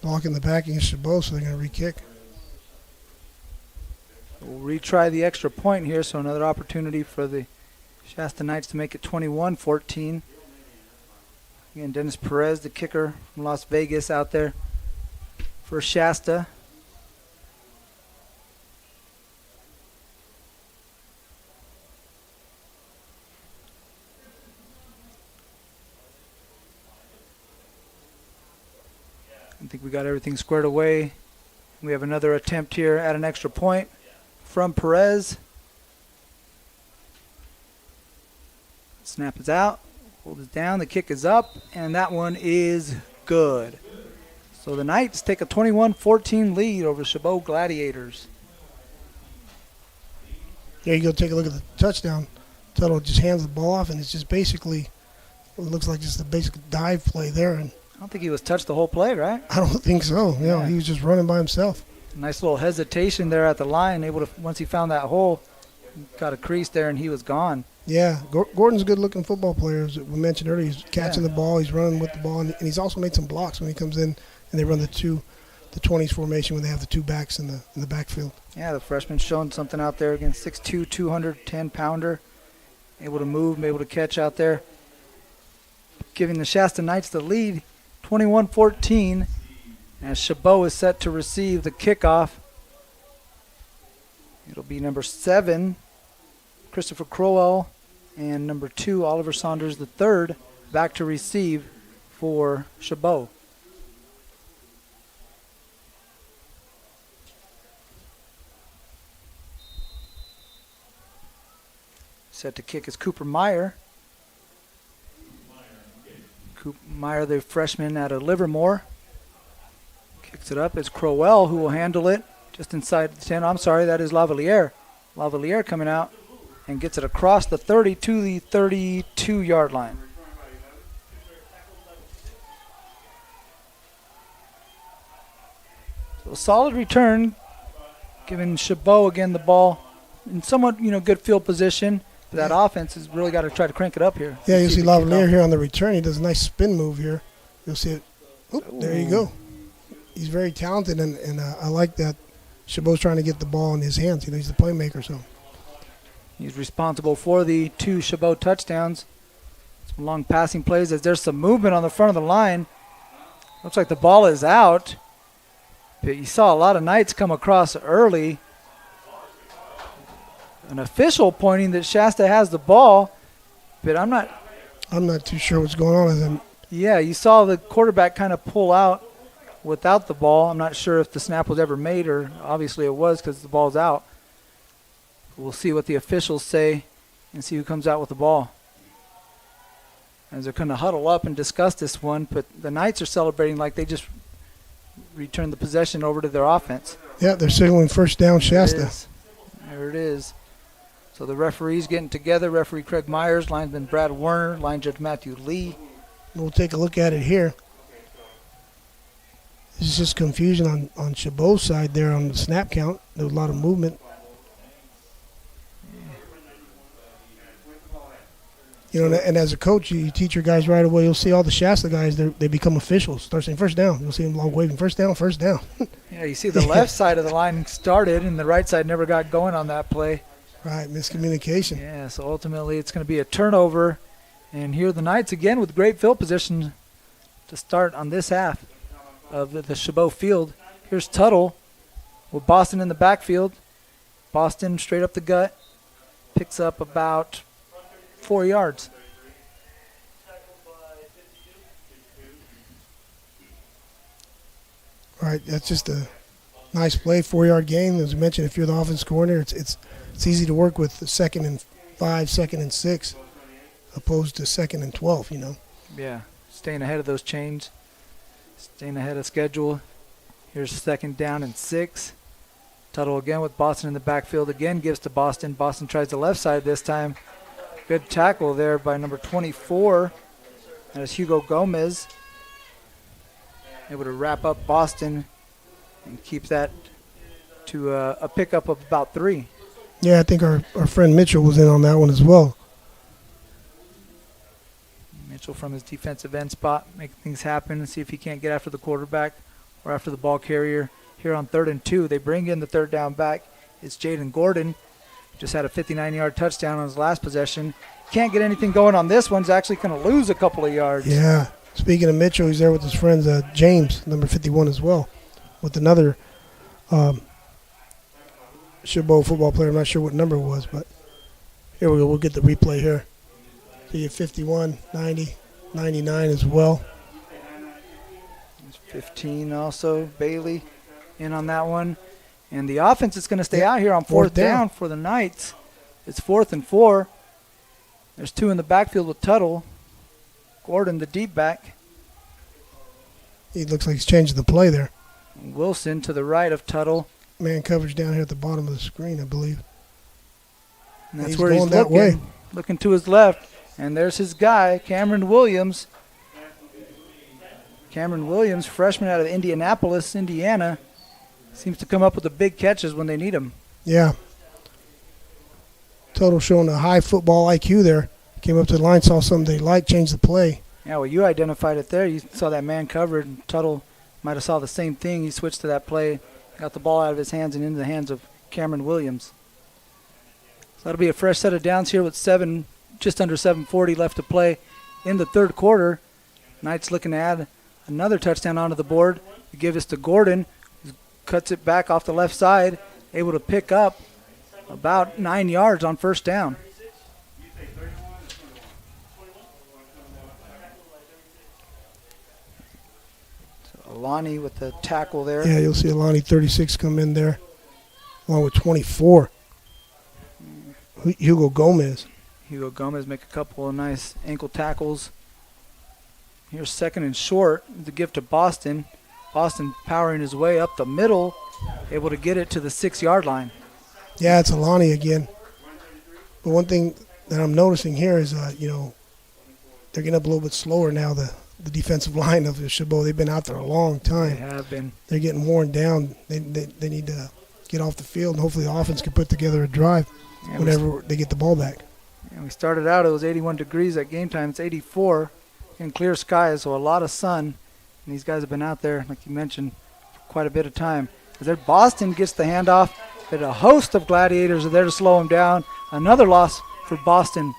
Block in the back against Chabot, so they're going to re-kick. We'll retry the extra point here, so another opportunity for the Shasta Knights to make it 21-14. Again, Dennis Perez, the kicker from Las Vegas, out there for Shasta. I think we got everything squared away. We have another attempt here at an extra point from Perez. Snap is out, hold it down, the kick is up, and that one is good. So the Knights take a 21-14 lead over Chabot Gladiators. There you go, take a look at the touchdown. Tuttle just hands the ball off, and it's just basically, it looks like just a basic dive play there. And I don't think he was touched the whole play, right? I don't think so. Yeah, he was just running by himself. Nice little hesitation there at the line. Able to, once he found that hole, got a crease there, and he was gone. Yeah, Gordon's a good-looking football player. As we mentioned earlier, he's catching the ball, he's running with the ball, and he's also made some blocks when he comes in and they run the 20s formation when they have the two backs in the backfield. Yeah, the freshman's showing something out there again. 6'2", 210-pounder, able to move, able to catch out there, giving the Shasta Knights the lead, 21-14, as Chabot is set to receive the kickoff. It'll be number 7, Christopher Crowell, and number 2, Oliver Saunders III, back to receive for Chabot. Set to kick is Cooper Meyer. Cooper Meyer, the freshman out of Livermore. Kicks it up. It's Crowell who will handle it just inside the 10. I'm sorry, that is Lavalier. Lavalier coming out and gets it across the 30 to the 32-yard line. So a solid return, giving Chabot again the ball in somewhat, good field position. But that offense has really got to try to crank it up here. Yeah, you'll see Lavalier here on the return. He does a nice spin move here. You'll see it. Oop, there you go. He's very talented, and I like that Chabot's trying to get the ball in his hands. He's the playmaker, so. He's responsible for the 2 Chabot touchdowns. Some long passing plays as there's some movement on the front of the line. Looks like the ball is out. But you saw a lot of Knights come across early. An official pointing that Shasta has the ball, but I'm not too sure what's going on with him. Yeah, you saw the quarterback kind of pull out without the ball. I'm not sure if the snap was ever made, or obviously it was because the ball's out. We'll see what the officials say and see who comes out with the ball. As they're going to huddle up and discuss this one, but the Knights are celebrating like they just returned the possession over to their offense. Yeah, they're signaling first down Shasta. There it is. So the referees getting together. Referee Craig Myers, linesman Brad Werner, line judge Matthew Lee. We'll take a look at it here. This is just confusion on Chabot's side there on the snap count. There was a lot of movement. And as a coach, you teach your guys right away. You'll see all the Shasta guys, they become officials. Start saying first down. You'll see them long waving first down, first down. Yeah, you see the left side of the line started, and the right side never got going on that play. Right, miscommunication. Yeah, so ultimately it's going to be a turnover. And here are the Knights again with great field position to start on this half of the Chabot field. Here's Tuttle with Boston in the backfield. Boston straight up the gut. Picks up about 4 yards. All right, that's just a nice play, 4-yard gain. As I mentioned, if you're the offense coordinator, it's easy to work with the 2nd and 5, 2nd and 6, opposed to 2nd and 12. Yeah, staying ahead of those chains, staying ahead of schedule. Here's 2nd down and 6. Tuttle again with Boston in the backfield. Again gives to Boston. Boston tries the left side this time. Good tackle there by number 24. That is Hugo Gomez. Able to wrap up Boston and keep that to a pickup of about 3. Yeah, I think our friend Mitchell was in on that one as well. Mitchell from his defensive end spot, make things happen and see if he can't get after the quarterback or after the ball carrier. Here on 3rd and 2, they bring in the 3rd down back. It's Jaden Gordon. Just had a 59-yard touchdown on his last possession. Can't get anything going on this one. He's actually going to lose a couple of yards. Yeah. Speaking of Mitchell, he's there with his friends James, number 51 as well. with another Chabot football player. I'm not sure what number it was, but here we go. We'll get the replay here. So you have 51, 90, 99 as well. 15 also, Bailey in on that one. And the offense is going to stay out here on fourth down for the Knights. It's 4th and 4. There's 2 in the backfield with Tuttle. Gordon, the deep back. He looks like he's changing the play there. Wilson to the right of Tuttle. Man coverage down here at the bottom of the screen, I believe. And that's where he's looking, way. Looking to his left. And there's his guy, Cameron Williams. Cameron Williams, freshman out of Indianapolis, Indiana. Seems to come up with the big catches when they need him. Yeah. Total showing a high football IQ there. Came up to the line, saw something they liked, changed the play. Yeah, well, you identified it there. You saw that man covered, and Tuttle might have saw the same thing. He switched to that play, got the ball out of his hands and into the hands of Cameron Williams. So that'll be a fresh set of downs here with just under 7:40 left to play in the third quarter. Knights looking to add another touchdown onto the board to give us to Gordon. Cuts it back off the left side, able to pick up about 9 yards on first down. So Alani with the tackle there. Yeah, you'll see Alani 36 come in there, along with 24. Hugo Gomez. Hugo Gomez make a couple of nice ankle tackles. Here's 2nd and short to give to Boston. Boston powering his way up the middle, able to get it to the 6-yard line. Yeah, it's Alani again. But one thing that I'm noticing here is, they're getting up a little bit slower now, the defensive line of the Chabot. They've been out there a long time. They have been. They're getting worn down. They need to get off the field, and hopefully the offense can put together a drive whenever they get the ball back. And we started out, it was 81 degrees at game time. It's 84 in clear skies, so a lot of sun. And these guys have been out there, like you mentioned, for quite a bit of time. As there, Boston gets the handoff, but a host of Gladiators are there to slow him down. Another loss for Boston.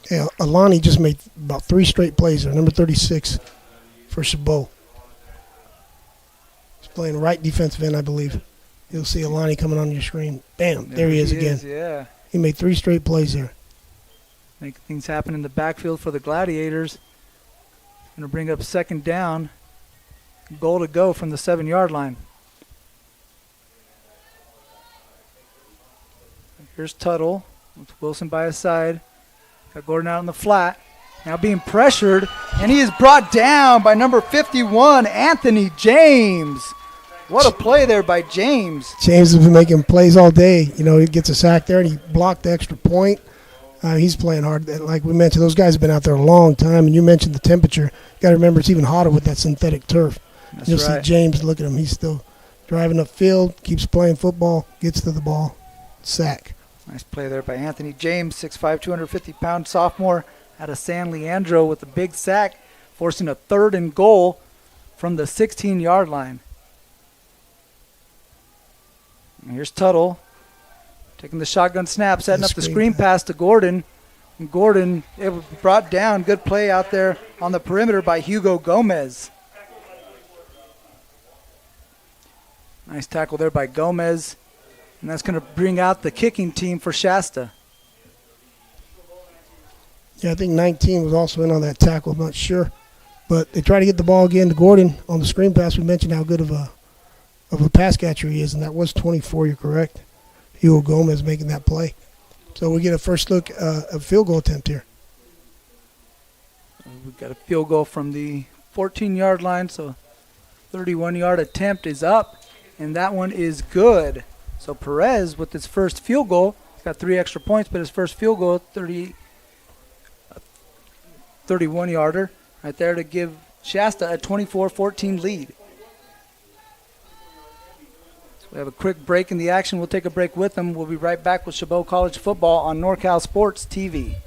Yeah, Alani just made about 3 straight plays there, number 36 for Chabot. He's playing right defensive end, I believe. You'll see Alani coming on your screen. Bam, there he is again. Yeah. He made 3 straight plays there. Making things happen in the backfield for the Gladiators. Going to bring up 2nd down. Goal to go from the 7-yard line. Here's Tuttle with Wilson by his side. Got Gordon out on the flat. Now being pressured, and he is brought down by number 51, Anthony James. What a play there by James. James has been making plays all day. He gets a sack there, and he blocked the extra point. He's playing hard. Like we mentioned, those guys have been out there a long time, and you mentioned the temperature. You got to remember it's even hotter with that synthetic turf. You'll see James, look at him. He's still driving upfield, keeps playing football, gets to the ball, sack. Nice play there by Anthony James, 6'5", 250-pound sophomore out of San Leandro with a big sack, forcing a 3rd and goal from the 16-yard line. And here's Tuttle taking the shotgun snap, setting up the screen pass to Gordon. And Gordon brought down. Good play out there on the perimeter by Hugo Gomez. Nice tackle there by Gomez. And that's going to bring out the kicking team for Shasta. Yeah, I think 19 was also in on that tackle. I'm not sure. But they try to get the ball again to Gordon on the screen pass. We mentioned how good of a pass catcher he is, and that was 24, you're correct. Hugo Gomez making that play. So we get a first look a field goal attempt here. We've got a field goal from the 14-yard line, so 31-yard attempt is up, and that one is good. So Perez with his first field goal, he's got 3 extra points, but his first field goal, 31-yarder, right there to give Shasta a 24-14 lead. We have a quick break in the action. We'll take a break with them. We'll be right back with Chabot College football on NorCal Sports TV.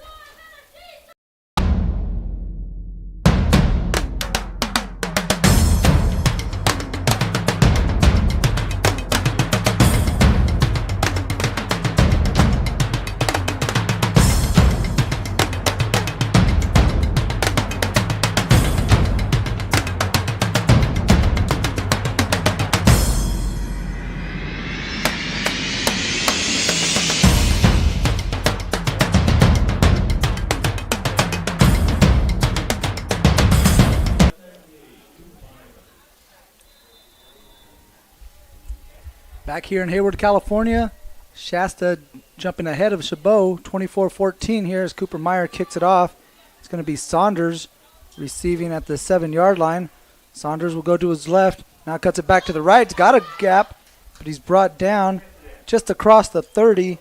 Back here in Hayward, California, Shasta jumping ahead of Chabot, 24-14 here as Cooper Meyer kicks it off. It's going to be Saunders receiving at the 7-yard line. Saunders will go to his left. Now cuts it back to the right. He's got a gap, but he's brought down just across the 30.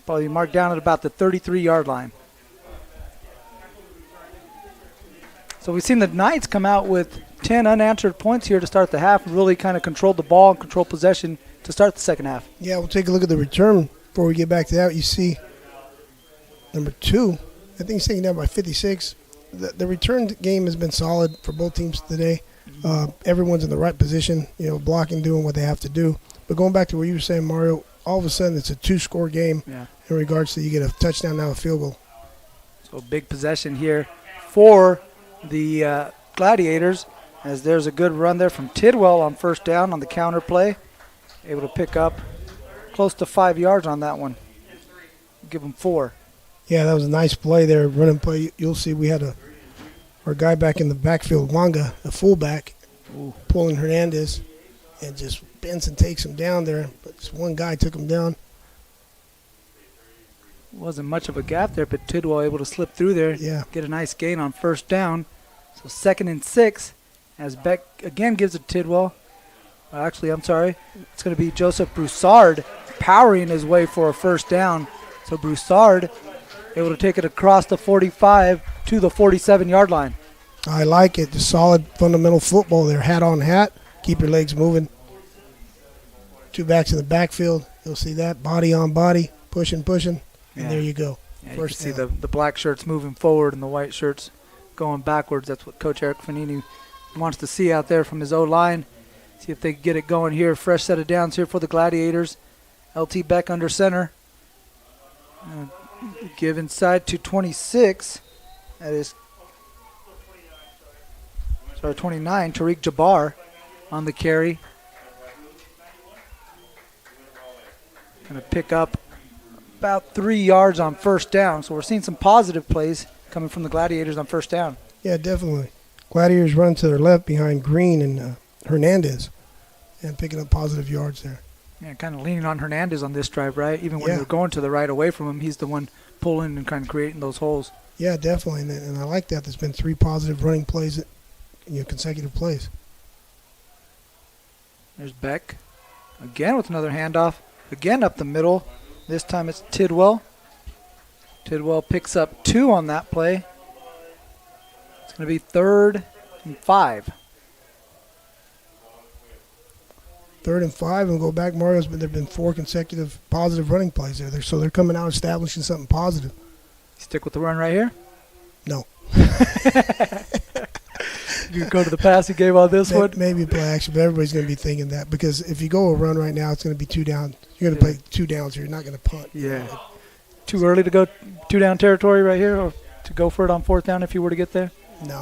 Probably marked down at about the 33-yard line. So we've seen the Knights come out with 10 unanswered points here to start the half and really kind of control the ball and control possession to start the second half. Yeah, we'll take a look at the return before we get back to that. You see number 2, I think he's taken down by 56. The return game has been solid for both teams today. Everyone's in the right position, blocking, doing what they have to do. But going back to what you were saying, Mario, all of a sudden it's a 2-score game in regards to you get a touchdown, now a field goal. So big possession here for the Gladiators, as there's a good run there from Tidwell on first down on the counter play. Able to pick up close to 5 yards on that one. Give them 4. Yeah, that was a nice play there, running play. You'll see we had our guy back in the backfield, Wanga, a fullback, pulling Hernandez, and just Benson takes him down there. But this one guy took him down. Wasn't much of a gap there, but Tidwell able to slip through there, get a nice gain on first down. So 2nd and 6, as Beck again gives it to Tidwell. Actually, I'm sorry. It's going to be Joseph Broussard powering his way for a first down. So Broussard able to take it across the 45 to the 47-yard line. I like it. Just solid fundamental football there. Hat on hat. Keep your legs moving. 2 backs in the backfield. You'll see that. Body on body. Pushing. And there you go. Yeah, you can see the black shirts moving forward and the white shirts going backwards. That's what Coach Eric Fanini wants to see out there from his O-line. See if they can get it going here. Fresh set of downs here for the Gladiators. LT Beck under center. Give inside to 26. That is 29. Tariq Jabbar on the carry. Going to pick up about 3 yards on first down. So we're seeing some positive plays coming from the Gladiators on first down. Yeah, definitely. Gladiators run to their left behind Green and Hernandez and picking up positive yards there. Yeah, kind of leaning on Hernandez on this drive, right? Even when you're going to the right away from him, he's the one pulling and kind of creating those holes. Yeah, definitely. And I like that. There's been 3 positive running plays, consecutive plays. There's Beck. Again with another handoff. Again up the middle. This time it's Tidwell. Tidwell picks up 2 on that play. It's going to be 3rd and 5. 3rd and 5, and go back, Mario's. But there've been 4 consecutive positive running plays there. So they're coming out establishing something positive. Stick with the run right here? No. You go to the pass he gave on this one? Maybe play action, but everybody's going to be thinking that because if you go a run right now, it's going to be 2 down. You're going to play 2 downs here. You're not going to punt. Yeah. Too early to go 2 down territory right here, or to go for it on 4th down if you were to get there? No,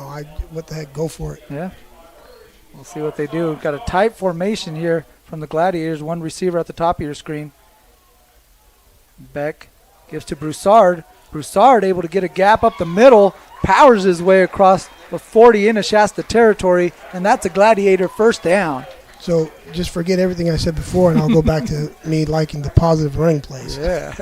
what the heck, go for it. Yeah. We'll see what they do. We've got a tight formation here from the Gladiators. 1 receiver at the top of your screen. Beck gives to Broussard. Broussard able to get a gap up the middle, powers his way across the 40 into Shasta territory, and that's a Gladiator first down. So just forget everything I said before, and I'll go back to me liking the positive running plays. Yeah.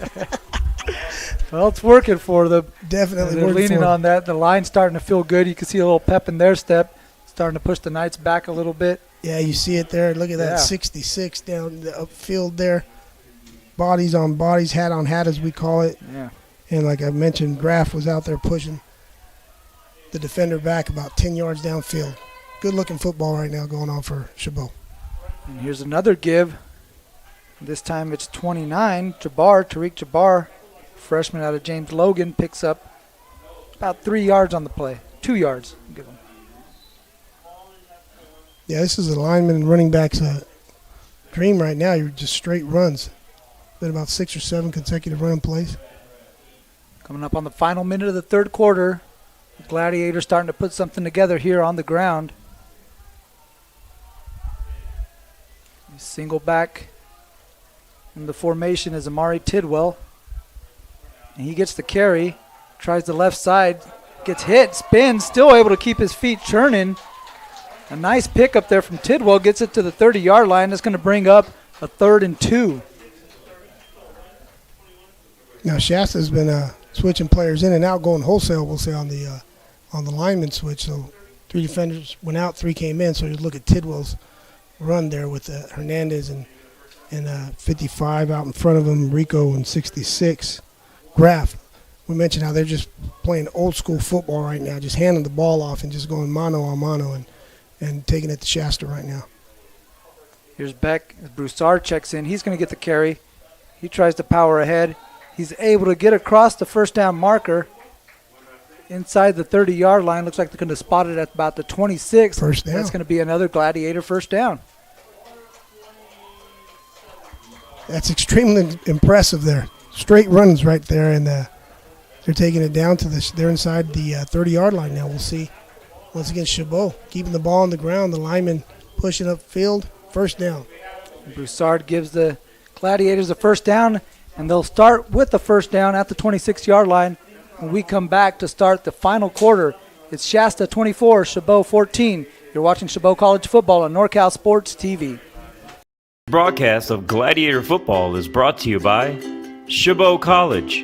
Well, it's working for them. Definitely they're working leaning for them. on that. The line's starting to feel good. You can see a little pep in their step, starting to push the Knights back a little bit. Yeah, you see it there. Look at that 66 down the upfield there. Bodies on bodies, hat on hat, as we call it. Yeah. And like I mentioned, Graff was out there pushing the defender back about 10 yards downfield. Good-looking football right now going on for Chabot. And here's another give. This time it's 29. Tariq Jabbar, freshman out of James Logan, picks up about 3 yards on the play. 2 yards. Give him. Yeah, this is a lineman and running back's dream right now. You're just straight runs. Been about 6 or 7 consecutive running plays. Coming up on the final minute of the 3rd quarter. The Gladiators starting to put something together here on the ground. Single back in the formation is Amari Tidwell. And he gets the carry, tries the left side, gets hit, spins, still able to keep his feet churning. A nice pick up there from Tidwell, gets it to the 30-yard line. That's going to bring up a 3rd and 2. Now Shasta's been switching players in and out, going wholesale, we'll say, on the lineman switch. So 3 defenders went out, 3 came in. So you look at Tidwell's run there with Hernandez and 55 out in front of him, Rico and 66. Graff. We mentioned how they're just playing old school football right now, just handing the ball off and just going mano a mano and taking it to Shasta right now. Here's Beck as Broussard checks in. He's going to get the carry. He tries to power ahead. He's able to get across the first down marker inside the 30-yard line. Looks like they're going to spot it at about the 26. First down. That's going to be another Gladiator first down. That's impressive there. Straight runs right there, and they're taking it down to they're inside the 30-yard line now. We'll see. Once again, Chabot keeping the ball on the ground. The lineman pushing up field. First down. Broussard gives the Gladiators a first down, and they'll start with the first down at the 26-yard line when we come back to start the final quarter. It's Shasta 24, Chabot 14. You're watching Chabot College football on NorCal Sports TV. Broadcast of Gladiator football is brought to you by Chabot College,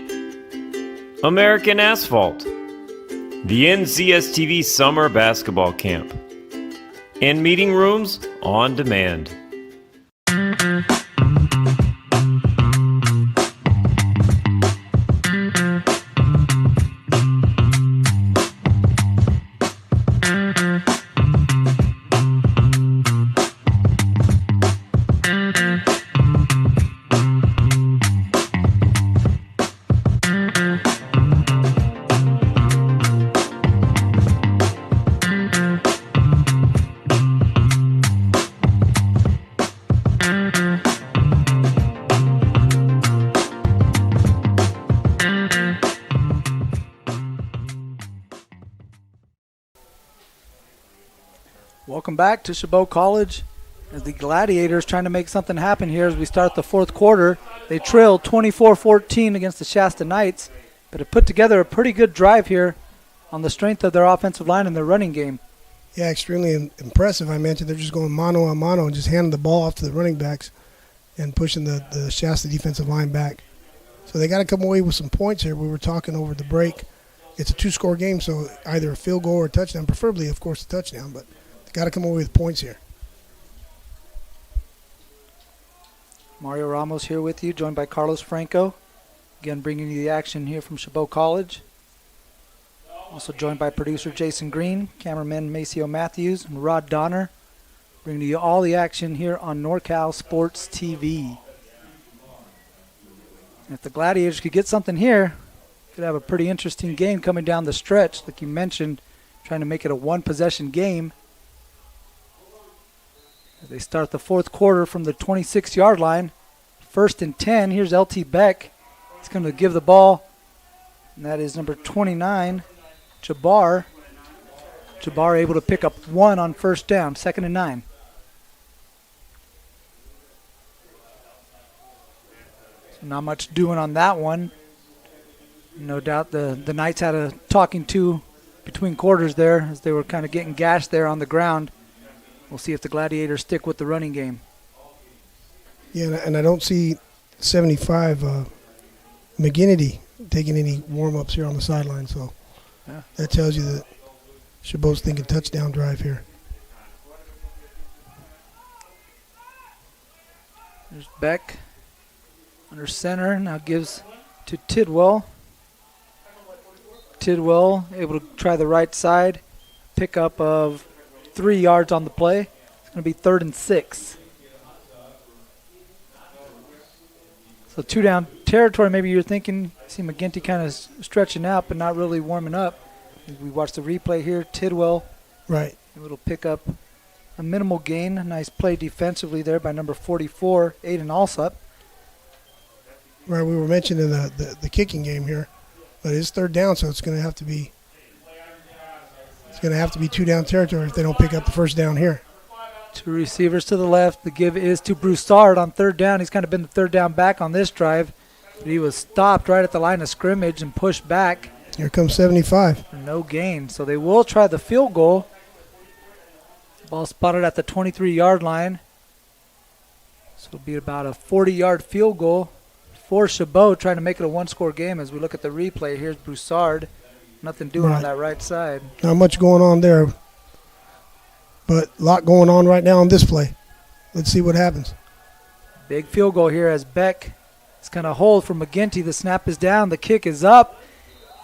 American Asphalt, the NCSTV Summer Basketball Camp, and Meeting Rooms on Demand. Welcome back to Chabot College as the Gladiators trying to make something happen here as we start the fourth quarter. They trailed 24-14 against the Shasta Knights, but have put together a pretty good drive here on the strength of their offensive line and their running game. Yeah, extremely impressive. I mentioned they're just going mano a mano and just handing the ball off to the running backs and pushing the Shasta defensive line back. So they got to come away with some points here. We were talking over the break. It's a 2-score game, so either a field goal or a touchdown, preferably, of course, a touchdown, but got to come away with points here. Mario Ramos here with you, joined by Carlos Franco. Again, bringing you the action here from Chabot College. Also joined by producer Jason Green, cameraman Maceo Matthews, and Rod Donner. Bringing you all the action here on NorCal Sports TV. And if the Gladiators could get something here, could have a pretty interesting game coming down the stretch. Like you mentioned, trying to make it a one-possession game. They start the fourth quarter from the 26-yard line. 1st and 10. Here's LT Beck. He's going to give the ball, and that is number 29, Jabbar. Jabbar able to pick up 1 on first down, 2nd and 9. So not much doing on that one. No doubt the Knights had a talking to between quarters there as they were kind of getting gashed there on the ground. We'll see if the Gladiators stick with the running game. Yeah, and I don't see 75 McGinnity taking any warm-ups here on the sideline, so yeah. That tells you that Chabot's thinking touchdown drive here. There's Beck under center, now gives to Tidwell. Tidwell able to try the right side, pickup of 3 yards on the play. It's going to be 3rd and 6. So 2 down territory. Maybe you're thinking, see McGinty kind of stretching out but not really warming up. As we watch the replay here, Tidwell right able to pick up a minimal gain. A nice play defensively there by number 44, Aiden Alsop. Right, we were mentioning the kicking game here, but it's 3rd down, so it's going to have to be 2 down territory if they don't pick up the first down here. 2 receivers to the left. The give is to Broussard on 3rd down. He's kind of been the 3rd down back on this drive. But he was stopped right at the line of scrimmage and pushed back. Here comes 75. For no gain. So they will try the field goal. Ball spotted at the 23-yard line. So it'll be about a 40-yard field goal for Chabot, trying to make it a one-score game. As we look at the replay, here's Broussard. Nothing doing on that right side. Not much going on there, but a lot going on right now on this play. Let's see what happens. Big field goal here as Beck is going to hold for McGinty. The snap is down. The kick is up,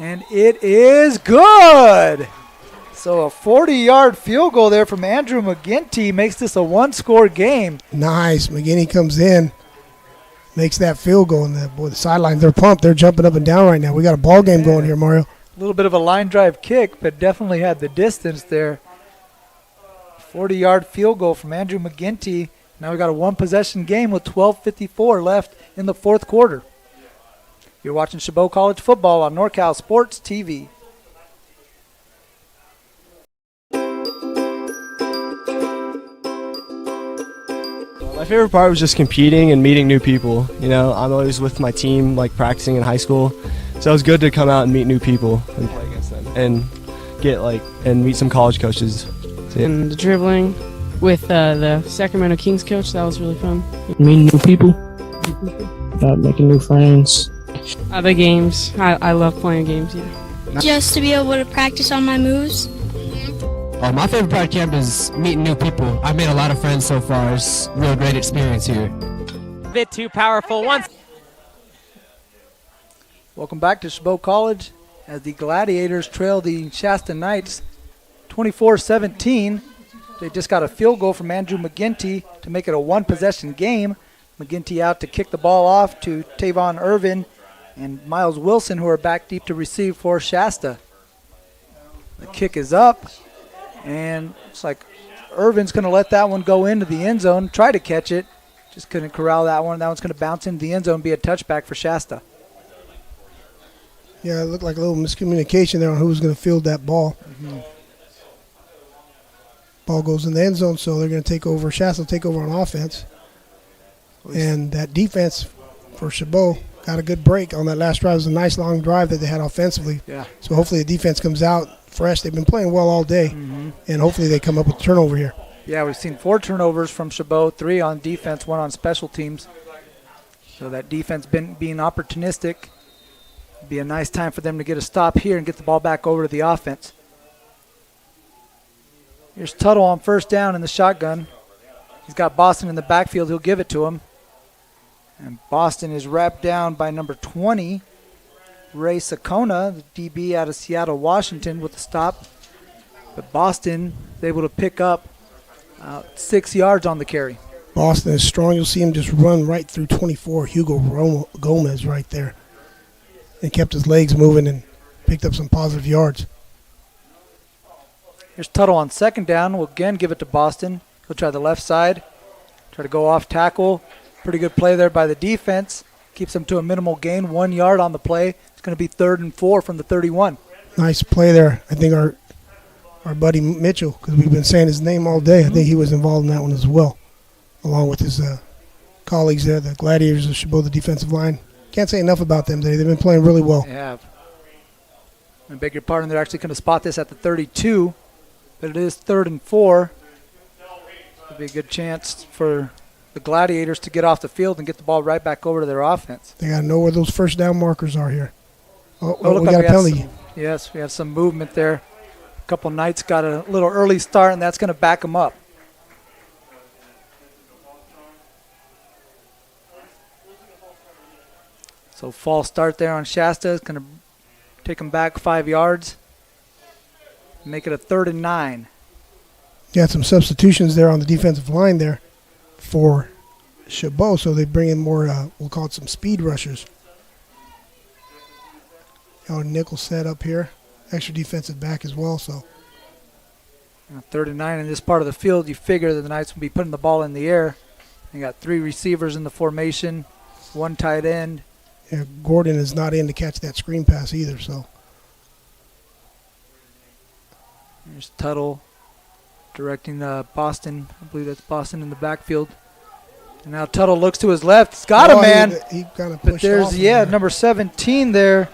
and it is good. So a 40-yard field goal there from Andrew McGinty makes this a one-score game. Nice. McGinty comes in, makes that field goal, and the sidelines, they're pumped. They're jumping up and down right now. We got a ball game going here, Mario. A little bit of a line drive kick, but definitely had the distance there. 40-yard field goal from Andrew McGinty. Now we got a one-possession game with 12:54 left in the fourth quarter. You're watching Chabot College football on NorCal Sports TV. My favorite part was just competing and meeting new people. You know, I'm always with my team, like practicing in high school. So it was good to come out and meet new people and play against them and and meet some college coaches. And the dribbling with the Sacramento Kings coach, that was really fun. Meeting new people, making new friends. The games, I love playing games, yeah. Just to be able to practice on my moves. My favorite part of camp is meeting new people. I've made a lot of friends so far. It's a real great experience here. Bit too powerful. Welcome back to Chabot College as the Gladiators trail the Shasta Knights 24-17. They just got a field goal from Andrew McGinty to make it a one-possession game. McGinty out to kick the ball off to Tavon Irvin and Miles Wilson, who are back deep to receive for Shasta. The kick is up, and it's like Irvin's going to let that one go into the end zone, try to catch it. Just couldn't corral that one. That one's going to bounce into the end zone and be a touchback for Shasta. Yeah, it looked like a little miscommunication there on who was going to field that ball. Mm-hmm. Ball goes in the end zone, so they're going to take over. Shasta will take over on offense. And that defense for Chabot got a good break on that last drive. It was a nice long drive that they had offensively. Yeah. So hopefully the defense comes out fresh. They've been playing well all day, and hopefully they come up with a turnover here. Yeah, we've seen 4 turnovers from Chabot, 3 on defense, 1 on special teams. So that defense being opportunistic. Be a nice time for them to get a stop here and get the ball back over to the offense. Here's Tuttle on first down in the shotgun. He's got Boston in the backfield. He'll give it to him. And Boston is wrapped down by number 20, Ray Sakona, the DB out of Seattle, Washington, with the stop. But Boston is able to pick up 6 yards on the carry. Boston is strong. You'll see him just run right through 24, Hugo Gomez right there. And kept his legs moving and picked up some positive yards. Here's Tuttle on second down. We'll again give it to Boston. He'll try the left side. Try to go off tackle. Pretty good play there by the defense. Keeps them to a minimal gain, 1 yard on the play. It's going to be 3rd and 4 from the 31. Nice play there. I think our buddy Mitchell, because we've been saying his name all day, I think he was involved in that one as well, along with his colleagues there, the Gladiators of Chabot, the defensive line. Can't say enough about them today. They've been playing really well. They have. I beg your pardon, they're actually going to spot this at the 32, but it is 3rd and 4. It'll be a good chance for the Gladiators to get off the field and get the ball right back over to their offense. They got to know where those first down markers are here. Oh, we got a penalty. Yes, we have some movement there. A couple Knights got a little early start, and that's going to back them up. So false start there on Shasta. It's going to take them back 5 yards. Make it a 3rd and 9. Got some substitutions there on the defensive line there for Chabot, so they bring in more, we'll call it some speed rushers. Nickel set up here. Extra defensive back as well. So 3rd and 9 in this part of the field. You figure that the Knights will be putting the ball in the air. They got 3 receivers in the formation, 1 tight end. Yeah, Gordon is not in to catch that screen pass either. So there's Tuttle directing Boston. I believe that's Boston in the backfield. And now Tuttle looks to his left. He's got him, man. He kind of pushed but there's, off number 17 there.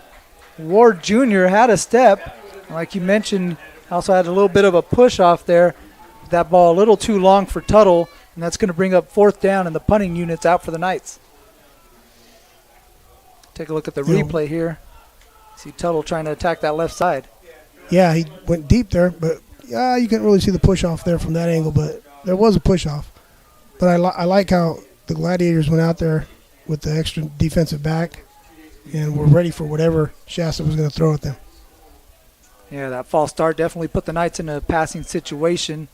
Ward Jr. had a step. Like you mentioned, also had a little bit of a push off there. That ball a little too long for Tuttle. And that's going to bring up 4th down, and the punting unit's out for the Knights. Take a look at the replay here. See Tuttle trying to attack that left side. Yeah, he went deep there, but you couldn't really see the push-off there from that angle, but there was a push-off. But I like how the Gladiators went out there with the extra defensive back and were ready for whatever Shasta was going to throw at them. Yeah, that false start definitely put the Knights in a passing situation.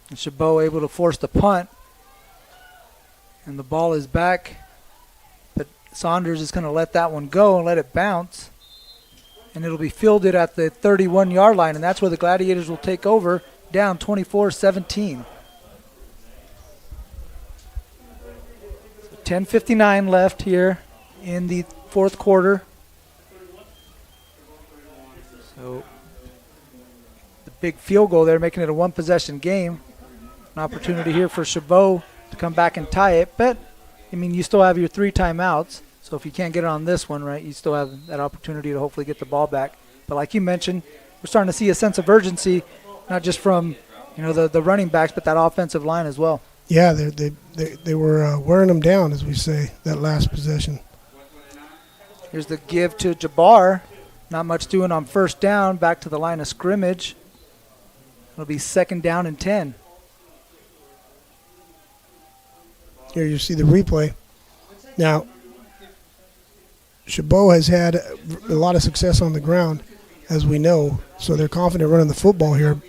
And Chabot able to force the punt. And the ball is back. But Saunders is going to let that one go and let it bounce. And it'll be fielded at the 31-yard line. And that's where the Gladiators will take over, down 24-17. 10:59 left here in the 4th quarter. So the big field goal there, making it a 1-possession game. An opportunity here for Chabot to come back and tie it. But, I mean, you still have your 3 timeouts. So if you can't get it on this one, right, you still have that opportunity to hopefully get the ball back. But like you mentioned, we're starting to see a sense of urgency, not just from, the running backs, but that offensive line as well. Yeah, they were wearing them down, as we say, that last possession. Here's the give to Jabbar. Not much doing on 1st down. Back to the line of scrimmage. It'll be 2nd down and 10. Here you see the replay. Now, Chabot has had a lot of success on the ground, as we know, so they're confident running the football here.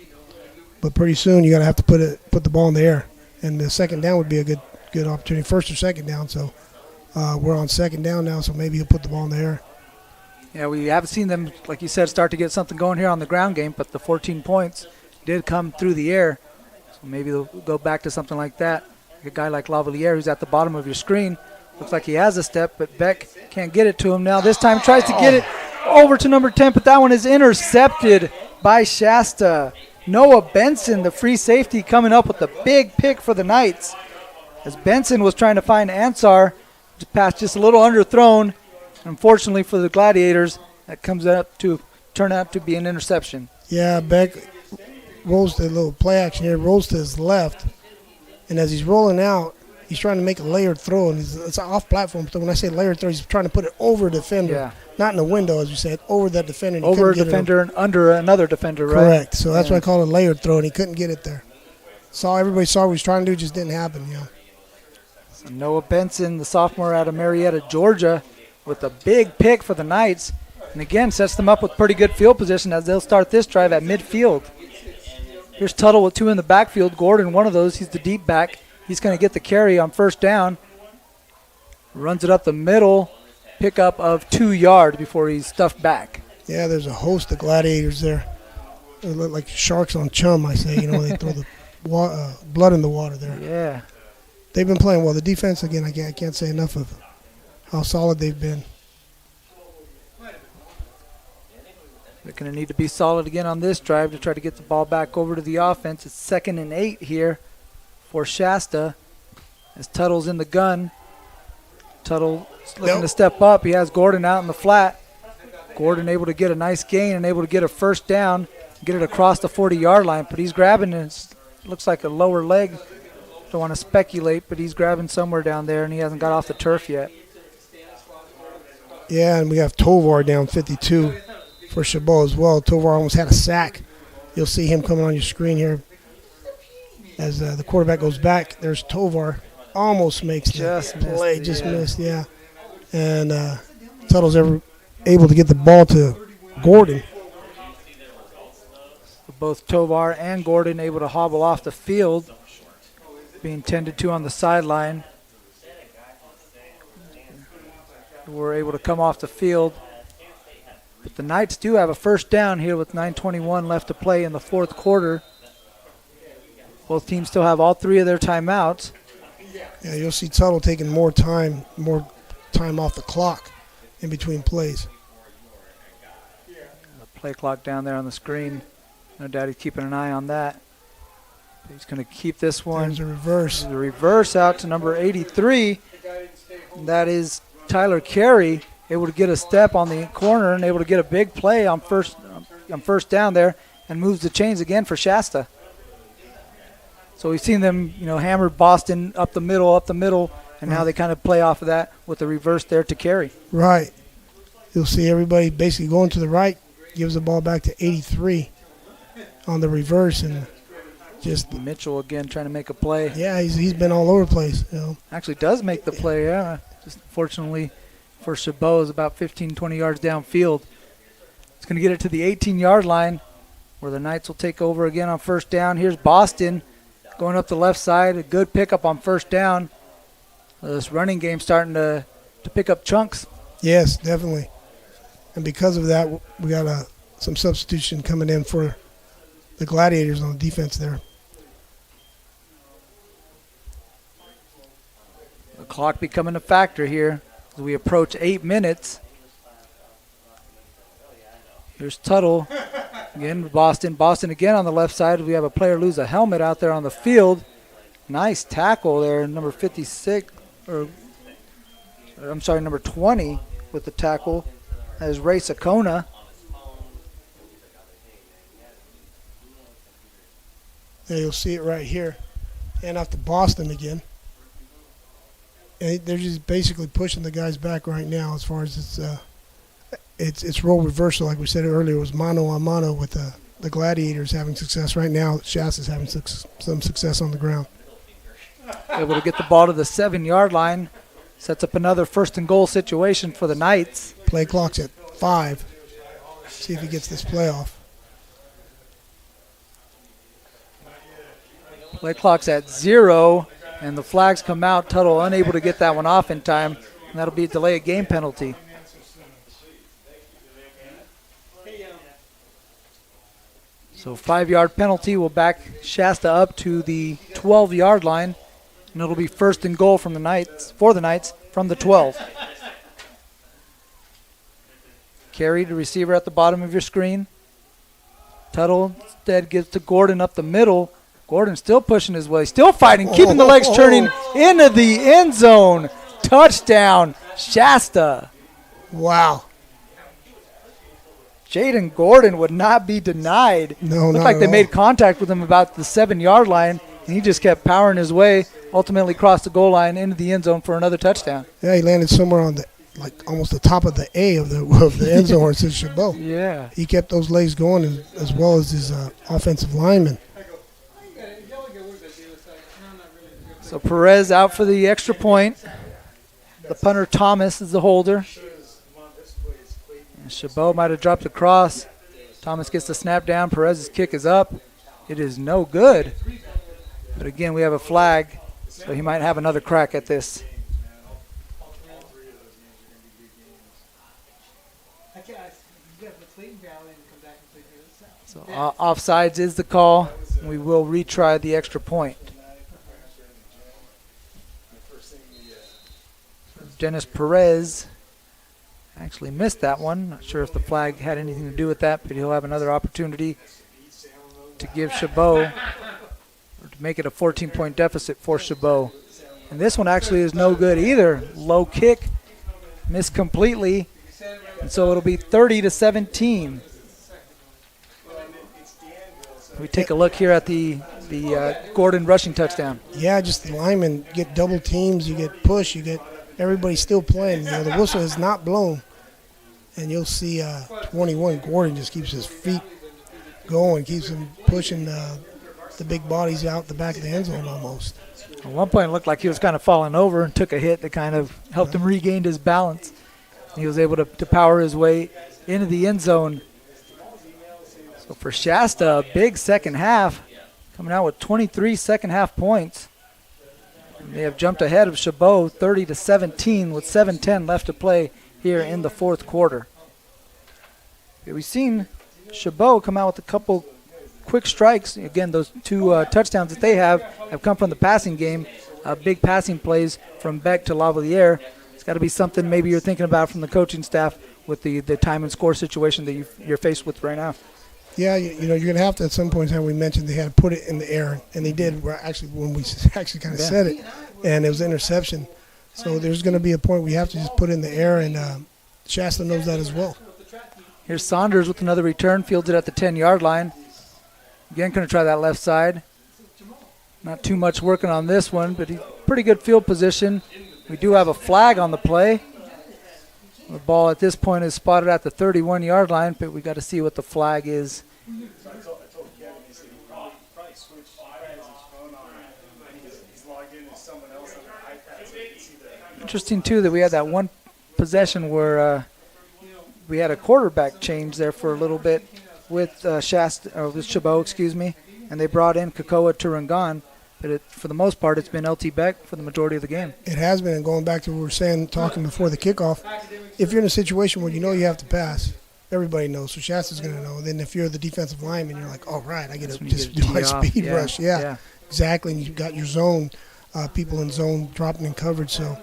But pretty soon you got to have to put the ball in the air. And the 2nd down would be a good opportunity, 1st or 2nd down. So we're on 2nd down now, so maybe he'll put the ball in the air. Yeah, we haven't seen them, like you said, start to get something going here on the ground game, but the 14 points did come through the air. So maybe they'll go back to something like that. A guy like Lavalier, who's at the bottom of your screen, looks like he has a step, but Beck can't get it to him now. This time tries to get it over to number 10, but that one is intercepted by Shasta. Noah Benson, the free safety, coming up with the big pick for the Knights. As Benson was trying to find Ansar, the pass just a little underthrown. Unfortunately for the Gladiators, that comes up to turn out to be an interception. Yeah, Beck rolls to a little play action here, rolls to his left. And as he's rolling out, he's trying to make a layered throw. And it's off platform. So when I say layered throw, he's trying to put it over the defender. Yeah. Not in the window, as you said, over that defender. And over a defender and under another defender, right? Correct. So that's why I call it a layered throw, and he couldn't get it there. Everybody saw what he was trying to do, just didn't happen, So Noah Benson, the sophomore out of Marietta, Georgia, with a big pick for the Knights. And again, sets them up with pretty good field position as they'll start this drive at midfield. Here's Tuttle with 2 in the backfield. Gordon, one of those, he's the deep back. He's going to get the carry on 1st down. Runs it up the middle. Pickup of 2 yards before he's stuffed back. Yeah, there's a host of Gladiators there. They look like sharks on chum, I say. They throw the blood in the water there. Yeah. They've been playing well. The defense, again, I can't say enough of how solid they've been. They're going to need to be solid again on this drive to try to get the ball back over to the offense. It's 2nd and 8 here for Shasta as Tuttle's in the gun. Tuttle looking to step up. He has Gordon out in the flat. Gordon able to get a nice gain and able to get a 1st down, get it across the 40-yard line. But he's grabbing it. Looks like a lower leg. Don't want to speculate, but he's grabbing somewhere down there, and he hasn't got off the turf yet. Yeah, and we have Tovar down 52 for Chabot as well. Tovar almost had a sack. You'll see him coming on your screen here as the quarterback goes back. There's Tovar. Almost makes the play. Just missed, yeah. And Tuttle's able to get the ball to Gordon. Both Tovar and Gordon able to hobble off the field, being tended to on the sideline. We're able to come off the field. But the Knights do have a 1st down here with 9:21 left to play in the 4th quarter. Both teams still have all 3 of their timeouts. Yeah, you'll see Tuttle taking more time off the clock in between plays. The play clock down there on the screen. No doubt he's keeping an eye on that. He's going to keep this one. There's a reverse. The reverse out to number 83. And that is Tyler Carey, able to get a step on the corner and able to get a big play on first down there and moves the chains again for Shasta. So we've seen them, hammer Boston up the middle, and now they kind of play off of that with the reverse there to carry. Right. You'll see everybody basically going to the right, gives the ball back to 83 on the reverse, and just Mitchell again trying to make a play. Yeah, he's been all over the place. Actually does make the play, yeah. Just unfortunately for Chabot is about 15, 20 yards downfield. It's going to get it to the 18-yard line where the Knights will take over again on first down. Here's Boston going up the left side. A good pickup on first down. This running game starting to pick up chunks. Yes, definitely. And because of that, we got some substitution coming in for the Gladiators on the defense there. The clock becoming a factor here as we approach 8 minutes. Here's Tuttle. Again, Boston again on the left side. We have a player lose a helmet out there on the field. Nice tackle there, number 56, number 20 with the tackle. That is Ray Sakona. Yeah, you'll see it right here. And off to Boston again. And they're just basically pushing the guys back right now as far as it's role reversal, like we said earlier. It was mano a mano with the Gladiators having success. Right now, Shasta's having some success on the ground. Able to get the ball to the 7-yard line. Sets up another first and goal situation for the Knights. Play clock's at 5. See if he gets this play off. Play clock's at 0, and the flags come out. Tuttle unable to get that one off in time, and that'll be a delay of game penalty. So 5-yard penalty will back Shasta up to the 12-yard line, and it'll be first and goal for the Knights from the 12. Carry to receiver at the bottom of your screen. Tuttle instead gives to Gordon up the middle. Gordon still pushing his way, still fighting, keeping the legs turning into the end zone. Touchdown, Shasta. Wow. Jaden Gordon would not be denied. No, Looked like they made contact with him about the 7-yard line, and he just kept powering his way, ultimately crossed the goal line into the end zone for another touchdown. Yeah, he landed somewhere on almost the top of the A of the end zone where it says Chabot. Yeah. He kept those legs going as well as his offensive lineman. So Perez out for the extra point. The punter Thomas is the holder. And Chabot might have dropped across. Thomas gets the snap down. Perez's kick is up. It is no good. But again, we have a flag, so he might have another crack at this. So offsides is the call. We will retry the extra point. Dennis Perez actually missed that one. Not sure if the flag had anything to do with that, but he'll have another opportunity to give Chabot, or to make it a 14-point deficit for Chabot. And this one actually is no good either. Low kick, missed completely, and so it'll be 30-17. We take a look here at the Gordon rushing touchdown. Yeah, just the linemen get double teams, you get push, you get everybody still playing. The whistle is not blown. And you'll see 21, Gordon just keeps his feet going, keeps him pushing the big bodies out the back of the end zone almost. At one point it looked like he was kind of falling over and took a hit that kind of helped him regain his balance. And he was able to power his way into the end zone. So for Shasta, a big second half, coming out with 23 second half points. They have jumped ahead of Chabot 30-17 with 7:10 left to play here in the fourth quarter. We've seen Chabot come out with a couple quick strikes. Again, those two touchdowns that they have come from the passing game. Big passing plays from Beck to Lavalier. It's got to be something maybe you're thinking about from the coaching staff with the time and score situation that you're faced with right now. Yeah, you're going to have to at some point in time, we mentioned they had to put it in the air, and they did actually when we actually kind of said it, and it was an interception. So there's going to be a point we have to just put it in the air, and Shasta knows that as well. Here's Saunders with another return, fields it at the 10-yard line. Again, going to try that left side. Not too much working on this one, but he's pretty good field position. We do have a flag on the play. The ball at this point is spotted at the 31-yard line, but we got to see what the flag is. Interesting, too, that we had that one possession where we had a quarterback change there for a little bit with Shasta, or with Chabot, excuse me, and they brought in Kakoa Turangan. But for the most part, it's been LT Beck for the majority of the game. It has been, and going back to what we were saying, talking before the kickoff, if you're in a situation where you know you have to pass, everybody knows, so Shasta's going to know. And then if you're the defensive lineman, you're like, all right, I get to just do my speed rush. Yeah, exactly. And you've got your zone, people in zone dropping in coverage. So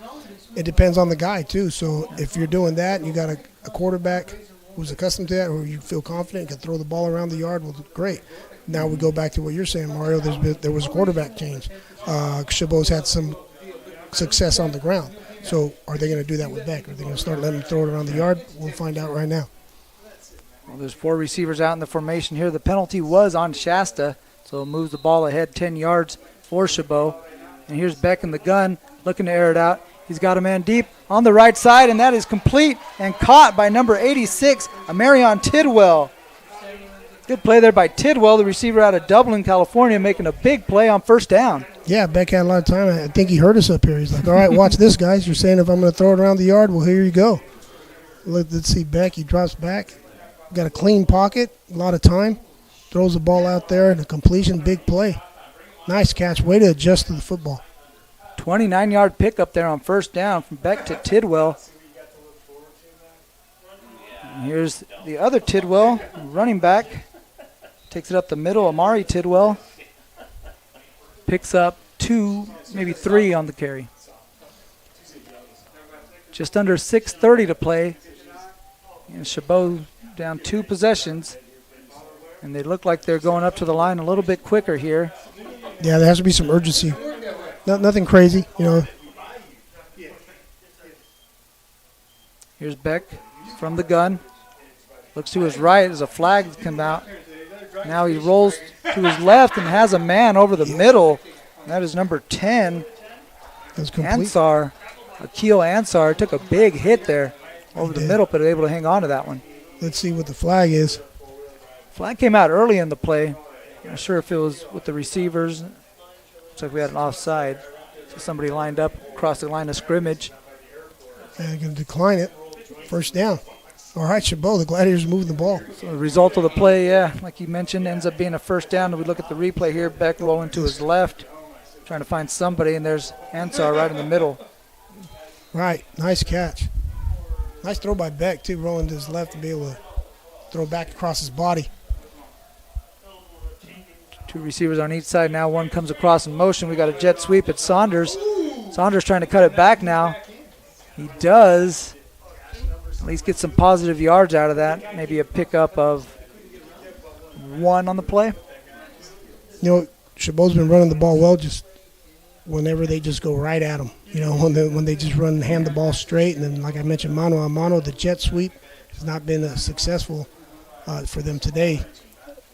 it depends on the guy, too. So if you're doing that and you got a quarterback who's accustomed to that, or you feel confident, can throw the ball around the yard, well, great. Now we go back to what you're saying, Mario. There was a quarterback change. Chabot's had some success on the ground. So are they going to do that with Beck? Are they going to start letting him throw it around the yard? We'll find out right now. Well, there's 4 receivers out in the formation here. The penalty was on Shasta, so it moves the ball ahead 10 yards for Chabot. And here's Beck in the gun, looking to air it out. He's got a man deep on the right side, and that is complete and caught by number 86, Amarion Tidwell. Good play there by Tidwell, the receiver out of Dublin, California, making a big play on first down. Yeah, Beck had a lot of time. I think he heard us up here. He's like, all right, watch this, guys. You're saying if I'm going to throw it around the yard, well, here you go. Let's see Beck. He drops back. Got a clean pocket, a lot of time. Throws the ball out there, and a completion, big play. Nice catch. Way to adjust to the football. 29-yard pickup there on first down from Beck to Tidwell. And here's the other Tidwell, running back. Takes it up the middle. Amari Tidwell picks up 2, maybe 3 on the carry. Just under 6:30 to play. And Chabot down 2 possessions. And they look like they're going up to the line a little bit quicker here. Yeah, there has to be some urgency. Nothing crazy, you know. Here's Beck from the gun. Looks to his right as a flag comes out. Now he rolls to his left and has a man over the middle. That is number 10, Ansar. Akil Ansar took a big hit there over the middle, but able to hang on to that one. Let's see what the flag is. Flag came out early in the play. Not sure if it was with the receivers. Looks like we had an offside. So somebody lined up across the line of scrimmage. And they're going to decline it. First down. All right, Chabot, the Gladiators moving the ball. So the result of the play, yeah, like you mentioned, ends up being a first down. We look at the replay here. Beck rolling to his left, trying to find somebody, and there's Ansar right in the middle. Right, nice catch. Nice throw by Beck, too, rolling to his left to be able to throw back across his body. 2 receivers on each side. Now one comes across in motion. We got a jet sweep at Saunders. Saunders trying to cut it back now. He does. At least get some positive yards out of that. Maybe a pickup of 1 on the play. You know, Chabot's been running the ball well just whenever they just go right at him. You know, when they just run and hand the ball straight. And then, like I mentioned, mano a mano, the jet sweep has not been successful for them today.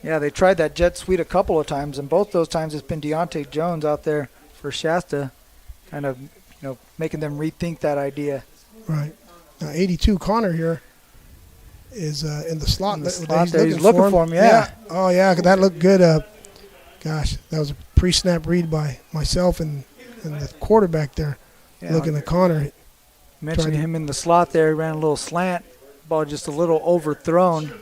Yeah, they tried that jet sweep a couple of times, and both those times it's been Deontay Jones out there for Shasta, kind of, making them rethink that idea. Right. Now, 82 Connor here is in the slot. He's looking for him, yeah. Oh, yeah, that looked good. Gosh, that was a pre-snap read by myself and the quarterback there, looking at Connor. Mentioned him in the slot there. He ran a little slant. Ball just a little overthrown.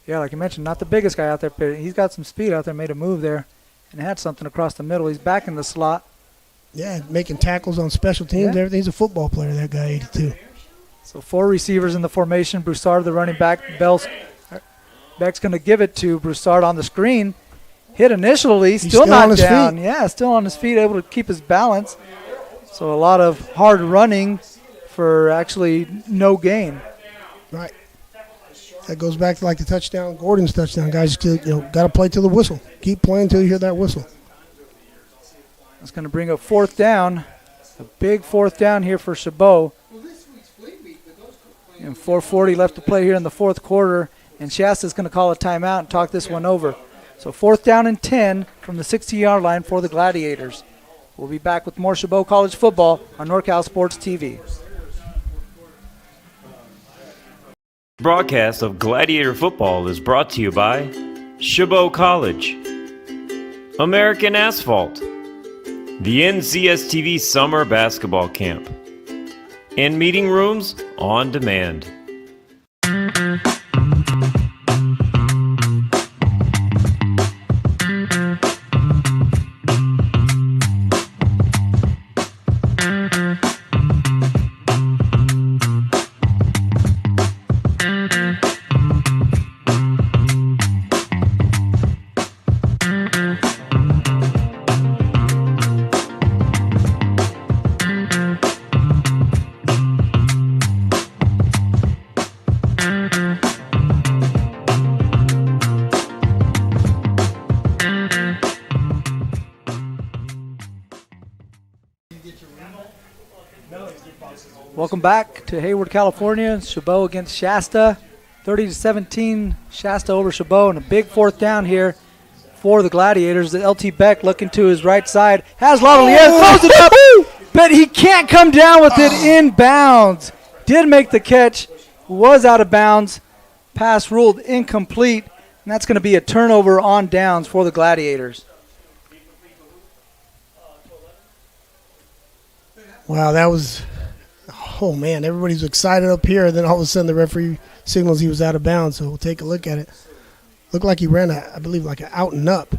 Yeah, like you mentioned, not the biggest guy out there, but he's got some speed out there, made a move there, and had something across the middle. He's back in the slot. Yeah, making tackles on special teams, everything. He's a football player, that guy, 82. So 4 receivers in the formation. Broussard, the running back. Beck's going to give it to Broussard on the screen. Hit initially, still not down. Yeah, still on his feet, able to keep his balance. So a lot of hard running for actually no gain. Right. That goes back to like the touchdown, Gordon's touchdown. Guys, got to play to the whistle. Keep playing until you hear that whistle. That's going to bring up 4th down. A big 4th down here for Chabot. And 4:40 left to play here in the 4th quarter. And Shasta's going to call a timeout and talk this one over. So 4th down and 10 from the 60-yard line for the Gladiators. We'll be back with more Chabot College football on NorCal Sports TV. Broadcast of Gladiator football is brought to you by Chabot College, American Asphalt, the NCSTV Summer Basketball Camp, and Meeting Rooms on Demand. Welcome back to Hayward, California. Chabot against Shasta. 30-17, Shasta over Chabot, and a big 4th down here for the Gladiators. LT Beck looking to his right side. Has Lavalier, throws it up, but he can't come down with it in bounds. Did make the catch, was out of bounds. Pass ruled incomplete, and that's going to be a turnover on downs for the Gladiators. Wow, that was, oh man, everybody's excited up here. Then all of a sudden the referee signals he was out of bounds. So we'll take a look at it. Looked like he ran, I believe, like an out and up.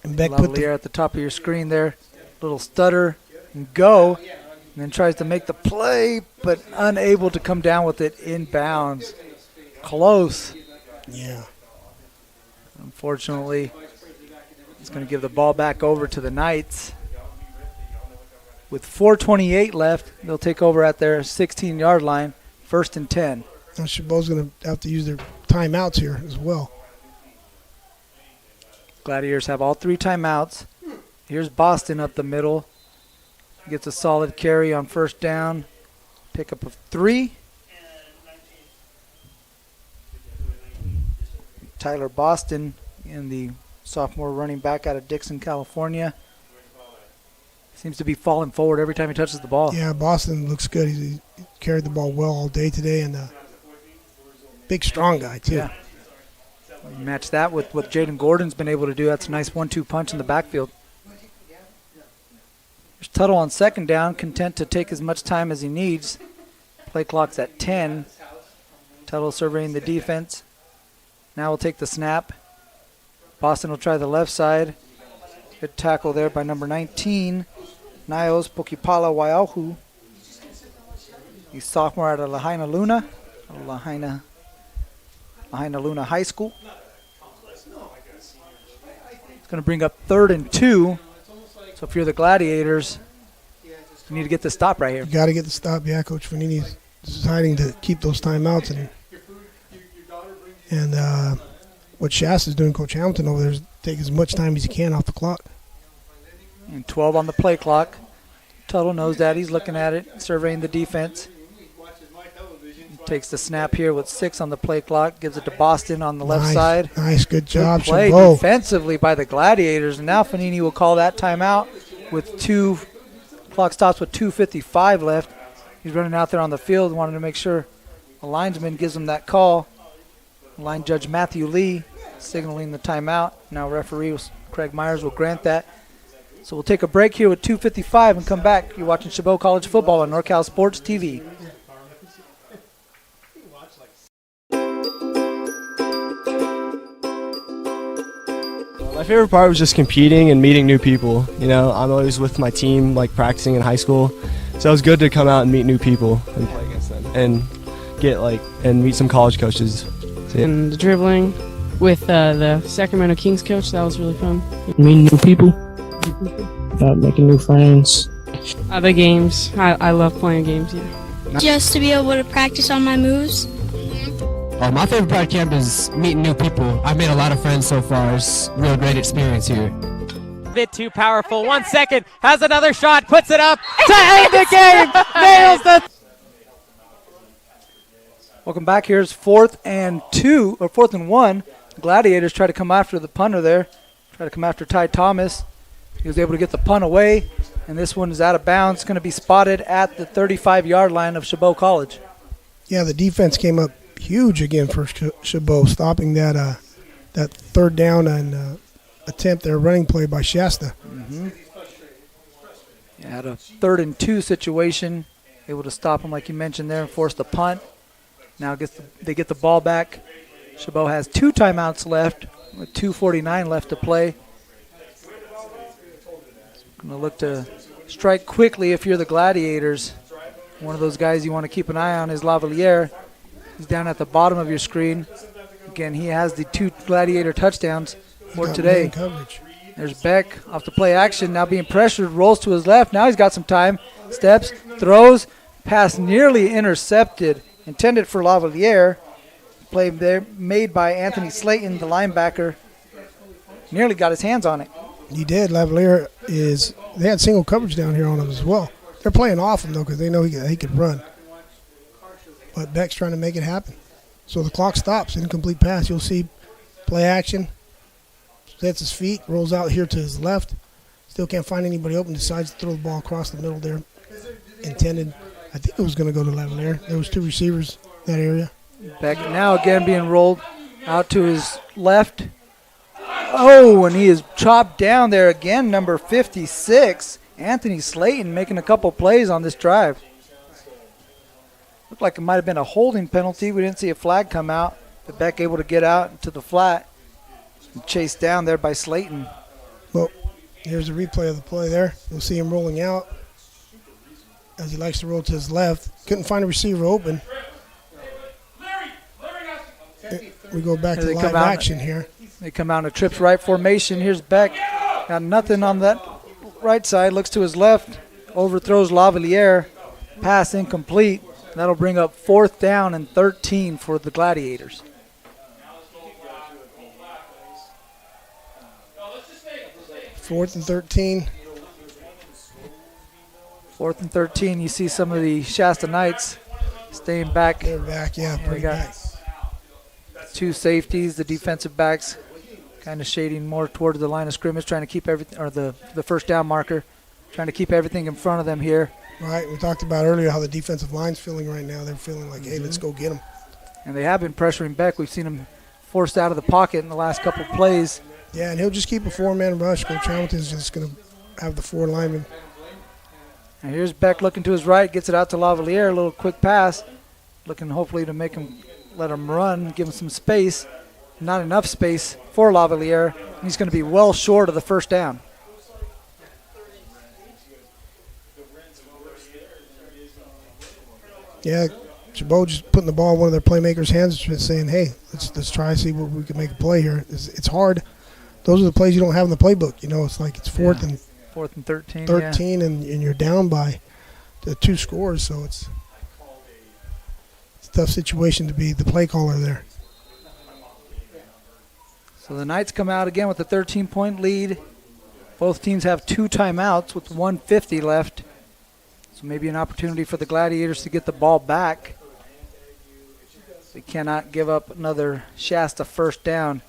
And Beck put the at the top of your screen there. Little stutter and go. And then tries to make the play, but unable to come down with it in bounds. Close. Yeah. Unfortunately, it's going to give the ball back over to the Knights. With 4:28 left, they'll take over at their 16-yard line, 1st and 10. Now Chabot's going to have to use their timeouts here as well. Gladiators have all 3 timeouts. Here's Boston up the middle. Gets a solid carry on 1st down. Pickup of 3. Tyler Boston, in the sophomore running back out of Dixon, California. Seems to be falling forward every time he touches the ball. Yeah, Boston looks good. He carried the ball well all day today, and big, strong guy, too. Yeah. You match that with what Jaden Gordon's been able to do. That's a nice 1-2 punch in the backfield. There's Tuttle on 2nd down, content to take as much time as he needs. Play clock's at 10. Tuttle surveying the defense. Now we'll take the snap. Boston will try the left side. Good tackle there by number 19. Niles Pokipala Waiauhu. He's sophomore out of Lahaina Luna High School. It's going to bring up 3rd and 2. So if you're the Gladiators, you need to get the stop right here. You got to get the stop. Yeah, Coach Fanini's deciding to keep those timeouts. And what Shasta's doing, Coach Hamilton over there, is take as much time as he can off the clock. And 12 on the play clock. Tuttle knows that. He's looking at it, surveying the defense. Takes the snap here with 6 on the play clock. Gives it to Boston on the left side. Nice, good job, Good play Chabot. defensively by the Gladiators. And now Fanini will call that timeout with 2. Clock stops with 2:55 left. He's running out there on the field, wanting to make sure the linesman gives him that call. Line judge Matthew Lee signaling the timeout. Now referee Craig Myers will grant that. So we'll take a break here with 2:55 and come back. You're watching Chabot College football on NorCal Sports TV. My favorite part was just competing and meeting new people. You know, I'm always with my team, like practicing in high school. So it was good to come out and meet new people and play against them and and meet some college coaches. And the dribbling with the Sacramento Kings coach, that was really fun. Meeting new people, making new friends. The games, I love playing games, yeah. Just to be able to practice on my moves. My favorite part of camp is meeting new people. I've made a lot of friends so far. It's a real great experience here. Bit too powerful. 1 second, has another shot, puts it up to end the game. Nails the. Welcome back. Here's 4th and 1. Gladiators try to come after the punter there, try to come after Ty Thomas. He was able to get the punt away, and this one is out of bounds. It's going to be spotted at the 35-yard line of Chabot College. Yeah, the defense came up huge again for Chabot, stopping that third down and attempt their running play by Shasta. Mm-hmm. Yeah, had a 3rd and 2 situation, able to stop him like you mentioned there and force the punt. Now they get the ball back. Chabot has 2 timeouts left with 2:49 left to play. Going to look to strike quickly if you're the Gladiators. One of those guys you want to keep an eye on is Lavalier. He's down at the bottom of your screen. Again, he has the 2 Gladiator touchdowns for today. There's Beck off the play action, now being pressured, rolls to his left. Now he's got some time, steps, throws, pass nearly intercepted, intended for Lavalier. Play there made by Anthony Slayton, the linebacker. Nearly got his hands on it. He did. Lavalier they had single coverage down here on him as well. They're playing off him, though, because they know he could run. But Beck's trying to make it happen. So the clock stops. Incomplete pass. You'll see play action. Sets his feet. Rolls out here to his left. Still can't find anybody open. Decides to throw the ball across the middle there. Intended. I think it was going to go to Lavalier. There was 2 receivers in that area. Beck now again being rolled out to his left. Oh, and he is chopped down there again, number 56. Anthony Slayton making a couple plays on this drive. Looked like it might have been a holding penalty. We didn't see a flag come out, but Beck able to get out to the flat and chased down there by Slayton. Well, here's a replay of the play there. You'll see him rolling out as he likes to roll to his left. Couldn't find a receiver open. We go back to live action here. They come out in a trips right formation. Here's Beck. Got nothing on that right side. Looks to his left. Overthrows Lavalier. Pass incomplete. That'll bring up 4th down and 13 for the Gladiators. Fourth and 13. 4th and 13. You see some of the Shasta Knights staying back. They're back, yeah. We got 2 safeties, the defensive backs kind of shading more toward the line of scrimmage, trying to keep everything, or the first down marker, trying to keep everything in front of them here. Right, we talked about earlier how the defensive line's feeling right now. They're feeling like, hey, let's go get them. And they have been pressuring Beck. We've seen him forced out of the pocket in the last couple of plays. Yeah, and he'll just keep a 4-man rush. Coach Hamilton's just going to have the 4 linemen. And here's Beck looking to his right, gets it out to Lavalier, a little quick pass, looking hopefully to make him let him run, give him some space. Not enough space for Lavalier. He's going to be well short of the first down. Yeah, Chabot just putting the ball in one of their playmakers' hands, just saying, hey, let's try to see what we can make a play here. It's hard. Those are the plays you don't have in the playbook. You know, it's like it's 4th and 13. 13, and you're down by the 2 scores, so it's a tough situation to be the play caller there. So the Knights come out again with a 13-point lead. Both teams have 2 timeouts with 1:50 left. So maybe an opportunity for the Gladiators to get the ball back. They cannot give up another Shasta first down,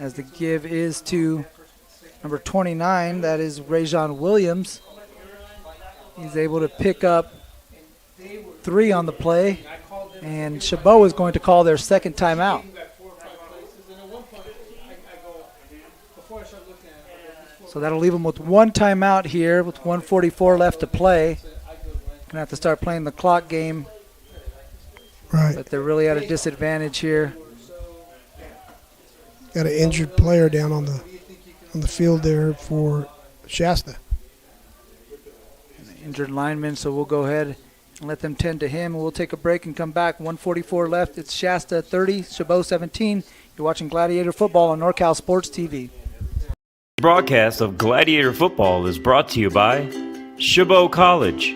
as the give is to number 29. That is Rajon Williams. He's able to pick up 3 on the play, and Chabot is going to call their second timeout. So that'll leave them with 1 timeout here with 1:44 left to play. Gonna have to start playing the clock game. Right. But they're really at a disadvantage here. Got an injured player down on the field there for Shasta. An injured lineman, so we'll go ahead and let them tend to him. We'll take a break and come back. 1:44 left. It's Shasta 30, Chabot 17. You're watching Gladiator Football on NorCal Sports TV. Broadcast of Gladiator Football is brought to you by Chabot College,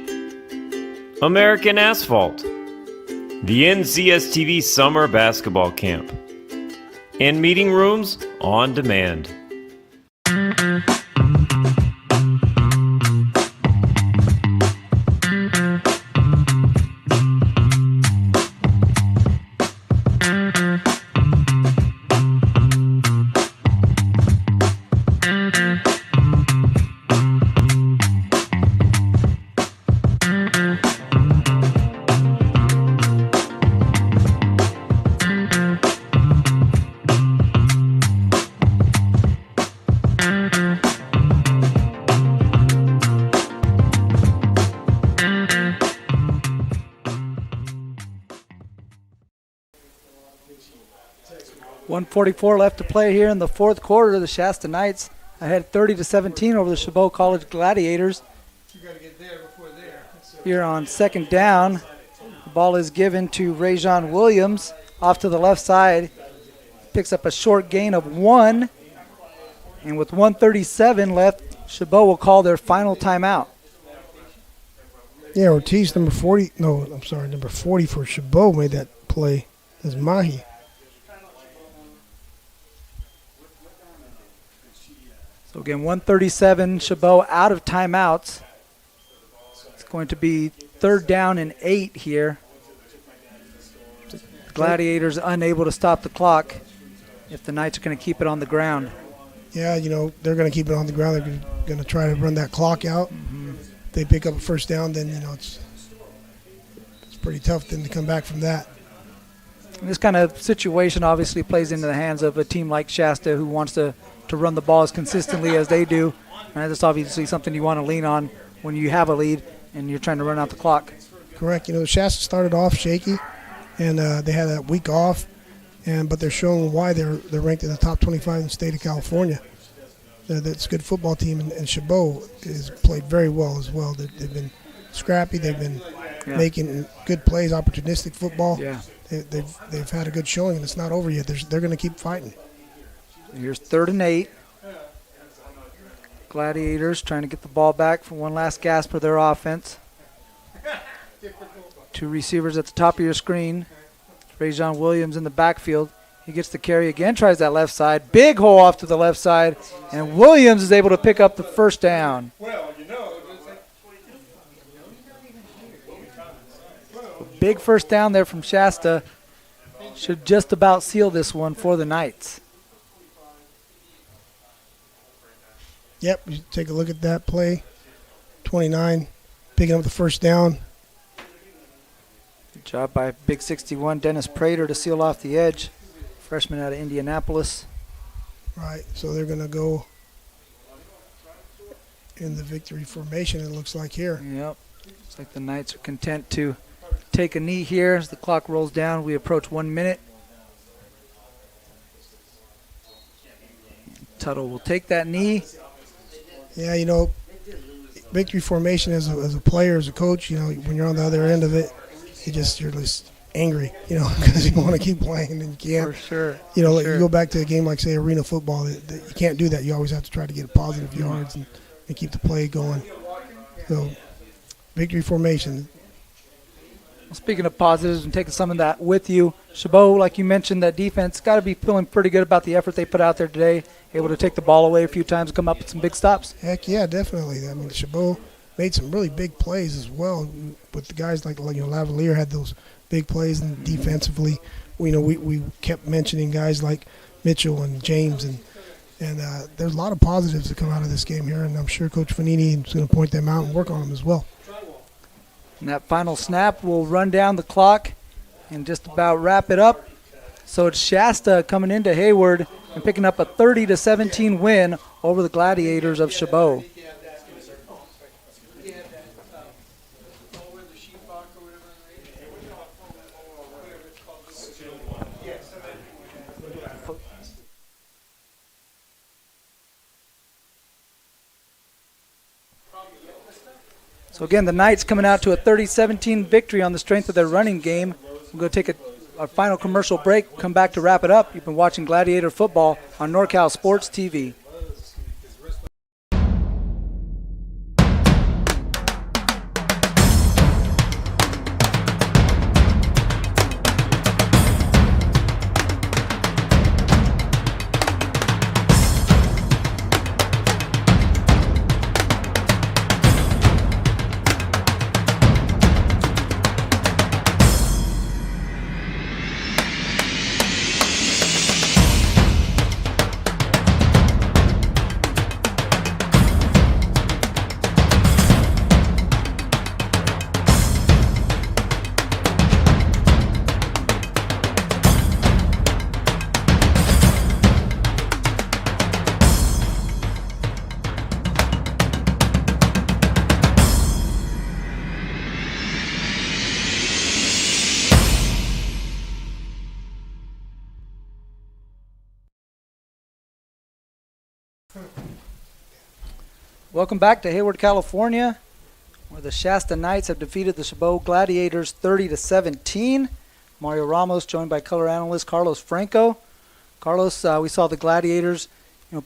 American Asphalt, the NCSTV Summer Basketball Camp, and Meeting Rooms on Demand. 1:44 left to play here in the fourth quarter. The Shasta Knights ahead 30-17 over the Chabot College Gladiators. Here on second down, the ball is given to Rajon Williams off to the left side. Picks up a short gain of 1. And with 1:37 left, Chabot will call their final timeout. Yeah, Ortiz, number 40 for Chabot made that play. That's Mahi. So again, 1:37, Chabot out of timeouts. It's going to be 3rd down and 8 here. The Gladiators unable to stop the clock if the Knights are going to keep it on the ground. Yeah, they're going to keep it on the ground. They're going to try to run that clock out. If they pick up a first down, then, it's pretty tough then to come back from that. And this kind of situation obviously plays into the hands of a team like Shasta who wants to run the ball as consistently as they do. And that's obviously something you want to lean on when you have a lead and you're trying to run out the clock. Correct. Shasta started off shaky, and they had a week off. But they're showing why they're ranked in the top 25 in the state of California. That's a good football team, and Chabot has played very well as well. They've been scrappy. They've been making good plays, opportunistic football. Yeah. They've had a good showing, and it's not over yet. They're going to keep fighting. Here's 3rd and 8. Gladiators trying to get the ball back for one last gasp of their offense. 2 receivers at the top of your screen. Rajon Williams in the backfield. He gets the carry again, tries that left side. Big hole off to the left side, and Williams is able to pick up the first down. Big first down there from Shasta. Should just about seal this one for the Knights. Yep, you take a look at that play. 29, picking up the first down. Good job by Big 61 Dennis Prater to seal off the edge. Freshman out of Indianapolis. Right, so they're going to go in the victory formation, it looks like here. Yep, looks like the Knights are content to take a knee here as the clock rolls down. We approach 1 minute. Tuttle will take that knee. Yeah, victory formation as a player, as a coach, when you're on the other end of it, you're just angry, because you want to keep playing and you can't. For sure. You go back to a game like, say, arena football, that you can't do that. You always have to try to get positive yards and keep the play going. So, victory formation. Well, speaking of positives and taking some of that with you, Chabot, like you mentioned, that defense got to be feeling pretty good about the effort they put out there today, able to take the ball away a few times and come up with some big stops. Heck yeah, definitely. Chabot made some really big plays as well with the guys like Lavalier had those big plays, and defensively, we kept mentioning guys like Mitchell and James, and there's a lot of positives that come out of this game here, and I'm sure Coach Fanini is going to point them out and work on them as well. And that final snap will run down the clock and just about wrap it up. So it's Shasta coming into Hayward and picking up a 30-17 win over the Gladiators of Chabot. So again, the Knights coming out to a 30-17 victory on the strength of their running game. We're going to take our final commercial break, come back to wrap it up. You've been watching Gladiator Football on NorCal Sports TV. Welcome back to Hayward, California, where the Shasta Knights have defeated the Chabot Gladiators 30-17. Mario Ramos joined by color analyst Carlos Franco. Carlos, we saw the Gladiators,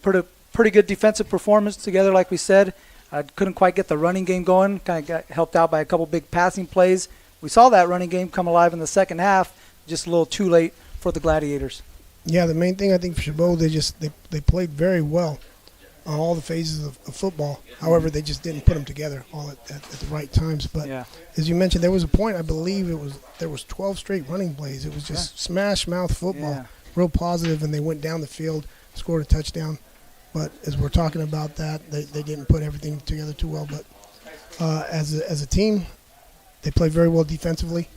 pretty good defensive performance together, like we said. Couldn't quite get the running game going. Kind of got helped out by a couple big passing plays. We saw that running game come alive in the second half, just a little too late for the Gladiators. Yeah, the main thing I think for Chabot, they played very well on all the phases of football. However, they just didn't put them together all at the right times. But as you mentioned, there was a point, I believe there was 12 straight running plays. It was just smash mouth football, real positive, and they went down the field, scored a touchdown. But as we're talking about that, they didn't put everything together too well. But as a team, they played very well defensively,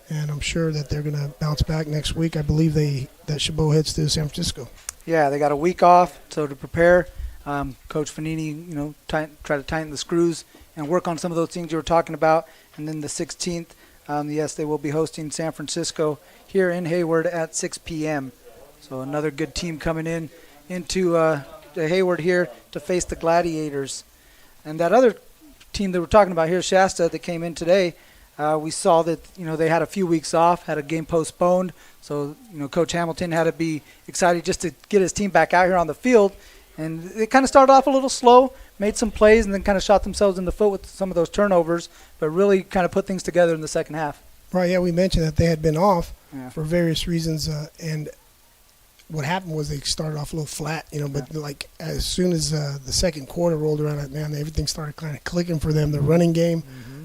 and I'm sure that they're going to bounce back next week. I believe that Chabot heads to San Francisco. Yeah, they got a week off, so to prepare, Coach Fanini, try to tighten the screws and work on some of those things you were talking about. And then the 16th, yes, they will be hosting San Francisco here in Hayward at 6 p.m. So another good team coming into to Hayward here to face the Gladiators. And that other team that we're talking about here, Shasta, that came in today, we saw that they had a few weeks off, had a game postponed. So Coach Hamilton had to be excited just to get his team back out here on the field. And they kind of started off a little slow, made some plays, and then kind of shot themselves in the foot with some of those turnovers, but really kind of put things together in the second half. Right, yeah, we mentioned that they had been off for various reasons, and what happened was they started off a little flat, but like as soon as the second quarter rolled around, everything started kind of clicking for them. The running game,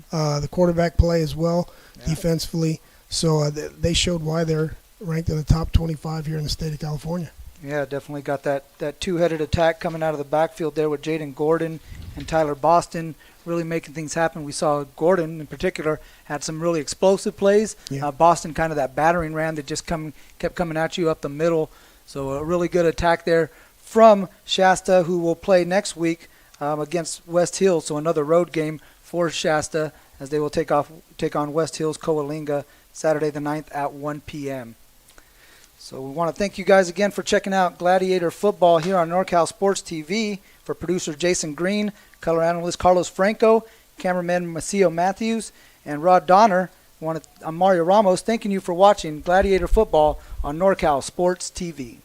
the quarterback play as well, defensively. So they showed why they're ranked in the top 25 here in the state of California. Yeah, definitely got that two-headed attack coming out of the backfield there with Jaden Gordon and Tyler Boston really making things happen. We saw Gordon in particular had some really explosive plays. Boston kind of that battering ram that just kept coming at you up the middle. So a really good attack there from Shasta, who will play next week against West Hills. So another road game for Shasta as they will take on West Hills Coalinga Saturday the 9th at 1 p.m. So we want to thank you guys again for checking out Gladiator Football here on NorCal Sports TV. For producer Jason Green, color analyst Carlos Franco, cameraman Macio Matthews, and Rod Donner, I'm Mario Ramos, thanking you for watching Gladiator Football on NorCal Sports TV.